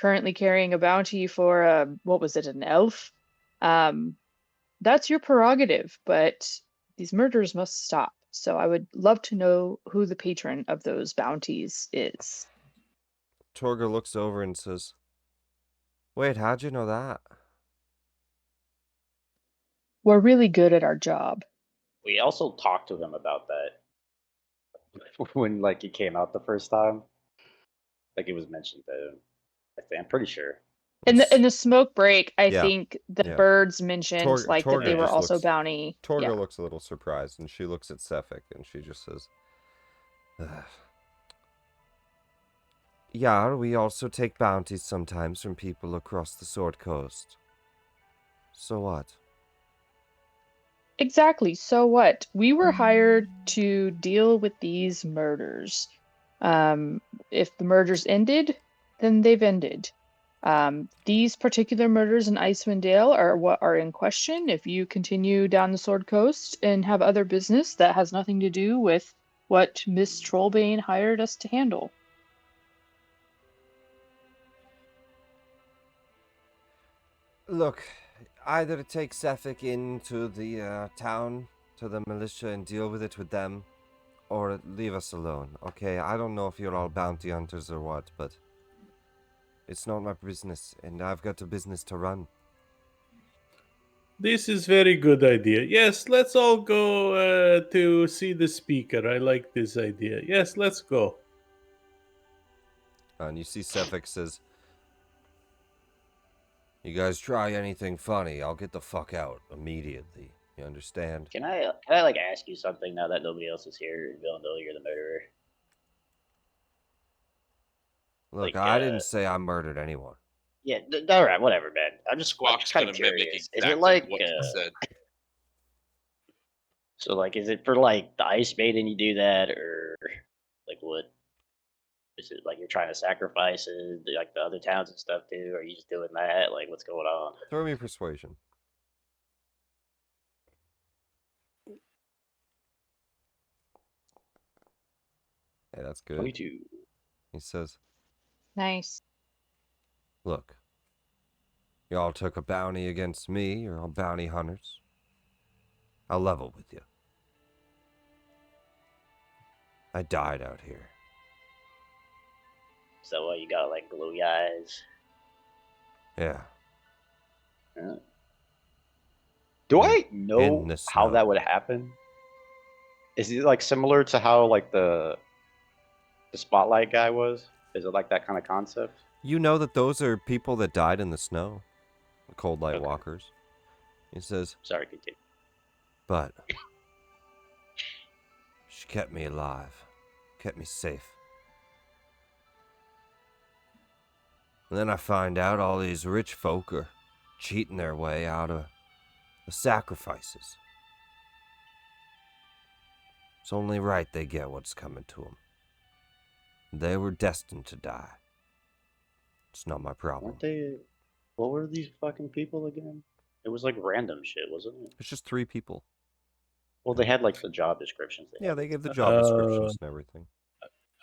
currently carrying a bounty for, what was it, an elf? That's your prerogative, but these murders must stop. So I would love to know who the patron of those bounties is. Torga looks over and says, "Wait, how'd you know that?" We're really good at our job. We also talked to him about that when like he came out the first time. Like it was mentioned to him. I'm pretty sure. In the smoke break, I Yeah, think the yeah. birds mentioned that they Torga were just also looks- bounty. Torga Yeah. looks a little surprised, and she looks at Sefik, and she just says, "Ugh. Yeah, we also take bounties sometimes from people across the Sword Coast. So what?" Exactly. So what? We were hired to deal with these murders. If the murders ended, then they've ended. These particular murders in Icewindale are what are in question. If you continue down the Sword Coast and have other business that has nothing to do with what Miss Trollbane hired us to handle. Look, either take Sefik into the town, to the militia, and deal with it with them, or leave us alone, okay? I don't know if you're all bounty hunters or what, but it's not my business, and I've got a business to run. This is very good idea. Yes, let's all go to see the speaker. I like this idea. Yes, let's go. And you see Sefik says, "You guys try anything funny, I'll get the fuck out immediately. You understand?" Can I like ask you something now that nobody else is here and we don't know you're the murderer? Look, Like, I didn't say I murdered anyone. Yeah, all right, whatever, man. I'm just Squawk's kind gonna of mimic curious. exactly Is it like what he said. so like is it for like the Ice Maiden you do that or like what? Is it like you're trying to sacrifice it, like the other towns and stuff too? Or are you just doing that? Like what's going on? Throw me persuasion. Hey, that's good. 22. He says, Nice. "Look, Y'all took a bounty against me. You're all bounty hunters. I'll level with you. I died out here. So what? You got like glowy eyes? Yeah. Yeah. Do In- I know in the how that snow. would happen? Is it like similar to how like the spotlight guy was? Is it like that kind of concept? You know that those are people that died in the snow. The cold light Okay. walkers. He says, Sorry, continue. but she kept me alive. Kept me safe. And then I find out all these rich folk are cheating their way out of the sacrifices. It's only right they get what's coming to them. They were destined to die. It's not my problem. Weren't they? What were these fucking people again? It was like random shit, wasn't it? It's just 3 people. Well, they had like the job descriptions. Yeah, they give the job descriptions and everything.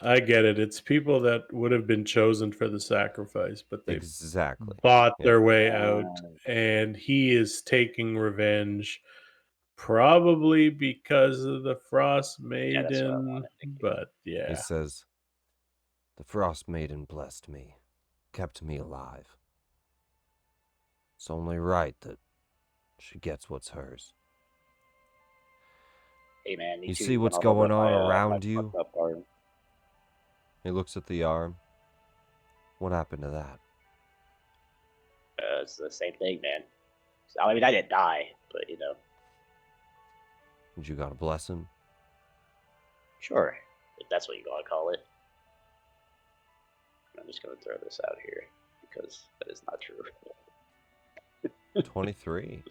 I get it. It's people that would have been chosen for the sacrifice, but they Exactly. bought Yeah. their way out, and he is taking revenge, probably because of the Yeah, that's what I Frostmaiden. wanted to get. But yeah, He says, the Frostmaiden blessed me, kept me alive. It's only right that she gets what's hers. Hey man, You see what's going on around you? He looks at the arm. What happened to that? It's the same thing, man. I mean, I didn't die, but you know, Did you got a blessing? sure, if that's what you want to call it. I'm just gonna throw this out here because that is not true. 23.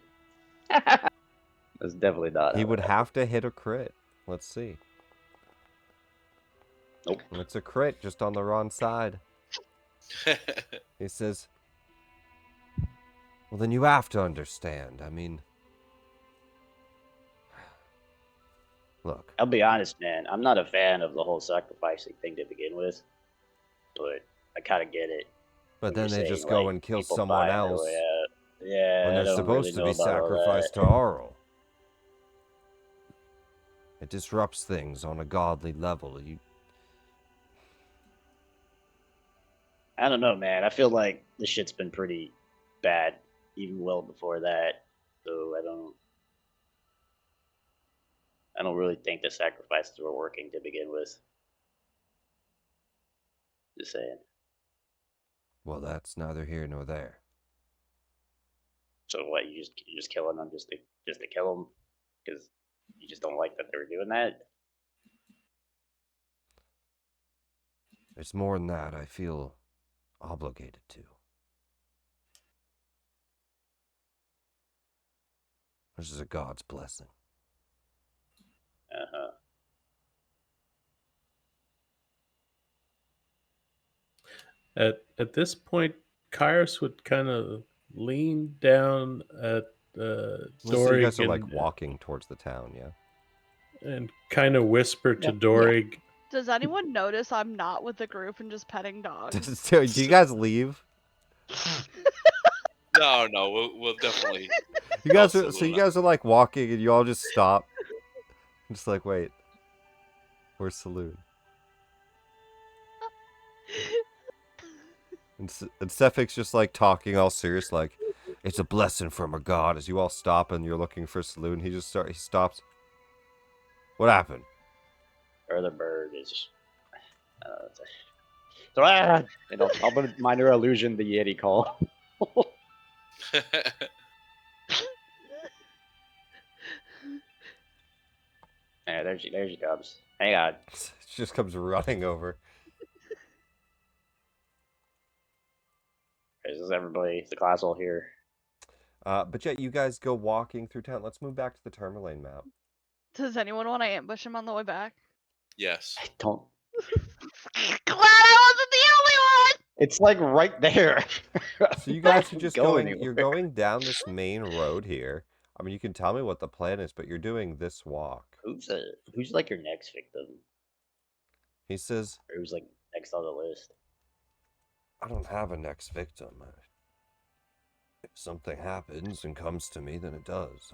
That's definitely not. He how would it have to hit a crit. Let's see. Nope. It's a crit, just on the wrong side. He says, well, then you have to understand. I mean, look. I'll be honest, man. I'm not a fan of the whole sacrificing thing to begin with, but I kind of get it. But when then you're they just saying, go like, and kill people someone buying their else way out. Yeah, when I they're don't supposed really to know be about all sacrificed that. to Auril. It disrupts things on a godly level. I don't know, man. I feel like this shit's been pretty bad even well before that. So I don't really think the sacrifices were working to begin with. Just saying. Well, that's neither here nor there. So what? You're just killing them just to kill them because you just don't like that they were doing that. It's more than that. I feel obligated to. This is a God's blessing. Uh-huh. at this point, Kairos would kind of lean down at So you Dorig guys are like walking towards the town, yeah? and kind of whisper to Yeah. Dorig. Does anyone notice I'm not with the group and just petting dogs? Do you guys leave? No, we'll definitely. You guys tell are, so you Saluna. guys are like walking and you all just stop. Just like, wait. Where's Saloon? And Cephic's just like talking all serious, like, it's a blessing from a god. As you all stop and you're looking for Saloon, he stops. What happened? Or the bird is. So, I'm gonna minor illusion the Yeti call. Yeah, there she comes. Hang on. She just comes running over. Is everybody, the class all here? But yeah, you guys go walking through town. Let's move back to the Termalaine map. Does anyone want to ambush him on the way back? Yes. I don't. Glad I wasn't the only one! It's like right there. So you guys are just Go going. anywhere. You're going down this main road here. I mean, you can tell me what the plan is, but you're doing this walk. Who's like your next victim? He says, Or who's like next on the list? I don't have a next victim. If something happens and comes to me, then it does.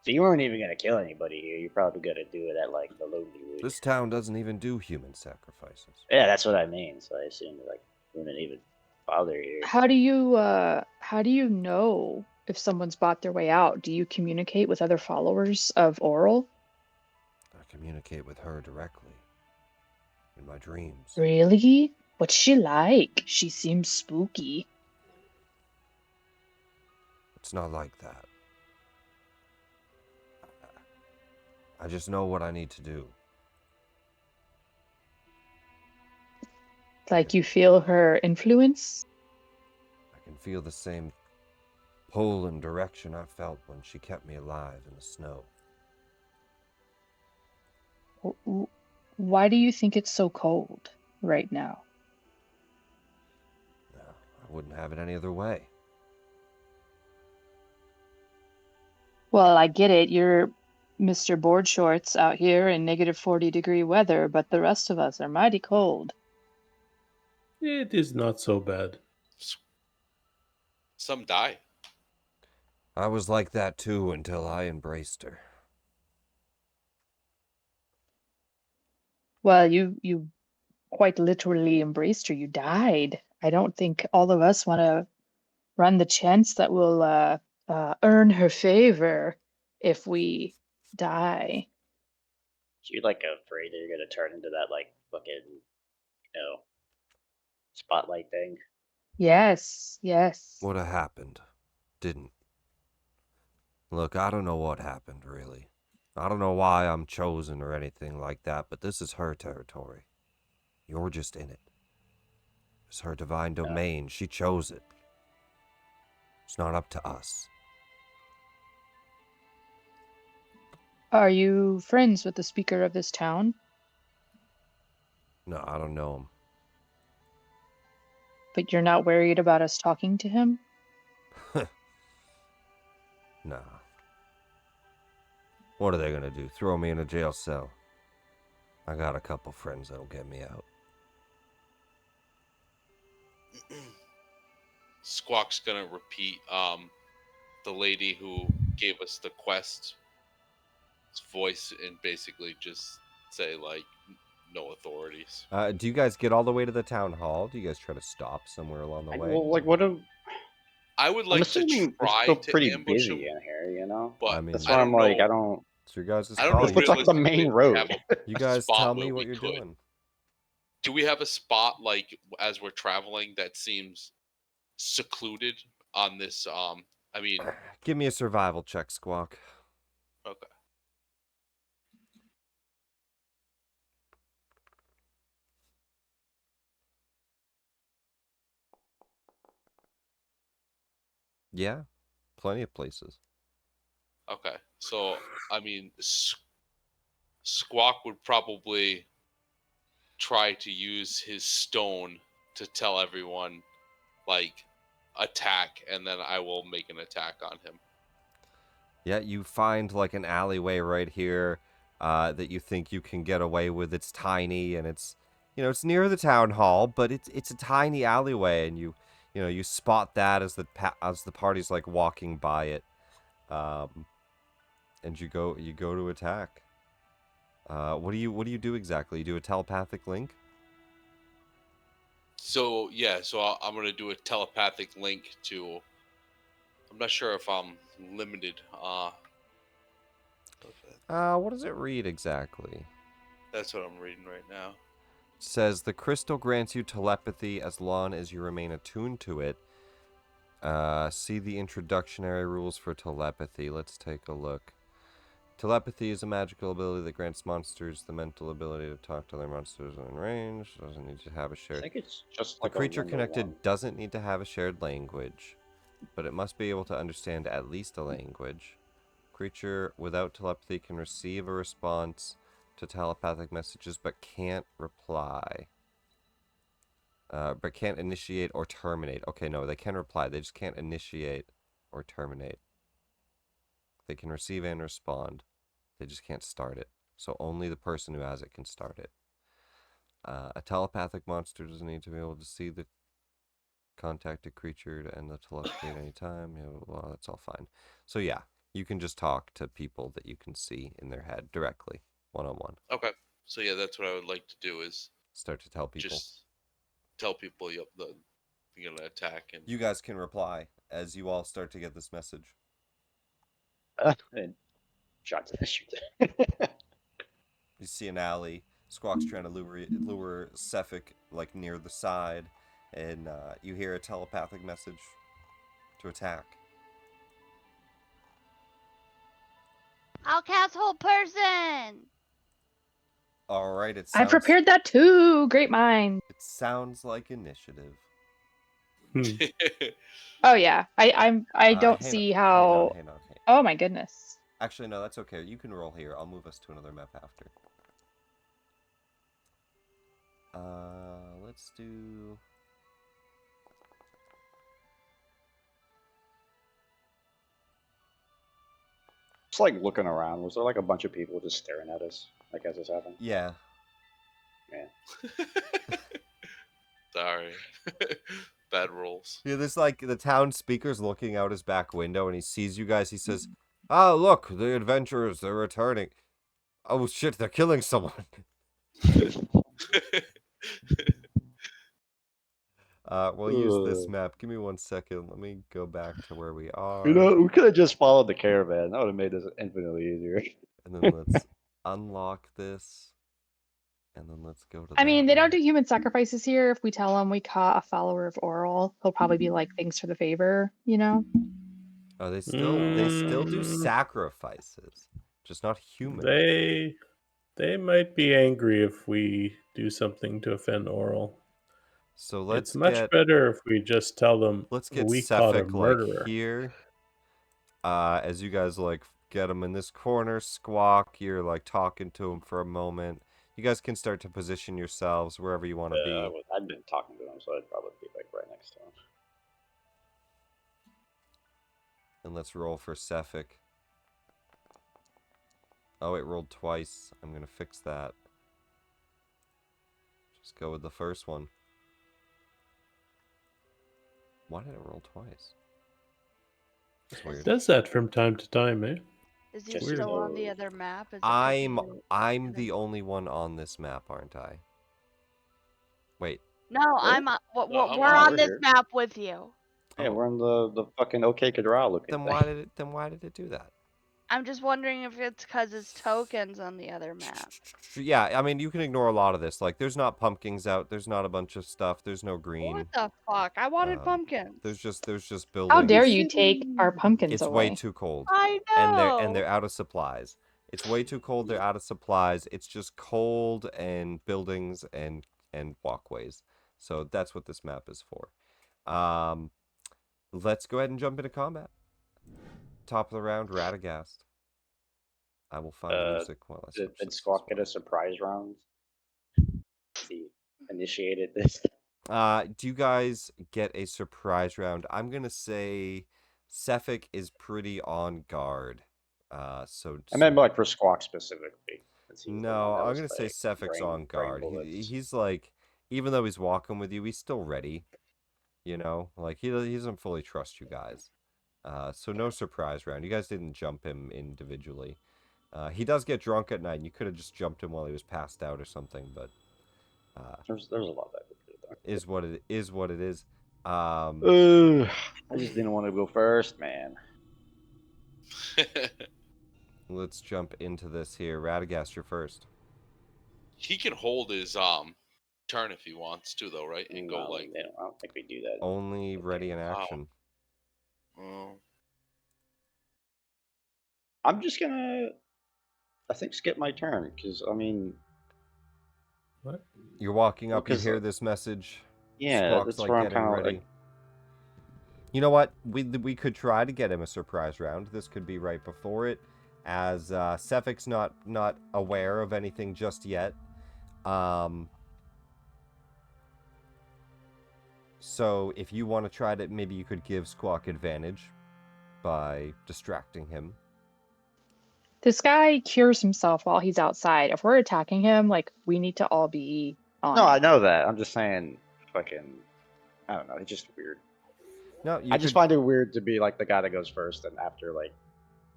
So you weren't even gonna kill anybody here. You're probably gonna do it at like the Lonely Wood. This town doesn't even do human sacrifices. Yeah, that's what I mean. So I assume like you wouldn't even bother here. How do you know if someone's bought their way out? Do you communicate with other followers of Oral? I communicate with her directly in my dreams. Really? What's she like? She seems spooky. It's not like that. I just know what I need to do. Like you feel her influence? I can feel the same pull and direction I felt when she kept me alive in the snow. Why do you think it's so cold right now? No, I wouldn't have it any other way. Well, I get it. You're Mr. Board Shorts out here in negative 40-degree weather, but the rest of us are mighty cold. It is not so bad. Some die. I was like that too until I embraced her. Well, you quite literally embraced her. You died. I don't think all of us want to run the chance that we'll earn her favor if we die. So you're like afraid that you're gonna turn into that like fucking spotlight thing. Yes, yes. What happened didn't. Look, I don't know what happened, really. I don't know why I'm chosen or anything like that, but this is her territory. You're just in it. It's her divine domain. She chose it. It's not up to us. Are you friends with the speaker of this town? No, I don't know him. But you're not worried about us talking to him? Nah. What are they gonna do? Throw me in a jail cell? I got a couple friends that'll get me out. Squawk's gonna repeat the lady who gave us the quest voice and basically just say like no authorities. Do you guys get all the way to the town hall? Do you guys try to stop somewhere along the way? Well, like what? I would I'm like to assuming it's try still to pretty ambush busy him, in here, you know. but I mean, That's I why don't I'm like, know. I don't. It's your guys' I don't call. know This looks like the main realistically if we road. have You a guys spot tell where me we what you're could. doing. Do we have a spot like as we're traveling that seems secluded on this? I mean, Give me a survival check, Squawk. okay. Yeah, plenty of places. Okay, so I mean, Squawk would probably try to use his stone to tell everyone, like, attack, and then I will make an attack on him. Yeah, you find like an alleyway right here that you think you can get away with. It's tiny and it's, it's near the town hall, but it's a tiny alleyway, and you spot that as the party's like walking by it, and you go to attack. What do you do exactly? You do a telepathic link? So yeah, I'm gonna do a telepathic link to. I'm not sure if I'm limited. What does it read exactly? That's what I'm reading right now. It says the crystal grants you telepathy as long as you remain attuned to it. See the introductionary rules for telepathy. Let's take a look. Telepathy is a magical ability that grants monsters the mental ability to talk to other monsters in range. Doesn't need to have a I shared. think it's just The like creature a connected 1-to-1. doesn't need to have a shared language, but it must be able to understand at least a language. Creature without telepathy can receive a response to telepathic messages, but can't reply. But can't initiate or terminate. Okay, no, they can reply. They just can't initiate or terminate. They can receive and respond. They just can't start it. So only the person who has it can start it. A telepathic monster doesn't need to be able to see the Contact a creature to end the telepathy at any time. Yeah, well, that's all fine. So yeah, you can just talk to people that you can see in their head directly, one-on-one. Okay. So yeah, that's what I would like to do is Start to tell people. just tell people yep, you're gonna attack and You guys can reply as you all start to get this message. And shot to shoot. You see an alley. Squawk's trying to lure Cephik like near the side, and you hear a telepathic message to attack. I'll cast Whole Person. All right, I prepared that too. Great mind. It sounds like initiative. Oh yeah, I don't hang see on, how. hang on. Oh my goodness. Actually, no, that's okay. You can roll here. I'll move us to another map after. Let's do. Just like looking around. Was there like a bunch of people just staring at us, like as this happened? Yeah. Man. Sorry. Bad rolls. Yeah, there's like the town speaker's looking out his back window and he sees you guys. He says, "Ah, look, the adventurers, they're returning. Oh shit, they're killing someone." We'll use this map. Give me 1 second. Let me go back to where we are. You know, we could have just followed the caravan. That would have made this infinitely easier. And then let's unlock this. And then let's go to I mean, that they don't one. do human sacrifices here. If we tell him we caught a follower of Oral, he'll probably be like, "Thanks for the favor," you know. Oh, they still do sacrifices, just not human. They might be angry if we do something to offend Oral. So let's It's much better if we just tell them let's get we caught a Cephik murderer. like here. As you guys like get him in this corner, Squawk, you're like talking to him for a moment. You guys can start to position yourselves wherever you want to be. I'd been talking to him, so I'd probably be like right next to him. And let's roll for Cephik. Oh, it rolled twice. I'm gonna fix that. Just go with the first one. Why did it roll twice? That's weird. It does that from time to time, eh? Is he Just still weird. on the other map? Is it I'm the only one on this map, aren't I? Wait. No, Really? we're we're on this here. map with you. Yeah, we're in the fucking OK Cadral looking. Then why did it do that? I'm just wondering if it's because it's tokens on the other map. Yeah, I mean, you can ignore a lot of this. Like, there's not pumpkins out. There's not a bunch of stuff. There's no green. What the fuck? I wanted pumpkins. There's just buildings. How dare you take our pumpkins It's away? way too cold. I know. And they're out of supplies. It's way too cold. They're out of supplies. It's just cold and buildings and walkways. So that's what this map is for. Let's go ahead and jump into combat. Top of the round, Radagast. I will find music while I switch. Did Squawk get a surprise round? He initiated this. Do you guys get a surprise round? I'm gonna say Cephik is pretty on guard. So I meant like for Squawk specifically. No, I'm gonna say Cephick's on guard. He's like, even though he's walking with you, he's still ready. You know, like he doesn't fully trust you guys. So no surprise round. You guys didn't jump him individually. He does get drunk at night, and you could have just jumped him while he was passed out or something, but there's a lot that we could have done. Is what it is. I just didn't want to go first, man. Let's jump into this here. Radagast, you're first. He can hold his turn if he wants to, though, right? And go like. I don't think we do that. Only ready in action. Oh. I'm just gonna, I think, skip my turn because I mean. What? You're walking up. You hear this message. Yeah, Squawk's that's like where I'm getting kind of ready. like. You know what? We could try to get him a surprise round. This could be right before it, as Cephik's not aware of anything just yet. So if you want to try to, maybe you could give Squawk advantage by distracting him. This guy cures himself while he's outside. If we're attacking him, like, we need to all be on. No, I know that. I'm just saying, fucking. I don't know. It's just weird. No, you I just could- find it weird to be like the guy that goes first and after like.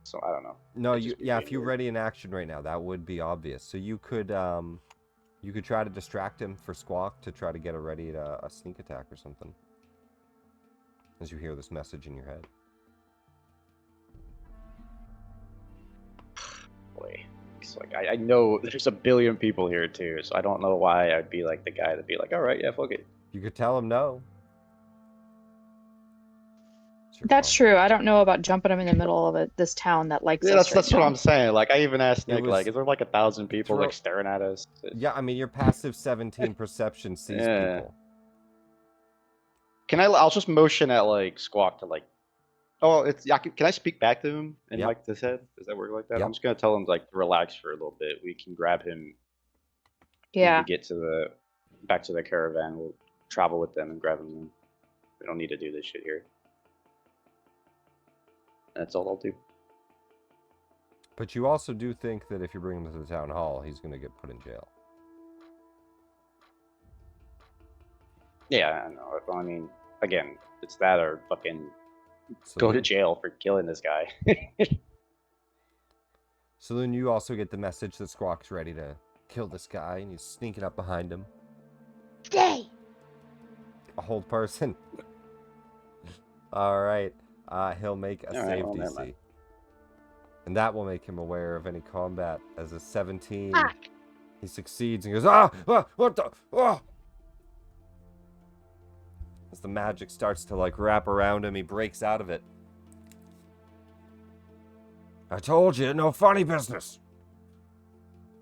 So I don't know. No, It'd you just be yeah. being If you weird. ready an action right now, that would be obvious. So you could try to distract him for Squawk to try to get a ready at a sneak attack or something. As you hear this message in your head. Boy, it's like I know there's a billion people here too, so I don't know why I'd be like the guy that'd be like, all right, yeah, fuck it. You could tell him no. It's your That's call. true. I don't know about jumping him in the middle of this town that likes Yeah, us that's right what now. I'm saying. Like I even asked It Nick, was- like, is there like 1,000 people like staring at us? Yeah, I mean your passive 17 perception sees Yeah. people. I'll just motion at like Squawk to like. Oh, it's yeah. Can I speak back to him in Yep. like this head? Does that work like that? Yep. I'm just gonna tell him like to relax for a little bit. We can grab him Yeah. when we get to back to the caravan. We'll travel with them and grab him. Then. We don't need to do this shit here. That's all I'll do. But you also do think that if you bring him to the town hall, he's going to get put in jail. Yeah, I know. I mean, again, it's that or fucking So go to jail for killing this guy. Saloon, you also get the message that Squawk's ready to kill this guy, and he's sneaking up behind him. Stay. A whole person. All right. He'll make a All right, save well, never DC. mind. And that will make him aware of any combat. As a 17, Fuck. he succeeds and goes, ah, what the, ah. As the magic starts to like wrap around him, he breaks out of it. I told you, no funny business.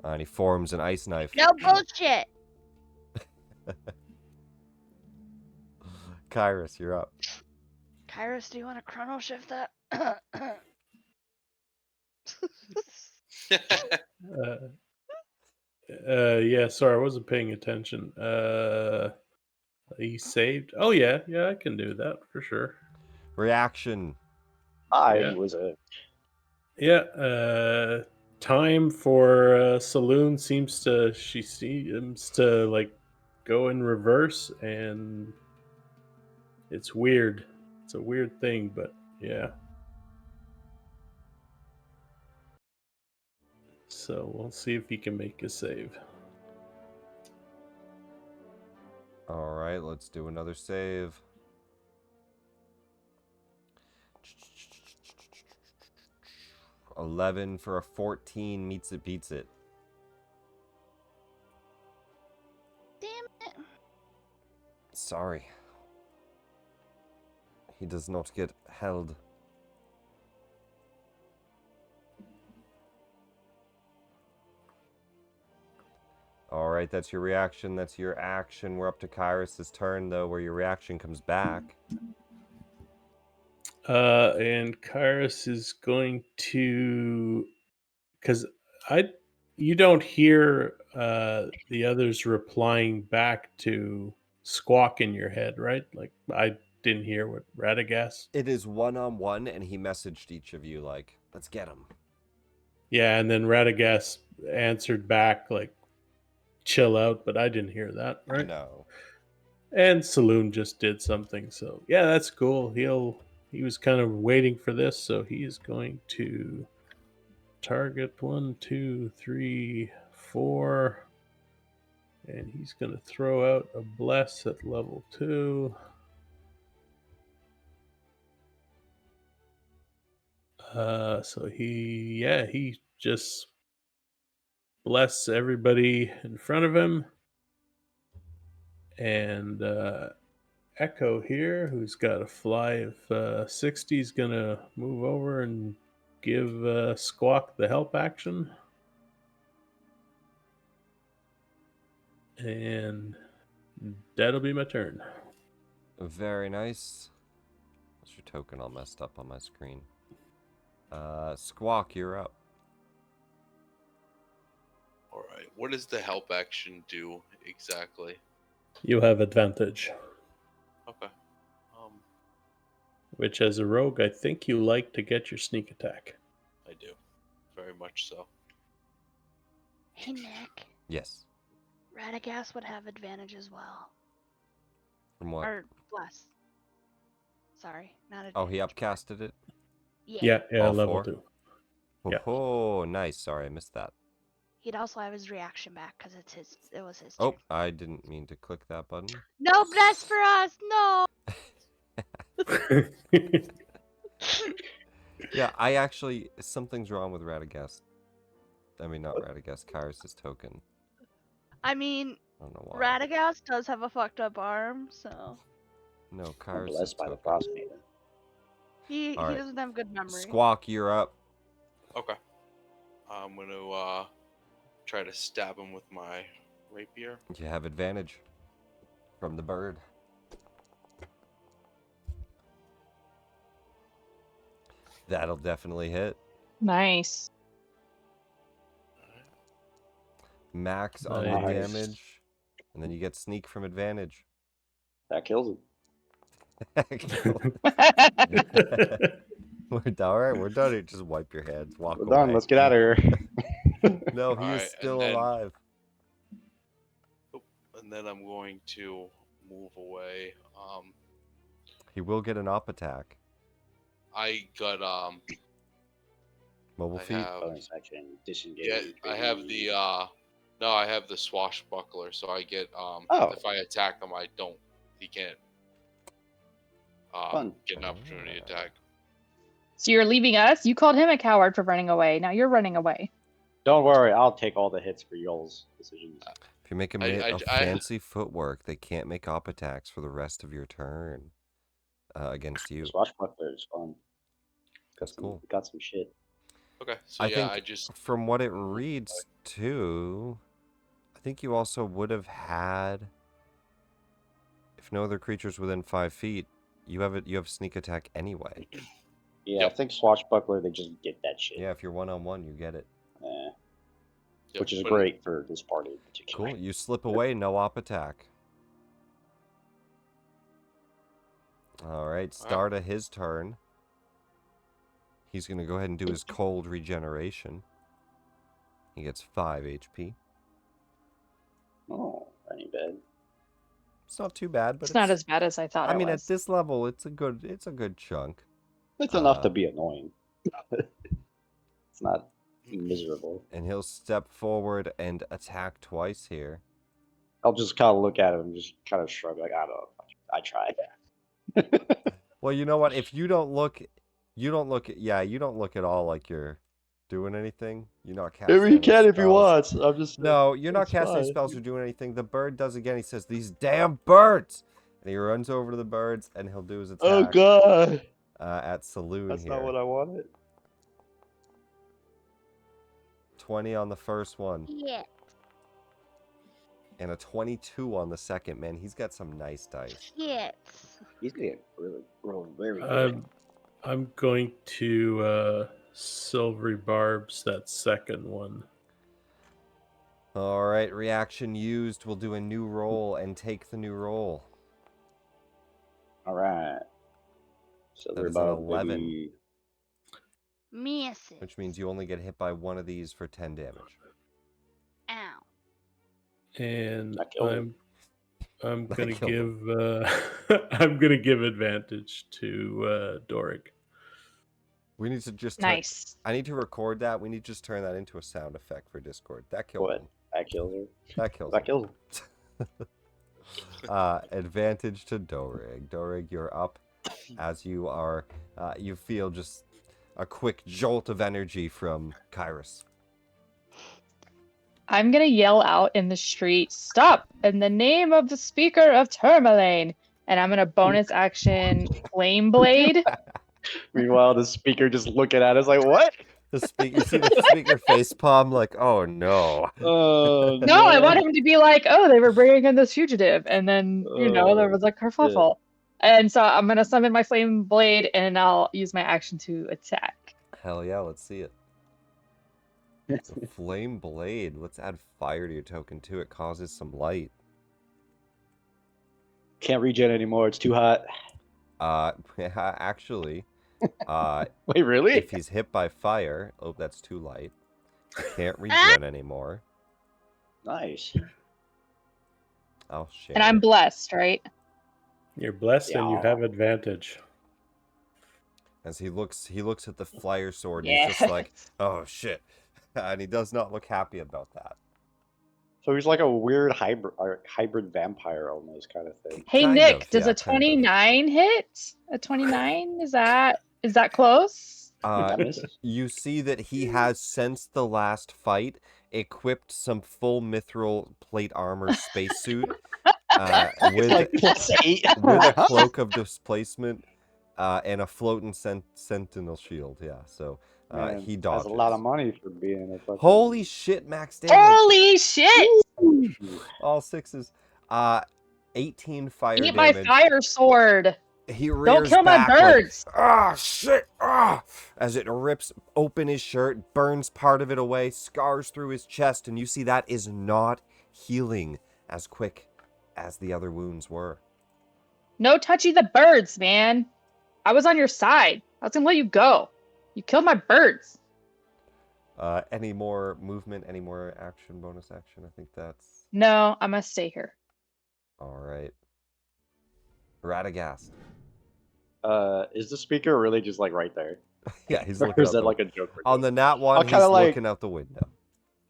And he forms an ice knife. No bullshit. Kyrus, you're up. Kyrus, do you want to chrono shift that? Yeah, sorry, I wasn't paying attention. He saved. Oh yeah, I can do that for sure. Reaction. Yeah. Time for Saloon seems to like go in reverse, and it's weird. It's a weird thing, but yeah. So we'll see if he can make a save. All right, let's do another save. $11 for a 14 meets it, beats it. Damn it. Sorry. He does not get held. All right, that's your reaction. That's your action. We're up to Kyrus' turn, though, where your reaction comes back. And Kyrus is going to, because you don't hear the others replying back to Squawk in your head, right? Like I didn't hear what Radagast. It is one-on-one, and he messaged each of you like, let's get him. Yeah, and then Radagast answered back like, chill out, but I didn't hear that, right? No. And Saloon just did something, so yeah, that's cool. He was kind of waiting for this, so he is going to target 1, 2, 3, 4, and he's going to throw out a bless at level 2. So he just bless everybody in front of him, and Echo here, who's got a fly of 60, is gonna move over and give Squawk the help action. And that'll be my turn. Very nice. What's your token all messed up on my screen? Squawk, you're up. All right. What does the help action do exactly? You have advantage, Okay. which as a rogue, I think you like to get your sneak attack. I do. Very much so. Hey, Nick. Yes. Radagast would have advantage as well. From what? Or Bless. Sorry, not Oh, he advantage, but- upcasted it? Yeah, All level four? 2. Oh, Yeah. oh, nice. Sorry, I missed that. He'd also have his reaction back because it was his Oh, turn. I didn't mean to click that button. No bless for us, no. Yeah, I actually... Something's wrong with Radagast. I mean, not Radagast, Kyrus' token. I mean, I don't know why. Radagast does have a fucked up arm, so No, I'm Kyrus' blessed by the token. Frostmaiden. he Alright. doesn't have good memory. Squawk, you're up. Okay. I'm gonna try to stab him with my rapier. You have advantage from the bird. That'll definitely hit. Nice. Max on the Nice. damage. And then you get sneak from advantage. That kills him. We're done. All right, we're done. Just wipe your hands. Walk We're away. done. Let's get out of here. No, he is Alright, still and then- alive. And then I'm going to move away. He will get an op attack. I got Mobile I feet. have Bonus action, disengage. yeah, I have the no, I have the swashbuckler, so I get Oh. if I attack him, I don't. He can't Fun. get an opportunity attack. So you're leaving us? You called him a coward for running away. Now you're running away. Don't worry, I'll take all the hits for y'all's decisions. If you make a fancy footwork, they can't make op attacks for the rest of your turn against you. Swashbuckler is fun. That's cool. Got some shit. Okay, so I yeah, think I just from what it reads too, I think you also would have had, if no other creatures within 5 feet, you have sneak attack anyway. Yeah, I think Swashbuckler, they just get that shit. Yeah, if you're 1-on-1, you get it. Yeah. Yep, Which is but- great for this party in particular. Cool. You slip away, no op attack. All right, start of his turn. He's going to go ahead and do his cold regeneration. He gets 5 HP. Oh, that ain't bad. It's not too bad, but It's not as bad as I thought I it mean, was. at this level, it's a good chunk. It's enough to be annoying. It's not miserable. And he'll step forward and attack twice here. I'll just kind of look at him and just kind of shrug, like, I don't know. I tried. Well, you know what? If you don't look at all like you're doing anything. You're not casting. Maybe he any can if he spells. wants. I'm just. No, you're not It's casting any fine. spells or doing anything. The bird does again. He says, "These damn birds!" And he runs over to the birds and he'll do his attack. Oh god. At Saloon That's here. not what I wanted. 20 on the first one. Yeah. And a 22 on the second, man. He's got some nice dice. Yes. He's gonna roll very good. I'm going to Silvery Barbs that second one. All right, reaction used. We'll do a new roll and take the new roll. All right. So That they're is an about 11. maybe- Misses. Which means you only get hit by one of these for 10 damage. Ow. And That killed him. I'm That gonna killed give I'm gonna give advantage to Doric. We need to just Nice. I need to record that. We need to just turn that into a sound effect for Discord. That killed What? him. That kills her. That kills That him. kills him. Advantage to Dorig. Dorig, you're up as you are. You feel just a quick jolt of energy from Kyrus. I'm gonna yell out in the street, "Stop! In the name of the Speaker of Termalaine!" And I'm gonna bonus action Flame Blade. Meanwhile, the speaker just looking at us like, what? You see the speaker face palm like, oh no. Oh No, I want him to be like, "Oh, they were bringing in this fugitive," and then there was a kerfuffle. And so I'm gonna summon my Flame Blade, and I'll use my action to attack. Hell yeah, let's see it. It's a flame blade. Let's add fire to your token too. It causes some light. Can't regen anymore. It's too hot. Actually, Wait, really? if he's hit by fire, oh, that's too light. Can't regen anymore. Nice. I'll share. And I'm blessed, right? You're blessed and you Yeah. have advantage. As he looks at the flyer sword, and Yes. he's just like, "Oh shit," and he does not look happy about that. So he's like a weird hybrid vampire almost kind of thing. Hey Kind Nick, of, does yeah, a kind of. 29 hit? A 29? Is that close? That misses. You see that he has, since the last fight, equipped some full mithril plate armor spacesuit It's like +8. with a cloak of displacement and a floating sentinel shield. Yeah, so Man, he has dodges. a lot of money for being a fucking... Holy shit, max damage! Holy shit! All sixes. 18 fire Eat my damage. fire sword. He Don't rears kill my back birds. like, shit, as it rips open his shirt, burns part of it away, scars through his chest, and you see that is not healing as quick as the other wounds were. No touchy the birds, man. I was on your side. I was gonna let you go. You killed my birds. Any more movement, any more action, bonus action? I think that's... No, I must stay here. All right. Radagast. Is the speaker really just like right there? Yeah, he's Or looking is out that the... like a joke? On the nat one, I'll he's kinda like- looking out the window.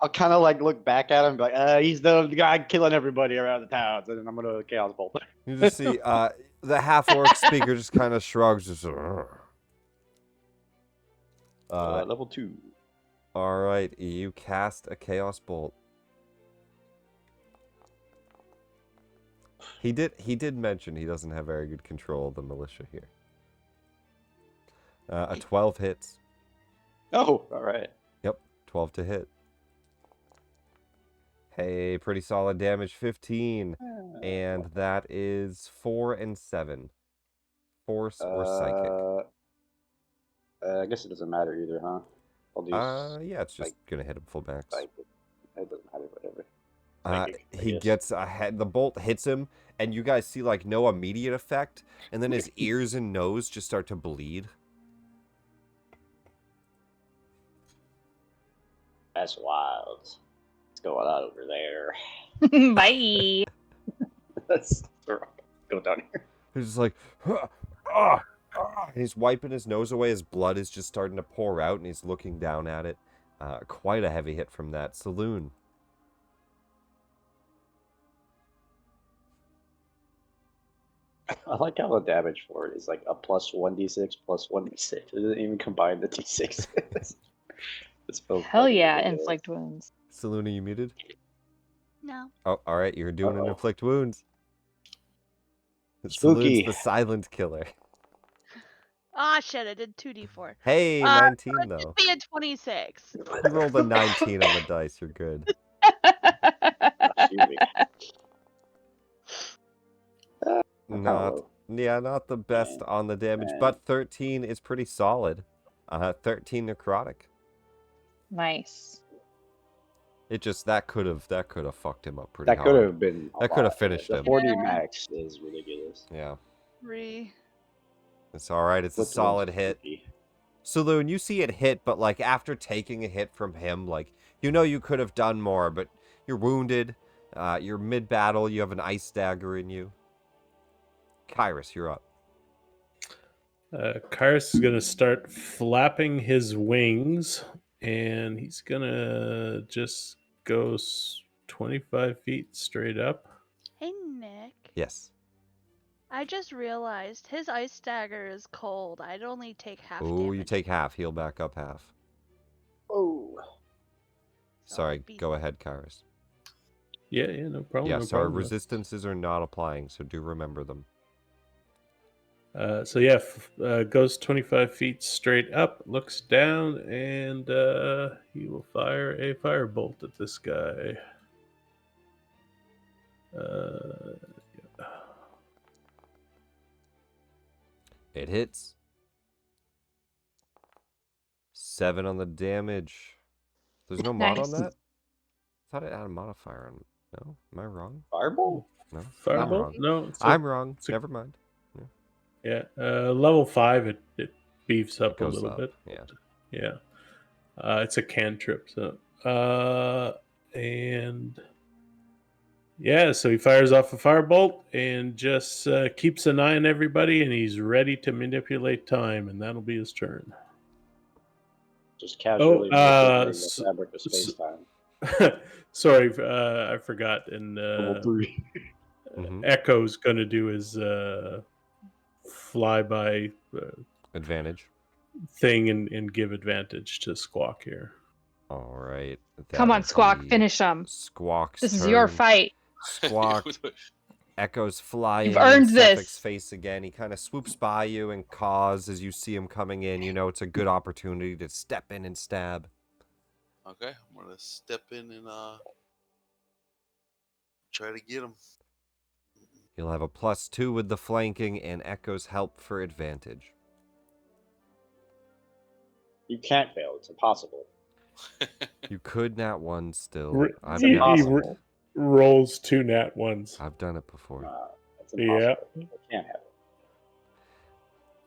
I'll kind of like look back at him and be like, he's the guy killing everybody around the towns, and then I'm gonna Chaos Bolt. You just see the half-orc speaker just kind of shrugs. Just, Level 2. all right, you cast a Chaos Bolt. He did mention he doesn't have very good control of the militia here. A 12 hits. Oh, all right. Yep, 12 to hit. Hey, pretty solid damage, 15. And that is 4 and 7. Force or psychic. I guess it doesn't matter either, huh? I'll do Yeah, it's just gonna hit him full max. psychic. It doesn't matter, whatever. Psychic, I He guess. gets ahead. The bolt hits him, and you guys see like no immediate effect, and then his ears and nose just start to bleed. That's wild. What's going on over there? Bye. Let's go down here. He's just like, and he's wiping his nose away. His blood is just starting to pour out, and he's looking down at it. Quite a heavy hit from that. Saloon. I like how the damage for it is like a plus 1d6 plus 1d6. It doesn't even combine the d6. It's Hell yeah, inflict wounds. Saloon, are you muted? No. Oh, all right. You're doing an Uh-oh. inflict wounds. Spooky. Saloon's the silent killer. Ah, shit, I did 2d4. Hey, Uh, 19 It'd though. be a 26. You rolled a 19 on the dice. You're good. Not the best on the damage, but 13 is pretty solid. 13 necrotic. Nice. It just that could have fucked him up pretty That hard. could have been. That could have finished The him. 40 max is ridiculous. Yeah, 3. it's all right. It's a Which one's solid hit. spooky? Saloon, you see it hit, but like after taking a hit from him, like you know you could have done more, but you're wounded. You're mid-battle. You have an ice dagger in you. Kyrus, you're up. Kyrus is going to start flapping his wings, and he's going to just go 25 feet straight up. Hey, Nick. Yes. I just realized his ice dagger is cold. I'd only take half Oh, damage. you take half. Heal back up half. Oh. So Sorry, it'd be- go ahead, Kyrus. Yeah, no problem. Yeah, no sorry, problem. resistances are not applying, so do remember them. Goes 25 feet straight up, looks down, and he will fire a firebolt at this guy. Yeah. It hits. 7 on the damage. There's no mod on Nice. that? I thought it had a modifier on. No? Am I wrong? Fireball? No. I'm Firebolt? wrong. No, I'm wrong. it's a- Never mind. yeah. Level 5, it beefs up a Goes little up. bit. Yeah. Yeah. It's a cantrip, so and Yeah, so he fires off a firebolt and just keeps an eye on everybody, and he's ready to manipulate time, and that'll be his turn. Just casually manipulating the s- fabric of s- space time. Sorry, I forgot. And Level 3. Echo's going to do his flyby Advantage. thing and give advantage to Squawk here. All right. Come on, that'll Squawk, be finish him. Squawk's This turn. is your fight. Squawk echoes flying You've earned in this. Sephic's face again. He kind of swoops by you and caws as you see him coming in. You know it's a good opportunity to step in and stab. Okay, I'm gonna step in and try to get him. You'll have a +2 with the flanking and Echo's help for advantage. You can't fail. It's impossible. You could nat 1 still. Re- I've he- done he it. re- rolls 2 nat ones. I've done it before. That's impossible. Yeah. It can't happen.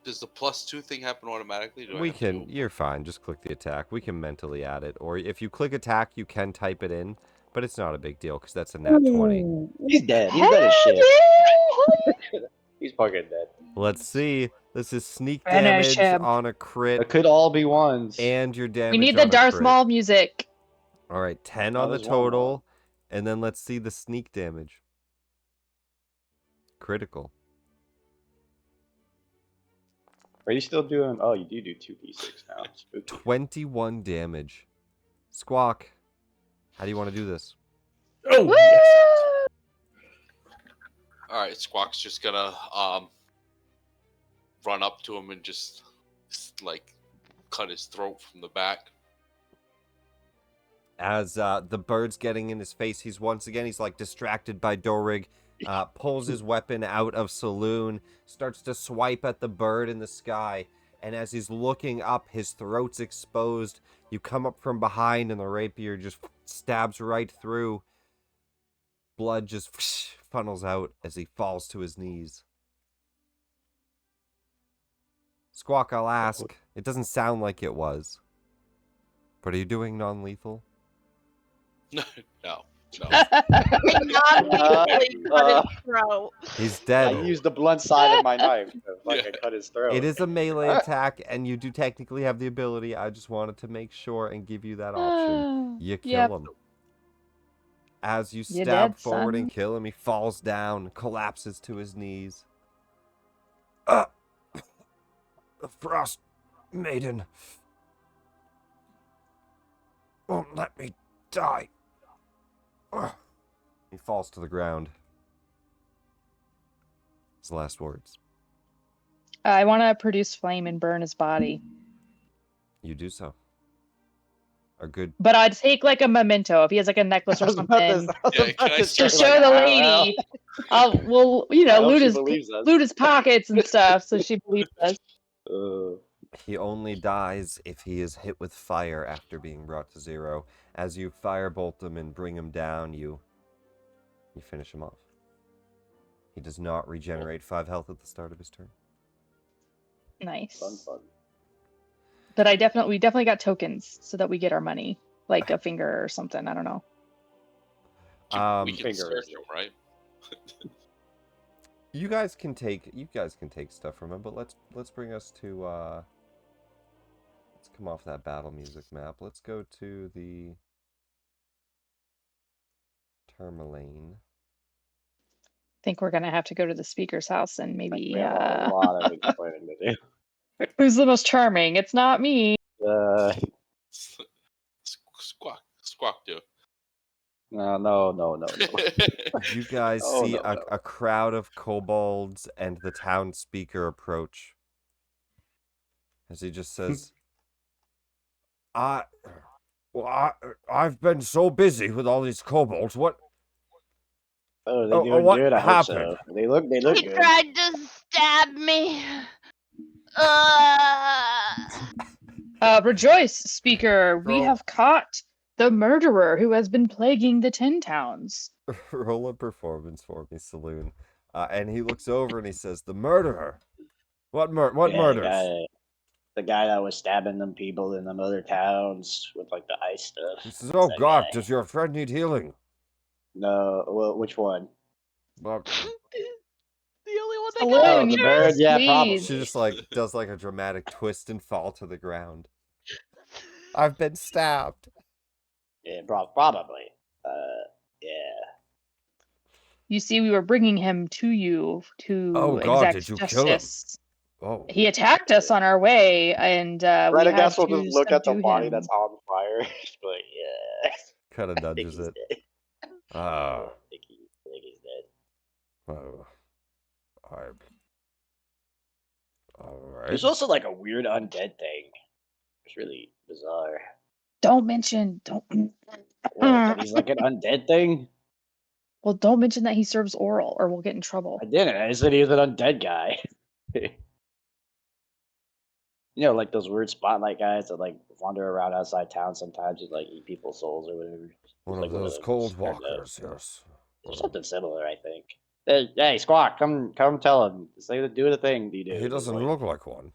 Does the +2 thing happen automatically? Do I We have can. to- You're fine. Just click the attack. We can mentally add it, or if you click attack, you can type it in, but it's not a big deal because that's a nat 20. He's dead. He's Hell dead as shit. yeah! He's fucking dead. Let's see. This is sneak Finish damage him. on a crit, It could all be ones. and your damage. We need the on a Darth crit. Maul music. All right, 10 No, on the there's one more. total, and then let's see the sneak damage. Critical. Are you still doing? Oh, you do 2d6 now. Spooky. 21 damage. Squawk. How do you want to do this? Oh, Woo! yes. All right, Squawk's just gonna run up to him and just like cut his throat from the back. As the bird's getting in his face, he's like distracted by Dorig, pulls his weapon out of saloon, starts to swipe at the bird in the sky, and as he's looking up, his throat's exposed. You come up from behind, and the rapier just stabs right through. Blood just funnels out as he falls to his knees. Squawk, I'll ask. It doesn't sound like it was. But are you doing non-lethal? No, no. Non-lethally cut his throat. He's I dead. used the blunt side of my knife to fucking cut his throat. It is a melee attack, and you do technically have the ability. I just wanted to make sure and give you that option. You kill Yep. him. As you You're stab dead, forward son. and kill him, he falls down, collapses to his knees. The Frostmaiden won't let me die. He falls to the ground. His last words. I want to produce flame and burn his body. You do so. A good. But I'd take like a memento if he has like a necklace or something. Yeah, can I To start show the lady. We'll, loot his pockets and stuff so she believes us. He only dies if he is hit with fire after being brought to 0. As you firebolt him and bring him down, you finish him off. He does not regenerate 5 health at the start of his turn. Nice. Fun. But we definitely got tokens so that we get our money, like a finger or something. I don't know. We can Finger search is him, right? You guys can take stuff from him, but let's bring us to let's come off that battle music map. Let's go to the Termalaine. I think we're gonna have to go to the speaker's house and maybe We have a lot of explaining to do. who's the most charming? It's not me. Squawk do. No. You guys Oh, see no. a crowd of kobolds and the town speaker approach. As he just says, I've been so busy with all these kobolds. What? Oh, they Oh, doing what good. I hope so. happened? They look He good. tried to stab me. Rejoice, speaker. We Roll. have caught the murderer who has been plaguing the 10 towns. Roll a performance for me, Saloon. And he looks over and he says, "The murderer. What Yeah, murders?" The guy that was stabbing them people in them other towns with like the ice stuff. He says, "Oh That God, guy. does your friend need healing?" No, well, which one? Well, The only one that Saloon, got Oh, injured. the bird. Yeah, please. probably. she just like does like a dramatic twist and fall to the ground. I've been stabbed. Yeah, probably. Yeah. You see, we were bringing him to you to Oh God, exact did you kill him? justice. Oh, He attacked us on our way, and Right, we I had guess we'll to just look at the subdue body him. that's on fire. But yeah, kind of I think nudges he's it. dead. Ah, I think he's dead. well, all There's right. also like a weird undead thing. It's really bizarre. Don't mention. Don't. What, that he's like an undead thing? Well, don't mention that he serves oral, or we'll get in trouble. I didn't. I said he was an undead guy. You know, like those weird spotlight guys that like wander around outside town sometimes and like eat people's souls or whatever. One It's of like those them. cold It's turned out. walkers, yes. There's something similar, I think. Hey, Squawk, come tell him. Say the do the thing you do. He Just, doesn't like, look like one.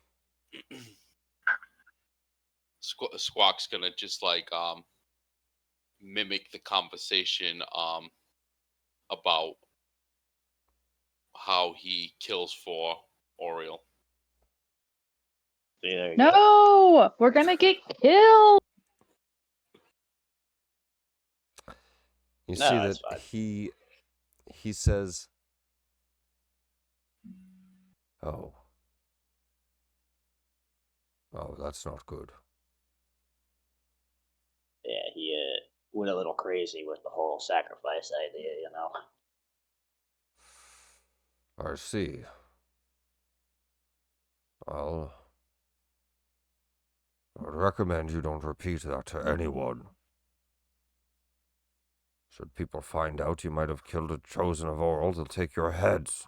Squawk's gonna just like mimic the conversation about how he kills for Oriel. See, there you go. No, we're gonna get killed. You No, see that's that fine. he says, "Oh, that's not good." Yeah, he went a little crazy with the whole sacrifice idea, you know. I see. I'd recommend you don't repeat that to anyone. Should people find out you might have killed a chosen of Oral, they'll take your heads.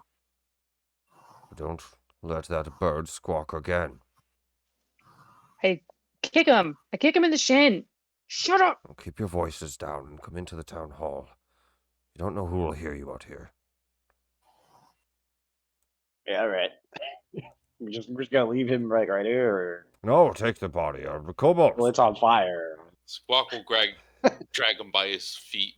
Don't let that bird squawk again. I kick him. I kick him in the shin. Shut up. Well, keep your voices down and come into the town hall. You don't know who will hear you out here. Yeah, all right. we're just gonna leave him right here, or No, take the body. The kobolds. well, it's on fire. Squawk will drag him by his feet,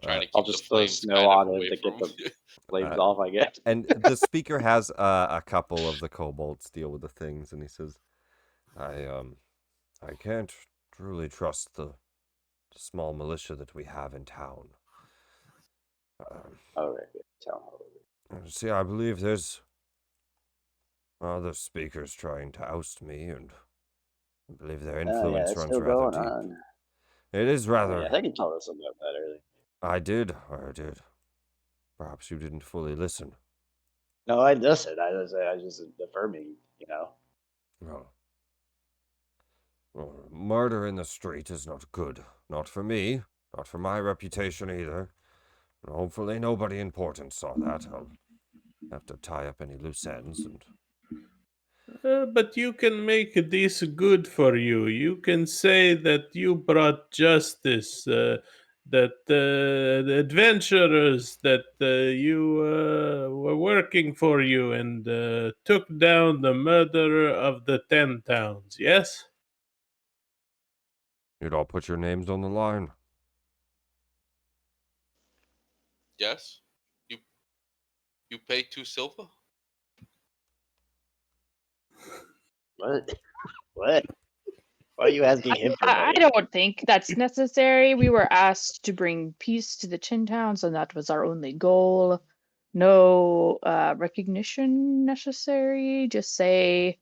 trying to keep I'll the just throw flames snow kind on of it away to from get him. the flames off, I guess. And the speaker has a couple of the kobolds deal with the things, and he says, I can't truly trust the small militia that we have in town. All right, town hall. See, I believe there's other speakers trying to oust me, and I believe their Yeah, influence it's runs still rather going deep. on. It is rather... Yeah, I think you told us about that earlier. I did. Perhaps you didn't fully listen. No, I listened. I was just affirming, you know. No. Well, murder in the street is not good. Not for me. Not for my reputation either. And hopefully nobody important saw that. I'll have to tie up any loose ends and... But you can make this good for you. You can say that you brought justice, that the adventurers that you were working for you and took down the murderer of the 10 towns, yes? You'd all put your names on the line. Yes, you pay 2 silver. What? What? Why are you asking him for I money? don't think that's necessary. We were asked to bring peace to the Chin Towns, and that was our only goal. No recognition necessary. Just say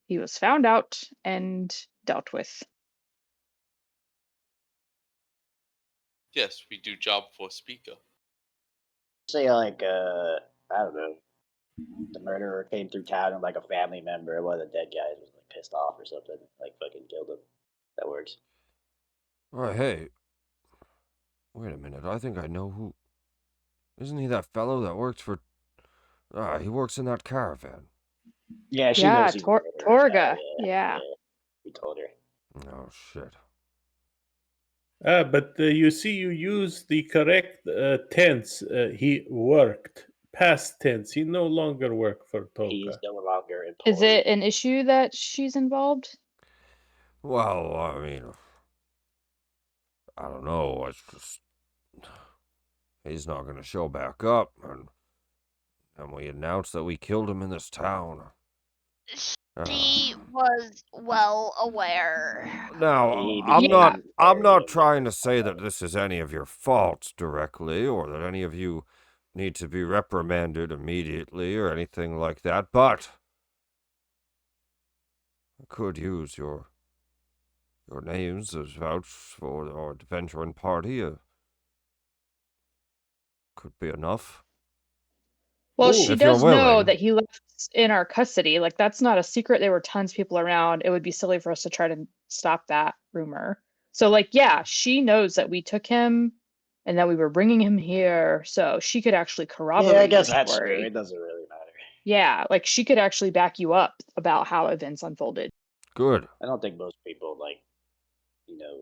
he was found out and dealt with. Yes, we do job for speaker. Say like I don't know, the murderer came through town and like a family member, one of the dead guys was like pissed off or something, like fucking killed him. That works. Alright, hey. Wait a minute, I think I know who... Isn't he that fellow that works for... he works in that caravan. Yeah, she Yeah, knows he's a murderer. Torga. Yeah, Yeah. we told her. Oh, shit. But you see, you use the correct tense. He worked. Past tense. He no longer worked for He is Toka. no longer employed. Is it an issue that she's involved? Well, I mean... I don't know, it's just... he's not going to show back up, and we announced that we killed him in this town. She was well aware. Now, He I'm became not very trying to say that this is any of your faults directly, or that any of you need to be reprimanded immediately or anything like that, but I could use your names as vouch for our adventuring party. Could be enough. Well, Ooh. she If you're does know willing. that he left in our custody. Like, that's not a secret. There were tons of people around. It would be silly for us to try to stop that rumor. So, like, yeah, she knows that we took him and that we were bringing him here. So she could actually corroborate Yeah, I your guess that's story. true. It doesn't really matter. Yeah, like she could actually back you up about how events unfolded. Good. I don't think most people like, you know.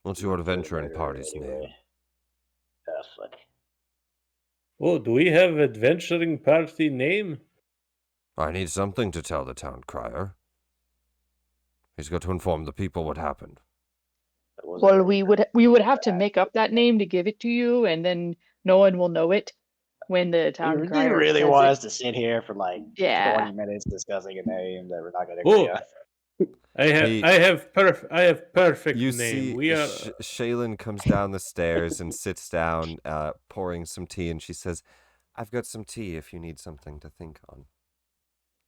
What's your kill a adventuring murderer party's anyway. name? Fuck. Oh, do we have adventuring party name? I need something to tell the town crier. He's got to inform the people what happened. That wasn't Well, really we would have to bad. make up that name to give it to you, and then no one will know it when the town Do you crier really says want it. us to sit here for like Yeah. 20 minutes discussing a name that we're not going to Oh, agree on? I have perfect You name. see, We are Shaylin comes down the stairs and sits down, pouring some tea, and she says, "I've got some tea if you need something to think on."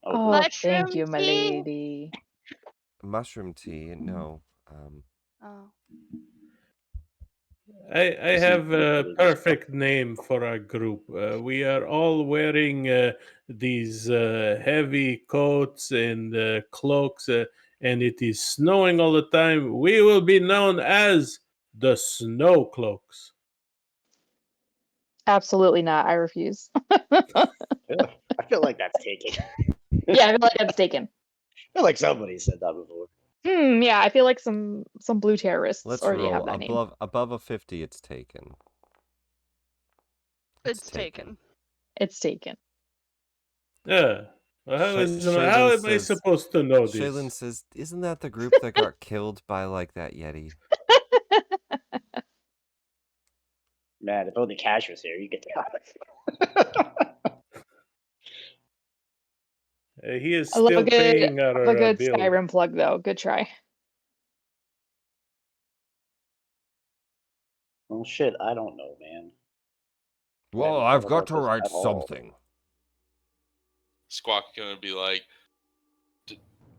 Oh, Mushroom thank you, my tea? lady. Mushroom tea? No. Oh. I See, have a people just- perfect name for our group. We are all wearing these heavy coats and cloaks, and it is snowing all the time. We will be known as the Snow Cloaks. Absolutely not. I refuse. Ugh, I feel like that's taken. Yeah, I feel like that's taken. I feel like somebody said that before. Yeah, I feel like some blue terrorists Let's already roll. have that name. Above a 50, it's taken. It's taken. It's taken. Yeah. Well, how Shaylin am I says- supposed to know this? Shaylin says, "Isn't that the group that got killed by, like, that Yeti?" Man, if only Cash was here, you get to He is I love still a good, paying our love a good bill. Skyrim plug, though. Good try. Well, shit, I don't know, man. Well, haven't I've thought got about to this write at all. something. Squawk gonna be like,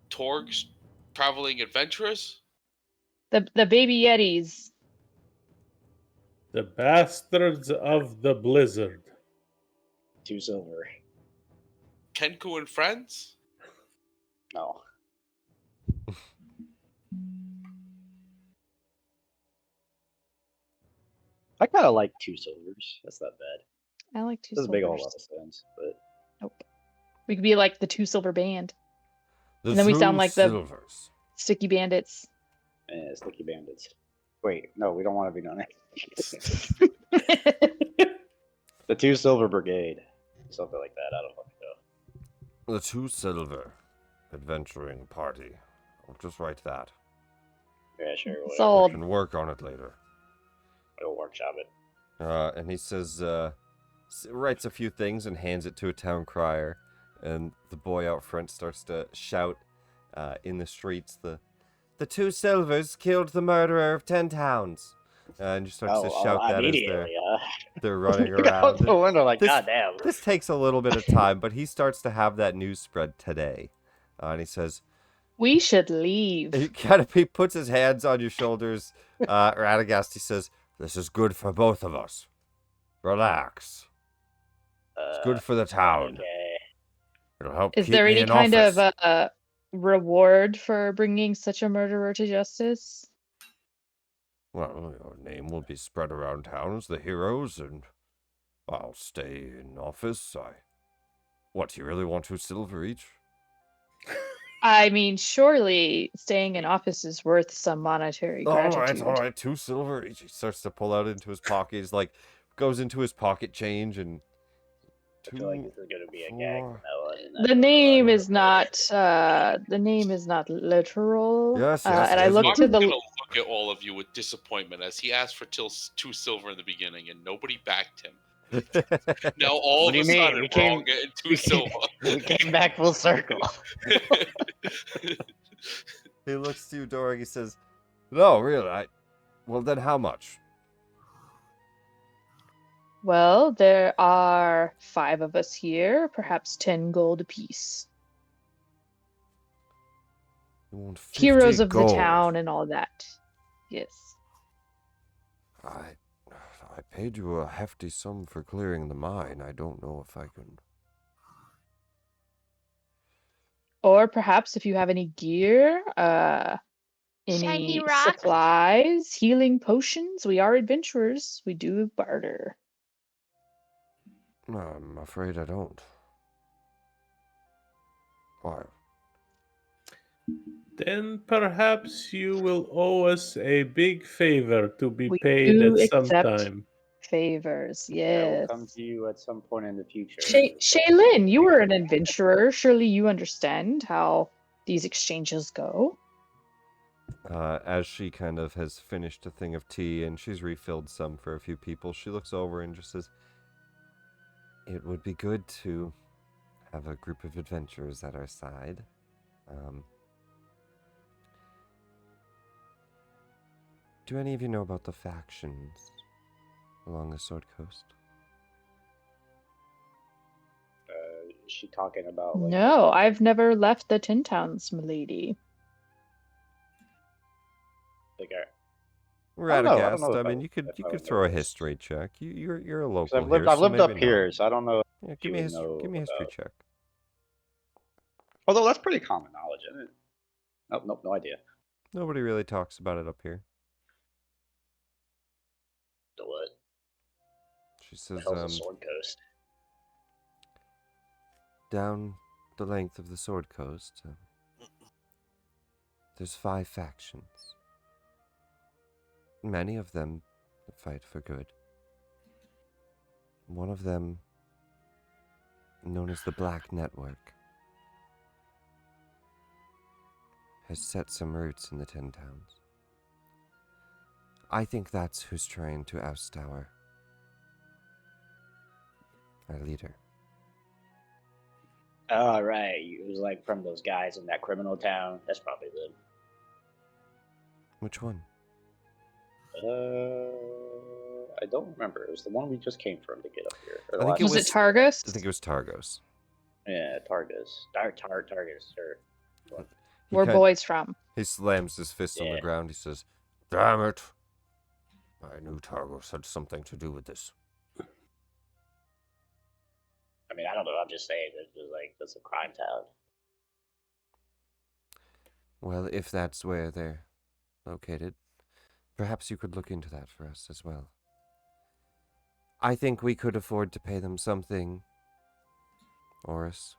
Torgs, traveling adventurous? The baby Yetis. The bastards of the blizzard. 2 silver. Kenku and friends? No. I kind of like 2 silvers. That's not bad. I like two Doesn't make a whole silvers. lot of sense, but Nope. We could be like the two silver band. The And then we sound two like the- silvers. Sticky bandits. Sticky bandits. Wait, no, we don't want to be known as the 2 silver brigade. Something like that. I don't fucking know. The two silver adventuring party. I'll just write that. Yeah, sure. Whatever. We Sold. can work on it later. We'll workshop it. And he says, writes a few things and hands it to a town crier. And the boy out front starts to shout in the streets, the two silvers killed the murderer of 10 towns. And just starts to shout that as immediately. they're running Out around. the window like, This- goddamn. This takes a little bit of time, but he starts to have that news spread today. And he says, We should leave. he puts his hands on your shoulders. Radagast, he says, "This is good for both of us. Relax. It's good for the town. Okay. It'll help Is keep there me any in kind office." of reward for bringing such a murderer to justice? Well, your name will be spread around town as the heroes, and I'll stay in office. What, you really want 2 silver each? I mean, surely staying in office is worth some monetary gratitude. All right, 2 silver each. He starts to pull out into his pocket. He's like, goes into his pocket change and. I feel like this is gonna be a gag from now on. The name is not literal. Yes, and I yes, look yes. to I'm the gonna look look at all of you with disappointment as he asked for 2 silver in the beginning and nobody backed him. Now all What do of you a mean? sudden We we're all came- getting 2 we silver. We came back full circle. He looks to you, Dorig. He says, "No, really. Well, then how much?" Well, there are 5 of us here, perhaps 10 gold apiece. You want 50 Heroes of gold. the town and all that. Yes. I paid you a hefty sum for clearing the mine. I don't know if I can. Or perhaps if you have any gear, Shiny any rocks? supplies, healing potions. We are adventurers. We do barter. No, I'm afraid I don't. Why? Then perhaps you will owe us a big favor to be We paid do at some accept time. favors. Yeah, we'll Yes. come to you at some point in the future. Shaylin, you were an adventurer. Surely you understand how these exchanges go. As she kind of has finished a thing of tea and she's refilled some for a few people, she looks over and just says, "It would be good to have a group of adventurers at our side. Do any of you know about the factions along the Sword Coast?" Is she talking about like? No, I've never left the Tin Towns, milady. Like Radagast, I don't know I if mean, you could throw a history check. You're a local I've lived, here, I've so lived up maybe here, not. so I don't know. Yeah, you give me a would know give me a history about- check. Although that's pretty common knowledge, isn't it? Nope, no idea. Nobody really talks about it up here. The what? She The says, hell's the Sword Coast? down the length of the Sword Coast, there's 5 factions. Many of them fight for good. One of them, known as the Black Network, has set some roots in the Tin Towns. I think that's who's trying to oust our leader. Oh, right. It was like from those guys in that criminal town. That's probably them. Which one? I don't remember. It was the one we just came from to get up here. Or I think it Was it was- Targos? I think it was Targos. Yeah, Targos. Targos. Sure. He Where kind- boys from? He slams his fist on the Yeah. ground. He says, "Damn it! I knew Targos had something to do with this." I mean, I don't know. I'm just saying. It's just like that's a crime town. Well, if that's where they're located, perhaps you could look into that for us as well. I think we could afford to pay them something, Oris.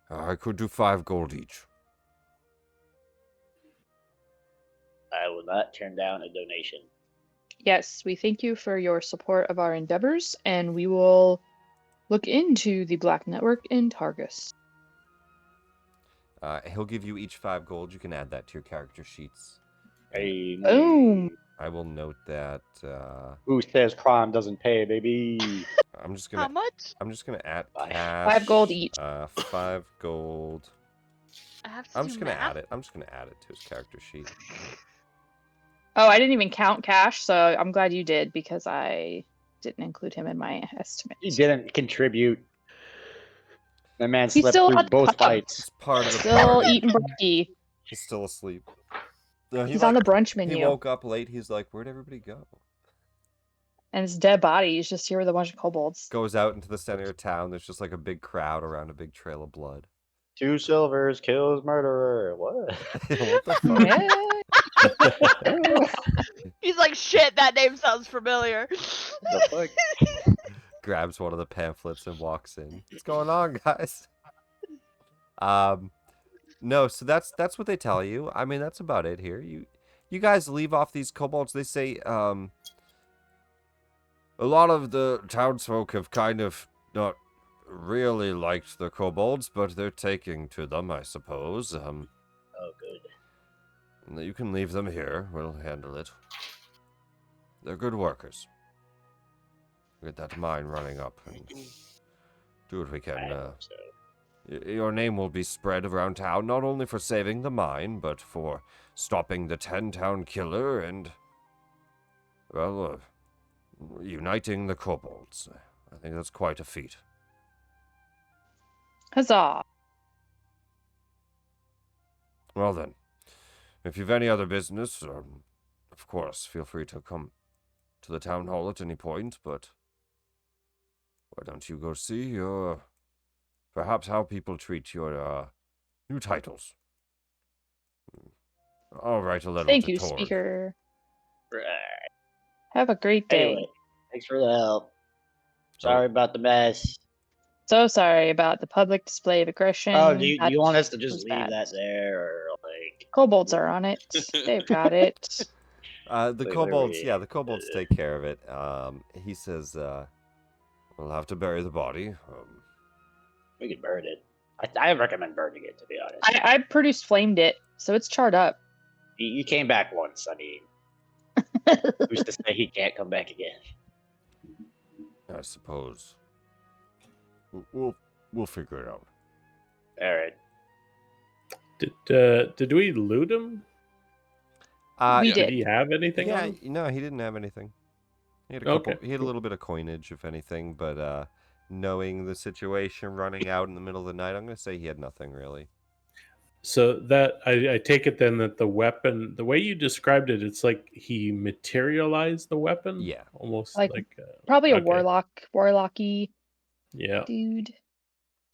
I could do 5 gold each. I will not turn down a donation. Yes, we thank you for your support of our endeavors, and we will look into the Black Network in Targos. He'll give you each 5 gold. You can add that to your character sheets. Hey, Boom! I will note that. Who says crime doesn't pay, baby? I'm just How gonna. much? I'm just gonna add 5. cash. 5 gold each. 5 gold. I have to I'm do just gonna math? add it. I'm just gonna add it to his character sheet. Oh, I didn't even count cash, so I'm glad you did because I didn't include him in my estimate. He didn't contribute. The man He's slept still through at the both pub. fights. It's part of the Still party. eating brekkie. He's still asleep. He's on the brunch He menu. woke up late. He's like, "Where'd everybody go?" And his dead body is just here with a bunch of kobolds. Goes out into the center of town. There's just like a big crowd around a big trail of blood. 2 silvers kills murderer. What? What the fuck? Yeah. He's like, shit, that name sounds familiar. The fuck? Grabs one of the pamphlets and walks in. What's going on, guys? No, so that's what they tell you. I mean, that's about it here. You guys leave off these kobolds. They say, a lot of the townsfolk have kind of not really liked the kobolds, but they're taking to them, I suppose. Oh, good. You can leave them here. We'll handle it. They're good workers. Get that mine running up and do what we I can. hope so. Your name will be spread around town, not only for saving the mine, but for stopping the 10-town killer and, well, uniting the kobolds. I think that's quite a feat. Huzzah! Well then, if you've any other business, of course, feel free to come to the town hall at any point, but why don't you go see perhaps how people treat your, new titles? I'll write a letter Thank to you, Torg. speaker. Right. Have a great day. Anyway, thanks for the help. Sorry about the mess. So sorry about the public display of aggression. Oh, do you That want us to just was leave bad. that there, or like? Kobolds are on it. They've got it. The Wait, kobolds, wait. yeah, the kobolds take care of it. He says, we'll have to bury the body. We could burn it. I recommend burning it, to be honest. I produced flamed it, so it's charred up. You came back once. I mean, who's to say he can't come back again? I suppose. We'll figure it out. All right. Did we loot him? We Did did. he have anything on Yeah, him? no, he didn't have anything. He had a couple. Okay, He had a cool. little bit of coinage, if anything, but knowing the situation, running out in the middle of the night, I'm gonna say he had nothing really. So that I take it then that the weapon, the way you described it, it's like he materialized the weapon. Yeah. Almost Like, like Probably a okay. warlocky Yeah. dude.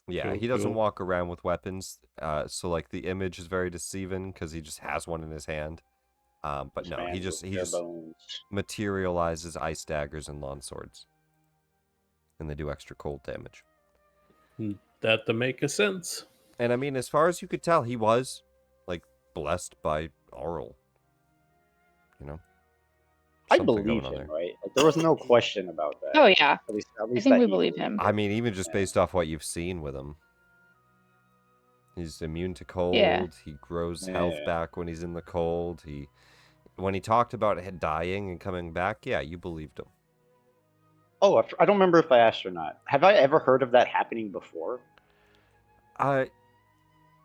Yeah, Cool, he doesn't cool. walk around with weapons, so like the image is very deceiving because he just has one in his hand. But no, he just bones. materializes ice daggers and lawn swords, and they do extra cold damage. That to make a sense. And I mean, as far as you could tell, he was like blessed by Auril. You know, I Something believe going on him, there. right? Like, there was no question about that. Oh yeah, At least I think we believe him. I mean, even just Yeah. based off what you've seen with him, he's immune to cold. Yeah. He grows health Yeah. back when he's in the cold. When he talked about dying and coming back, yeah, you believed him. Oh, I don't remember if I asked or not. Have I ever heard of that happening before? Because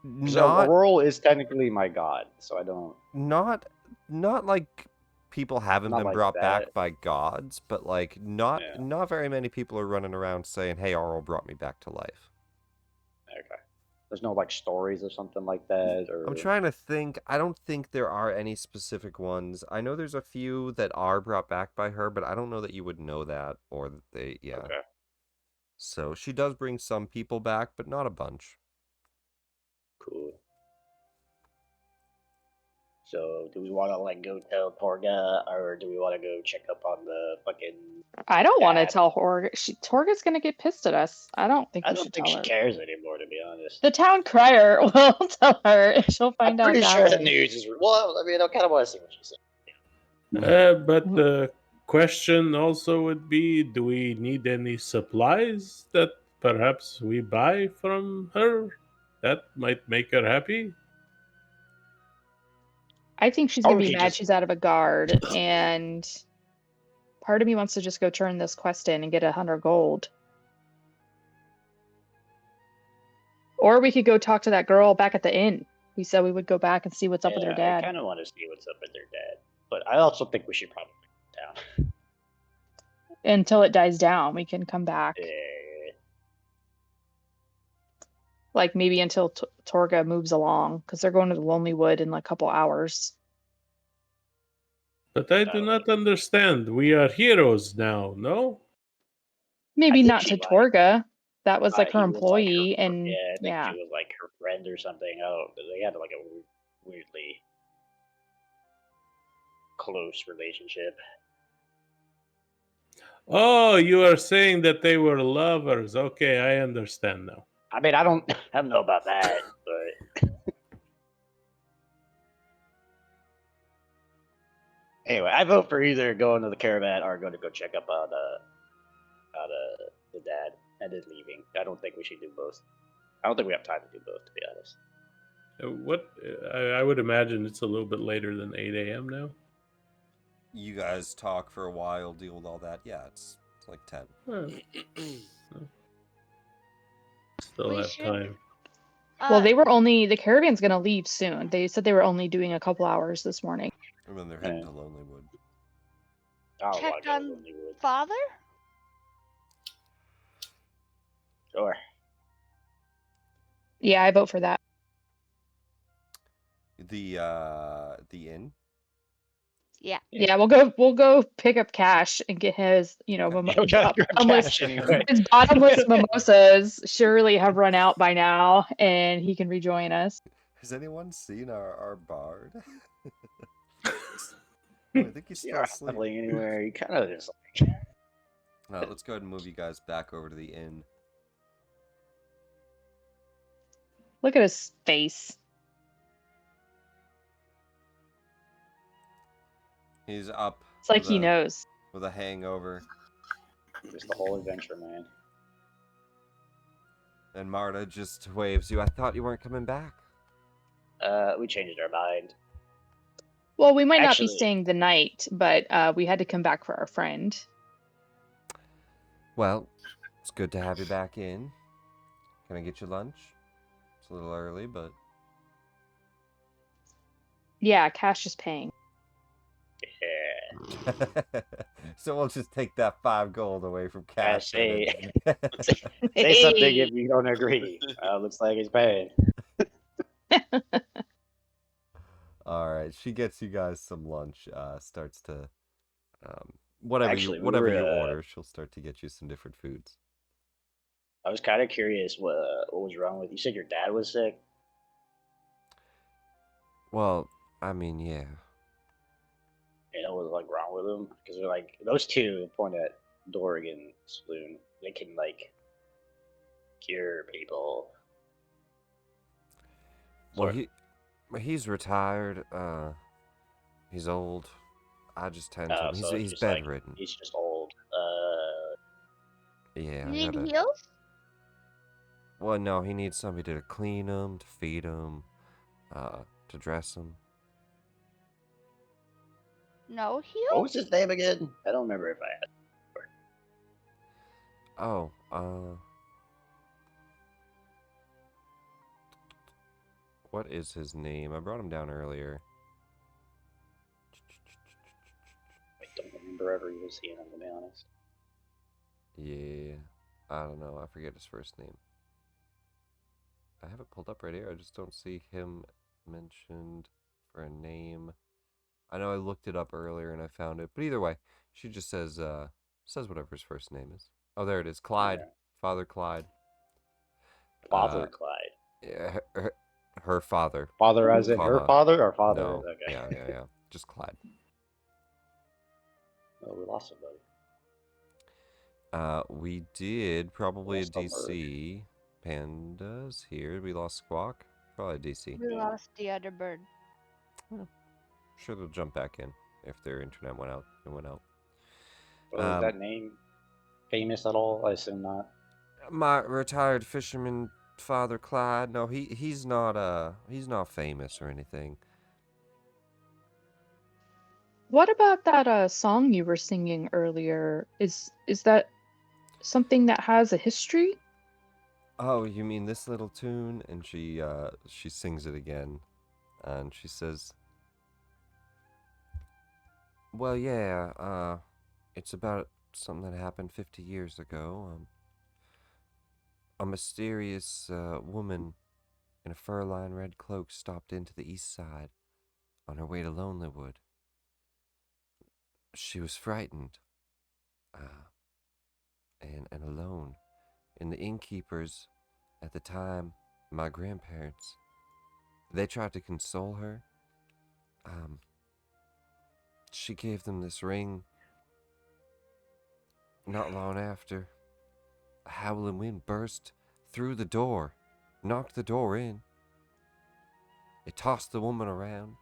Not Aurora is technically my god, so I don't. not like people haven't Not been like brought back that. by gods, but like not Yeah. not very many people are running around saying, "Hey, Auril brought me back to life." Okay. There's no like stories or something like that, or. I'm trying to think. I don't think there are any specific ones. I know there's a few that are brought back by her, but I don't know that you would know that or that they. Yeah. Okay. So she does bring some people back, but not a bunch. Cool. So, do we want to like go tell Torga, or do we want to go check up on the fucking? I don't want to Dad. tell Torga. Torga's gonna get pissed at us. I don't think I we don't should think tell she her. cares anymore, to be honest. The town crier will tell her, and she'll I'm find out pretty that sure the way. news is. Well, I mean, I kind of want to see what she said. But the question also would be, do we need any supplies that perhaps we buy from her? That might make her happy. I think she's Or gonna we be could mad just- she's out of a guard, and part of me wants to just go turn this quest in and get 100 gold. Or we could go talk to that girl back at the inn. We said we would go back and see what's up with her I dad. kind of want to see what's up with their dad, but I also think we should probably go down. Until it dies down, we can come back. Like maybe until Torga moves along, because they're going to the Lonely Wood in like a couple hours. But I do not understand. We are heroes now, no? Maybe think not she to might. Torga. That was like He her was, like, employee, her- and yeah, I think yeah. she was like her friend or something. Oh, they had like a weirdly close relationship. Oh, you are saying that they were lovers. Okay, I understand now. I mean, I don't know about that, but anyway, I vote for either going to the caravan or going to go check up on the dad and then leaving. I don't think we should do both. I don't think we have time to do both, to be honest. What I would imagine it's a little bit later than 8 a.m. now. You guys talk for a while, deal with all that. Yeah, it's like 10. Huh, still We have should. time. Well, the caravan's gonna leave soon. They said they were only doing a couple hours this morning. And then they're heading Yeah. to Lonelywood. I don't want check to go to on Lindywood. father. Sure. Yeah, I vote for that. The inn. Yeah. Yeah, we'll go pick up Cash and get his, We gotta grab cash anyway. his bottomless mimosas surely have run out by now, and he can rejoin us. Has anyone seen our bard? Oh, I think he's still You're not asleep. traveling anywhere. You kind of just Let's go ahead and move you guys back over to the inn. Look at his face. He's up. It's like with he a- knows. With a hangover. just the whole adventure, man. And Marta just waves you. I thought you weren't coming back. We changed our mind. Well, we might not be Actually- staying the night, but we had to come back for our friend. Well, it's good to have you back in. Can I get you lunch? It's a little early, but... Yeah, Cash is paying. Yeah. So we'll just take that 5 gold away from Cash. say- then. Say something if you don't agree. Looks like he's paying. All right, she gets you guys some lunch. Starts to, whatever Actually, we you were, order, she'll start to get you some different foods. I was kind of curious what was wrong with you. Said your dad was sick. Well, I mean, yeah. You know what was like wrong with him? Because they're like those two point at Dorgan Saloon. They can like cure people. Well, Sort he's retired. He's old. I just tend to. so He's just, like, bedridden. he's just old. Yeah. You I need gotta... heals? Well, no, he needs somebody to clean him, to feed him, to dress him. No what heals? was his name again? I don't remember if I had. Oh, what is his name? I brought him down earlier. I don't remember ever even seeing him, to be honest. Yeah, I don't know. I forget his first name. I have it pulled up right here. I just don't see him mentioned for a name. I know I looked it up earlier and I found it, but either way, she just says whatever his first name is. Oh, there it is. Clyde. Yeah. Father Clyde. Father Clyde. Yeah, her father. Father as in her Comma. father or father? No. Okay. Yeah. Just Clyde. Oh, we lost somebody. We did probably a Lost a bird. DC. Pandas here. We lost Squawk. Probably a DC. We lost the other bird. Sure, they'll jump back in if their internet went out. It went out. Well, is that name famous at all? I assume not. My retired fisherman father Clyde. No, he's not famous or anything. What about that song you were singing earlier? Is that something that has a history? Oh, you mean this little tune? And she sings it again, and she says, "Well, yeah, it's about something that happened 50 years ago. A mysterious woman in a fur-lined red cloak stopped into the east side on her way to Lonelywood. She was frightened, and alone. And the innkeepers at the time, my grandparents, they tried to console her. She gave them this ring. Not long after, a howling wind burst through the door, knocked the door in. It tossed the woman around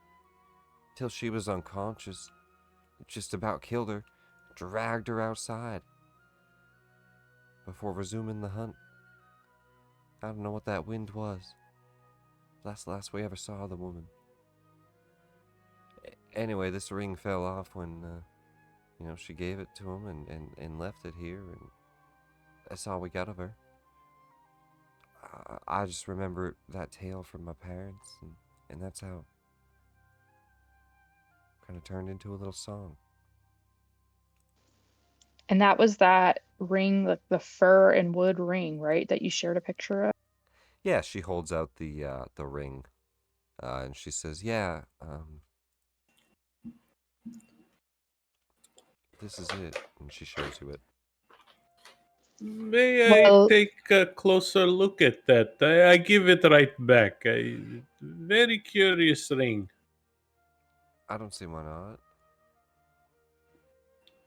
till she was unconscious. It just about killed her, dragged her outside before resuming the hunt. I don't know what that wind was. That's the last we ever saw the woman. Anyway, this ring fell off when, she gave it to him and left it here, and that's all we got of her. I just remember that tale from my parents, and that's how it kind of turned into a little song. And that was that ring, the fur and wood ring, right? That you shared a picture of? Yeah, she holds out the ring, and she says, "Yeah, this is it." And she shows you it. May I Well, take a closer look at that? I give it right back. Very curious ring. I don't see why not.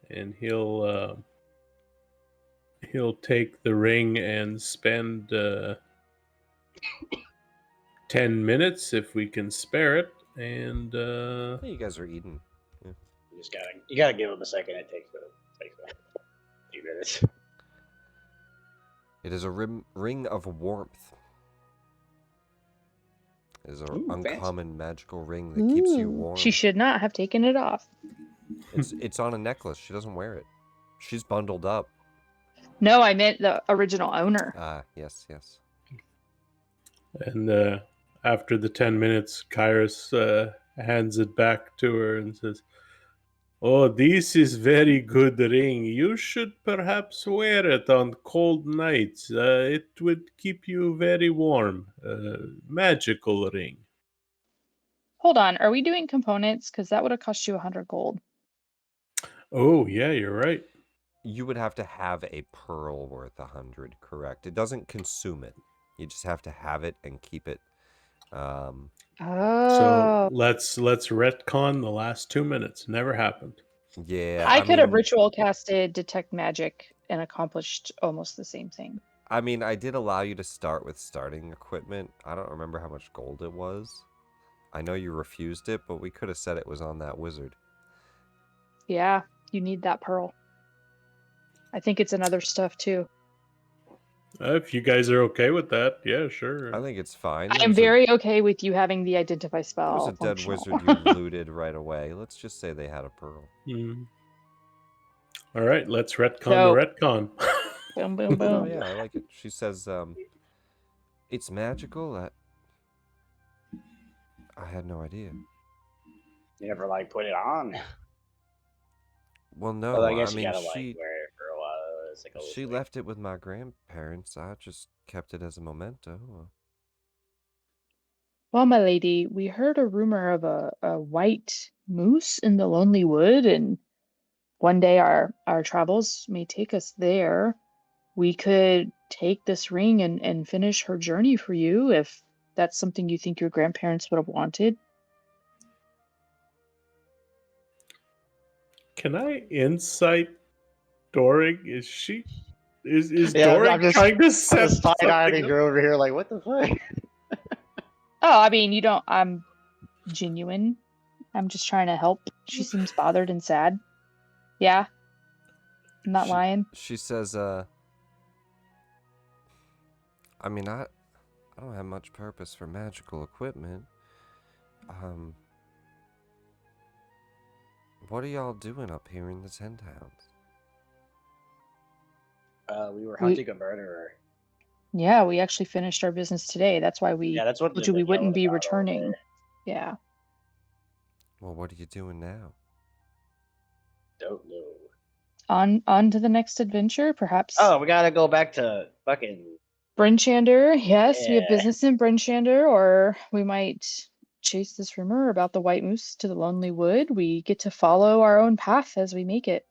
And he'll take the ring and spend 10 minutes if we can spare it. And Hey, you guys are eating. Yeah. You gotta give him a second. It takes a few minutes. It is a ring of warmth. It is an uncommon magical ring that keeps you warm. she should not have taken it off. It's on a necklace. She doesn't wear it. She's bundled up. No, I meant the original owner. Yes. And after the 10 minutes, Kairos hands it back to her and says, "Oh, this is very good ring. You should perhaps wear it on cold nights. It would keep you very warm. Magical ring." Hold on, are we doing components? Because that would have cost you 100 gold. Oh, yeah, you're right. You would have to have a pearl worth 100, correct? It doesn't consume it. You just have to have it and keep it. Oh. So let's retcon the last 2 minutes. Never happened. Yeah, I could have ritual casted detect magic and accomplished almost the same thing. I mean, I did allow you to start with starting equipment. I don't remember how much gold it was. I know you refused it, but we could have said it was on that wizard. Yeah, you need that pearl. I think it's in other stuff too. If you guys are okay with that, yeah, sure. I think it's fine. I'm very okay with you having the identify spell. It was a dead functional. wizard you looted right away. Let's just say they had a pearl. All right, let's retcon So- the retcon. Boom, boom, boom. Oh yeah, I like it. She says, it's magical. I had no idea. You never put it on. Well, no. Well, I guess mean, you gotta she wear it for a while. It's she left it with my grandparents. I just kept it as a memento. Well, my lady, we heard a rumor of a white moose in the Lonely Wood, and one day our travels may take us there. We could take this ring and finish her journey for you if that's something you think your grandparents would have wanted. Can I insight Dorig? Is Yeah, Dorig I'm just- trying to I'm set just side-eyeing something her over here like, what the fuck? Oh, I mean, I'm genuine. I'm just trying to help. She seems bothered and sad. Yeah. I'm not lying. She says, I mean, I don't have much purpose for magical equipment. What are y'all doing up here in the 10 towns? We were hunting a murderer. Yeah, we actually finished our business today. That's why we Yeah, that's what told the you we wouldn't be yellow dot over returning. there. Yeah. Well, what are you doing now? Don't know. On to the next adventure, perhaps. Oh, we gotta go back to fucking. Brinchander. Yes, we have Yeah. business in Brinchander, or we might chase this rumor about the white moose to the Lonely Wood. We get to follow our own path as we make it.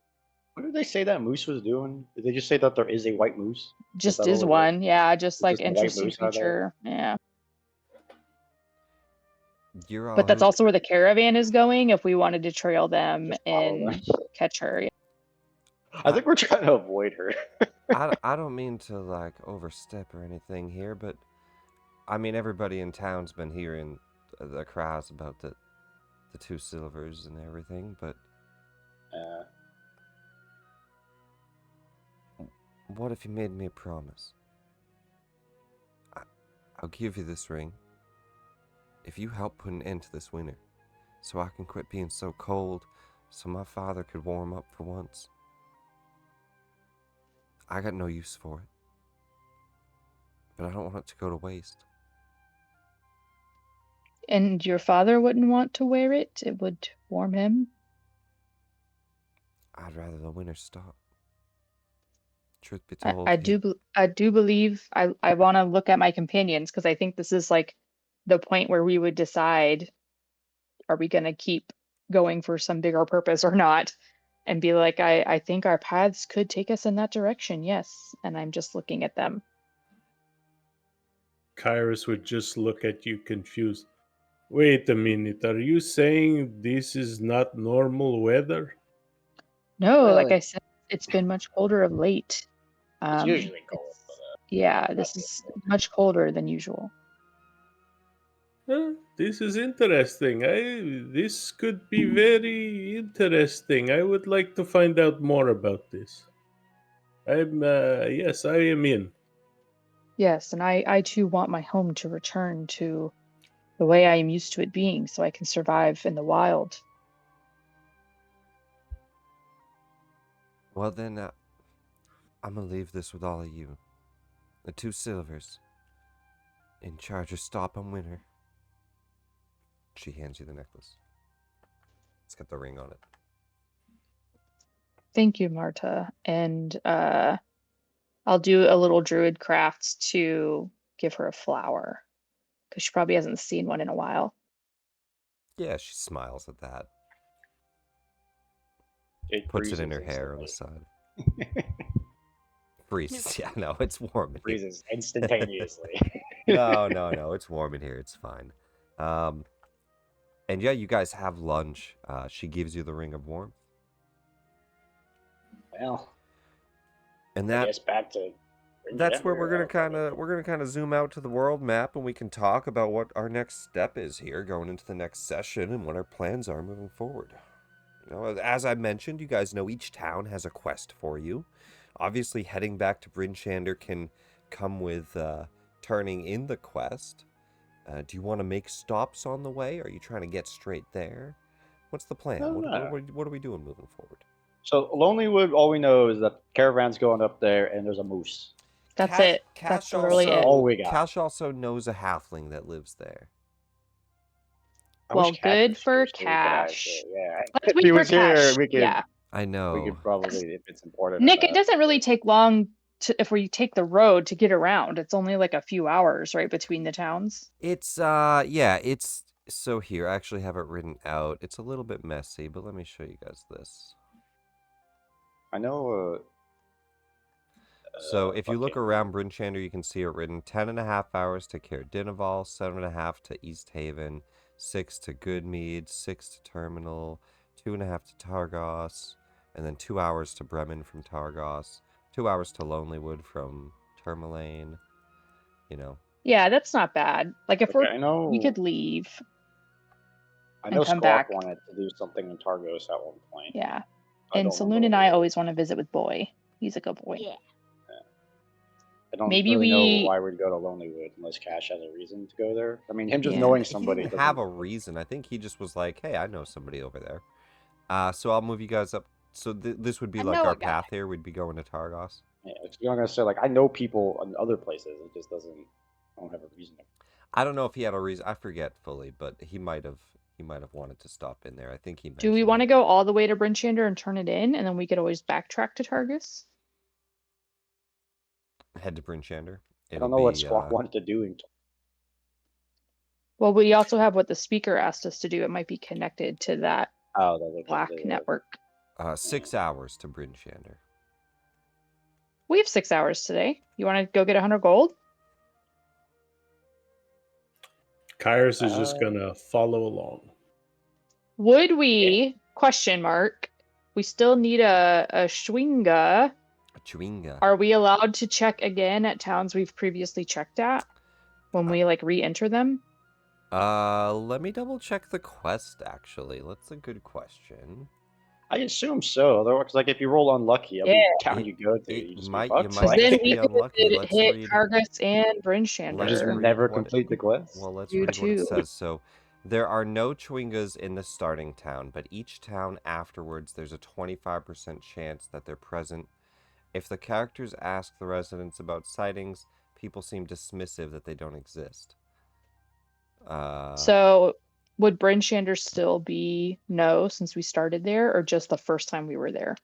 What did they say that moose was doing? Did they just say that there is a white moose? Just that is all it was? one. Yeah, just like Just a white interesting moose out there? creature. Yeah. You're all But that's who- also where the caravan is going if we wanted to trail them Just follow and catch her. Yeah. I think we're trying to avoid her. I don't mean to like overstep or anything here, but I mean everybody in town's been hearing the cries about the 2 silvers and everything, but what if you made me a promise? I'll give you this ring, if you help put an end to this winter, so I can quit being so cold, so my father could warm up for once. I got no use for it, but I don't want it to go to waste. And your father wouldn't want to wear it? It would warm him? I'd rather the winter stop. Truth be I, told, I do I do believe I want to look at my companions because I think this is like the point where we would decide, are we going to keep going for some bigger purpose or not, and be like, I think our paths could take us in that direction, yes. And I'm just looking at them. Kyrus would just look at you confused. Wait a minute, are you saying this is not normal weather? No, Well, like I said, it's been much colder of late. It's usually cold. Yeah, this is much colder than usual. This is interesting. This could be very interesting. I would like to find out more about this. Yes, I am in. Yes, and I too want my home to return to the way I am used to it being so I can survive in the wild. well then, I'm gonna leave this with all of you. The 2 silvers. In charge of stopping winter. She hands you the necklace. It's got the ring on it. Thank you, Marta. And I'll do a little druid crafts to give her a flower because she probably hasn't seen one in a while. Yeah, she smiles at that. It Puts it in her freezes hair on the instantly. side. Freezes. Yeah, no, it's warm in here. Freezes instantaneously. No, it's warm in here. It's fine. And yeah, you guys have lunch. She gives you the ring of warmth. Well, And I that guess back to that's where we're Gender, gonna kind of zoom out to the world map, and we can talk about what our next step is here, going into the next session, and what our plans are moving forward. You know, as I mentioned, you guys know each town has a quest for you. Obviously, heading back to Brinchander can come with turning in the quest. Do you want to make stops on the way? Are you trying to get straight there? What's the plan? What are we doing moving forward? So Lonelywood, all we know is that caravan's going up there and there's a moose. That's it. That's literally it. all we got. Cash also knows a halfling that lives there. I Well, wish Cash good was for here so we could Cash. actually- yeah. Let's If wait he for was here, Cash. we could. Yeah. I know. We could probably, if it's important. or Nick, it not. doesn't really take long if we take the road to get around. It's only like a few hours, right, between the towns. It's it's so here. I actually have it written out. It's a little bit messy, but let me show you guys this. I know. So if you look fucking- around Brinchander, you can see it written 10.5 hours to Caer Dineval, 7.5 to East Haven, 6 to Goodmead, 6 to Terminal, 2.5 to Targos, and then 2 hours to Bremen from Targos, 2 hours to Lonelywood from Termalaine. You know. Yeah, that's not bad. Like if Okay, I know. we could leave. I know come Squawk back. wanted to do something in Targos at one point. Yeah. I And don't Saloon remember and what I it was. always want to visit with Boy. He's a good boy. Yeah. I don't Maybe really know we- why we'd go to Lonelywood unless Cash has a reason to go there. I mean, him just Yeah. knowing He somebody didn't doesn't have a reason. I think he just was like, "Hey, I know somebody over there." So I'll move you guys up. So this would be I like know our a guy. path here. We'd be going to Targos. Yeah, I'm gonna say like I know people in other places. It just doesn't. I don't have a reason. I don't know if he had a reason. I forget fully, but he might have. He might have wanted to stop in there. I think he. Do we want to go all the way to Brinchander and turn it in, and then we could always backtrack to Targus? head to Brinchander? I don't know what Squawk wanted to do. Well, we also have what the speaker asked us to do. It might be connected to that Black network. 6 hours to Brinchander. We have 6 hours today. You want to go get 100 gold? Kyrus is just gonna follow along. Would we, question mark, we still need a Schwinga. A Chewinga. Are we allowed to check again at towns we've previously checked at when we like re-enter them? Let me double check the quest, actually. That's a good question. I assume so. Otherwise, like if you roll unlucky, every town you go to, you just be fucked. You might Because then just we be unlucky. could Let's hit read. Targos and Or Brinchander. just read never what- complete the quest. Well, let's You read what it too. says. So, there are no Chwingas in the starting town, but each town afterwards, there's a 25% chance that they're present. If the characters ask the residents about sightings, people seem dismissive that they don't exist. So would Brinchander still be no since we started there, or just the first time we were there?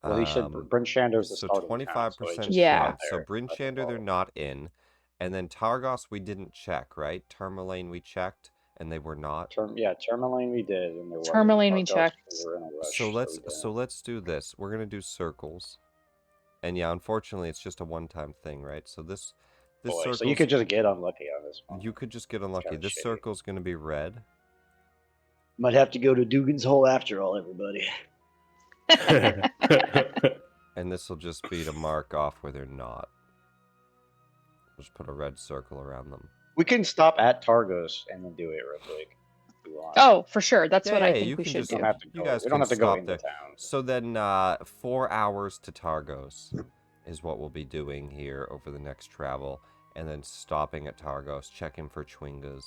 Well, you said Brinchander the so starting 25% town, so Yeah. chance. So Brinchander they're not in, and then Targos we didn't check, right? Termalaine we checked, and they were not. Termalaine we did, and there wasn't. Termalaine we Targos, checked. we were in a rush, So we let's do this. We're gonna do circles, and yeah, unfortunately it's just a one-time thing, right? So this circle. So you could just get unlucky on this one. You could just get unlucky. Kinda This shitty. circle's gonna be red. Might have to go to Dugan's Hole after all, everybody. And this will just be to mark off where they're not. Just put a red circle around them. We can stop at Targos and then do it real quick. If we want. Oh, for sure. That's what I Yeah, think you we can should just- do. We don't have to You go. guys We don't can have to go stop into there. town. So then 4 hours to Targos is what we'll be doing here over the next travel. And then stopping at Targos, checking for Chwingas.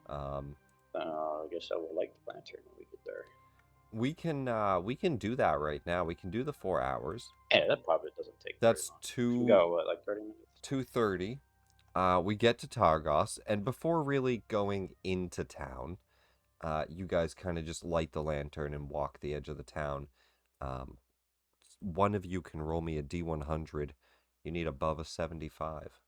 I guess I will light the lantern when we get there. We can do that right now. We can do the 4 hours. Yeah, that probably doesn't take. That's very long. We go what, like 30 minutes? 2:30. We get to Targos, and before really going into town, you guys kind of just light the lantern and walk the edge of the town. One of you can roll me a D100. You need above a 75.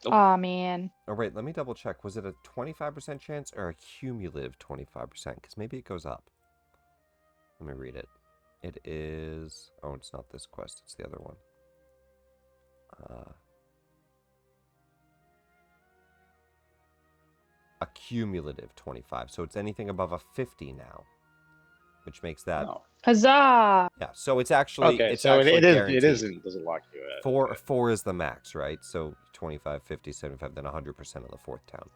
Oh man. Oh, wait, let me double check. Was it a 25% chance or a cumulative 25%? Because maybe it goes up. Let me read it. It is... Oh, it's not this quest. It's the other one. A cumulative 25. So it's anything above a 50 now. Which makes that... No. Huzzah! Yeah, so it's actually... Okay, it's so actually it guaranteed. doesn't lock you out. Four is the max, right? So 25, 50, 75, then 100% of the fourth town.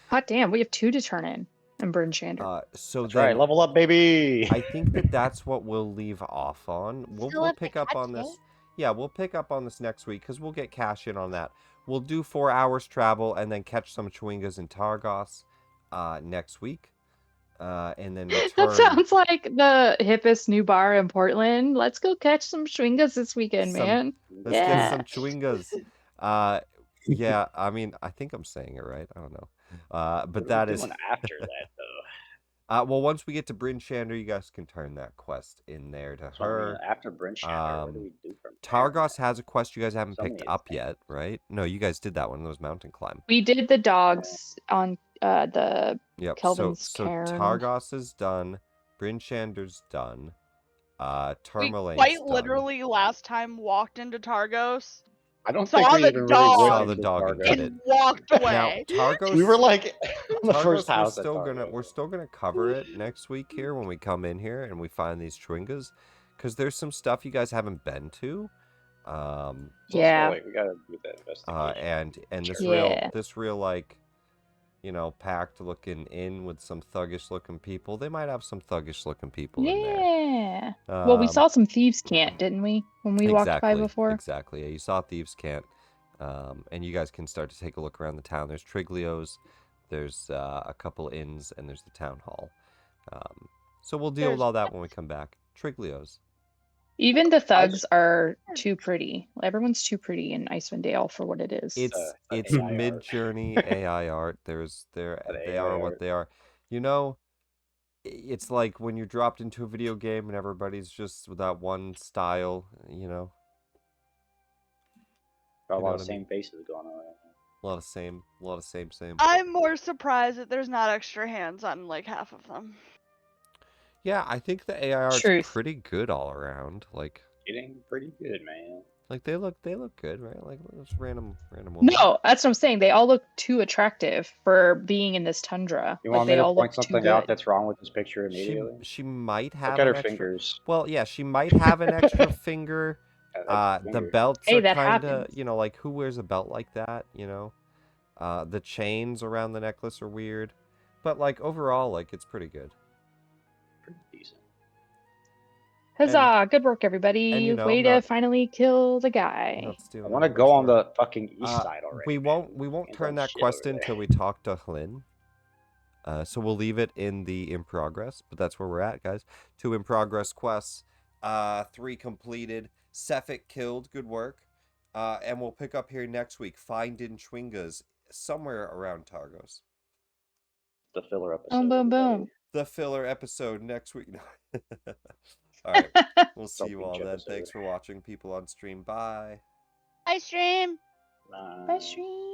Hot damn, we have 2 to turn in Brinchander. So That's then, right, level up, baby. I think that's what we'll leave off on. We'll pick up on this. Yeah, we'll pick up on this next week because we'll get cash in on that. We'll do 4 hours travel and then catch some Chwingas in Targos next week. And then return. That sounds like the hippest new bar in Portland. Let's go catch some Chwingas this weekend, man. Let's get some Chwingas. Yeah, I mean, I think I'm saying it right. I don't know. But that is after that though. Well, once we get to Brinchander, you guys can turn that quest in there to her. After Brinchander, what do we do from there? Targos has a quest you guys haven't So picked many up things. yet, right? No, you guys did that one. That was mountain climb. We did the dogs on the Yep. Kelvin's so cairn. Targos is done. Brinchander's done. We Termalaine's quite done. literally last time walked into Targos I don't Saw think we the even dog. really Saw went the into dog and Targos. did it. and walked Now, away. Targos. We were like on the Targos, first house. We're still gonna cover it next week here when we come in here and we find these Chwingas, because there's some stuff you guys haven't been to. Yeah. we gotta do that investigation. And this Yeah. real like, you know, packed looking inn with some thuggish looking people. They might have some thuggish looking people in there. Yeah. Well, we Um, saw some thieves' cant, didn't we? When we walked by before. Exactly. Yeah, you saw Thieves' Cant. And you guys can start to take a look around the town. There's Triglio's, there's a couple inns, and there's the town hall. So we'll deal with There's- all that when we come back. Triglio's. Even the thugs are too pretty. Everyone's too pretty in Icewindale for what it is. It's AI art. mid-journey AI art. They AI are what art. they are. You know, it's like when you're dropped into a video game and everybody's just with that one style, you know. Got a You know lot what of I mean? same faces going on right now. A lot of same. I'm more surprised that there's not extra hands on like half of them. Yeah, I think the AI art's Truth. pretty good all around. Like Getting pretty good, man. they look good, right? Like just random woman. No, that's what I'm saying. They all look too attractive for being in this tundra. You Like want me they to all point look too something good. out that's wrong with this picture immediately? She might have Look at an her extra... fingers. Well, yeah, she might have an extra finger. That The finger. belts Hey, are that kind of, happens. you know, like who wears a belt like that, you know? The chains around the necklace are weird. but like overall, like it's pretty good. Pretty decent. Huzzah! Good work, everybody. and, you know, Way I'm to not- finally kill the guy. Not I stealing want to everybody's go on work. the fucking east side already. We man. won't Can't turn done that shit quest over in there. until we talk to Hlyn. So we'll leave it in the in progress, but that's where we're at, guys. 2 in progress quests, 3 completed. Sephic killed, good work. And we'll pick up here next week. Finding Chwingas somewhere around Targos. The filler episode. Boom, boom, everybody. boom. The filler episode next week. All right, we'll see you Self-beach all then. episode. Thanks for watching, people on stream. Bye. I stream. Bye, stream.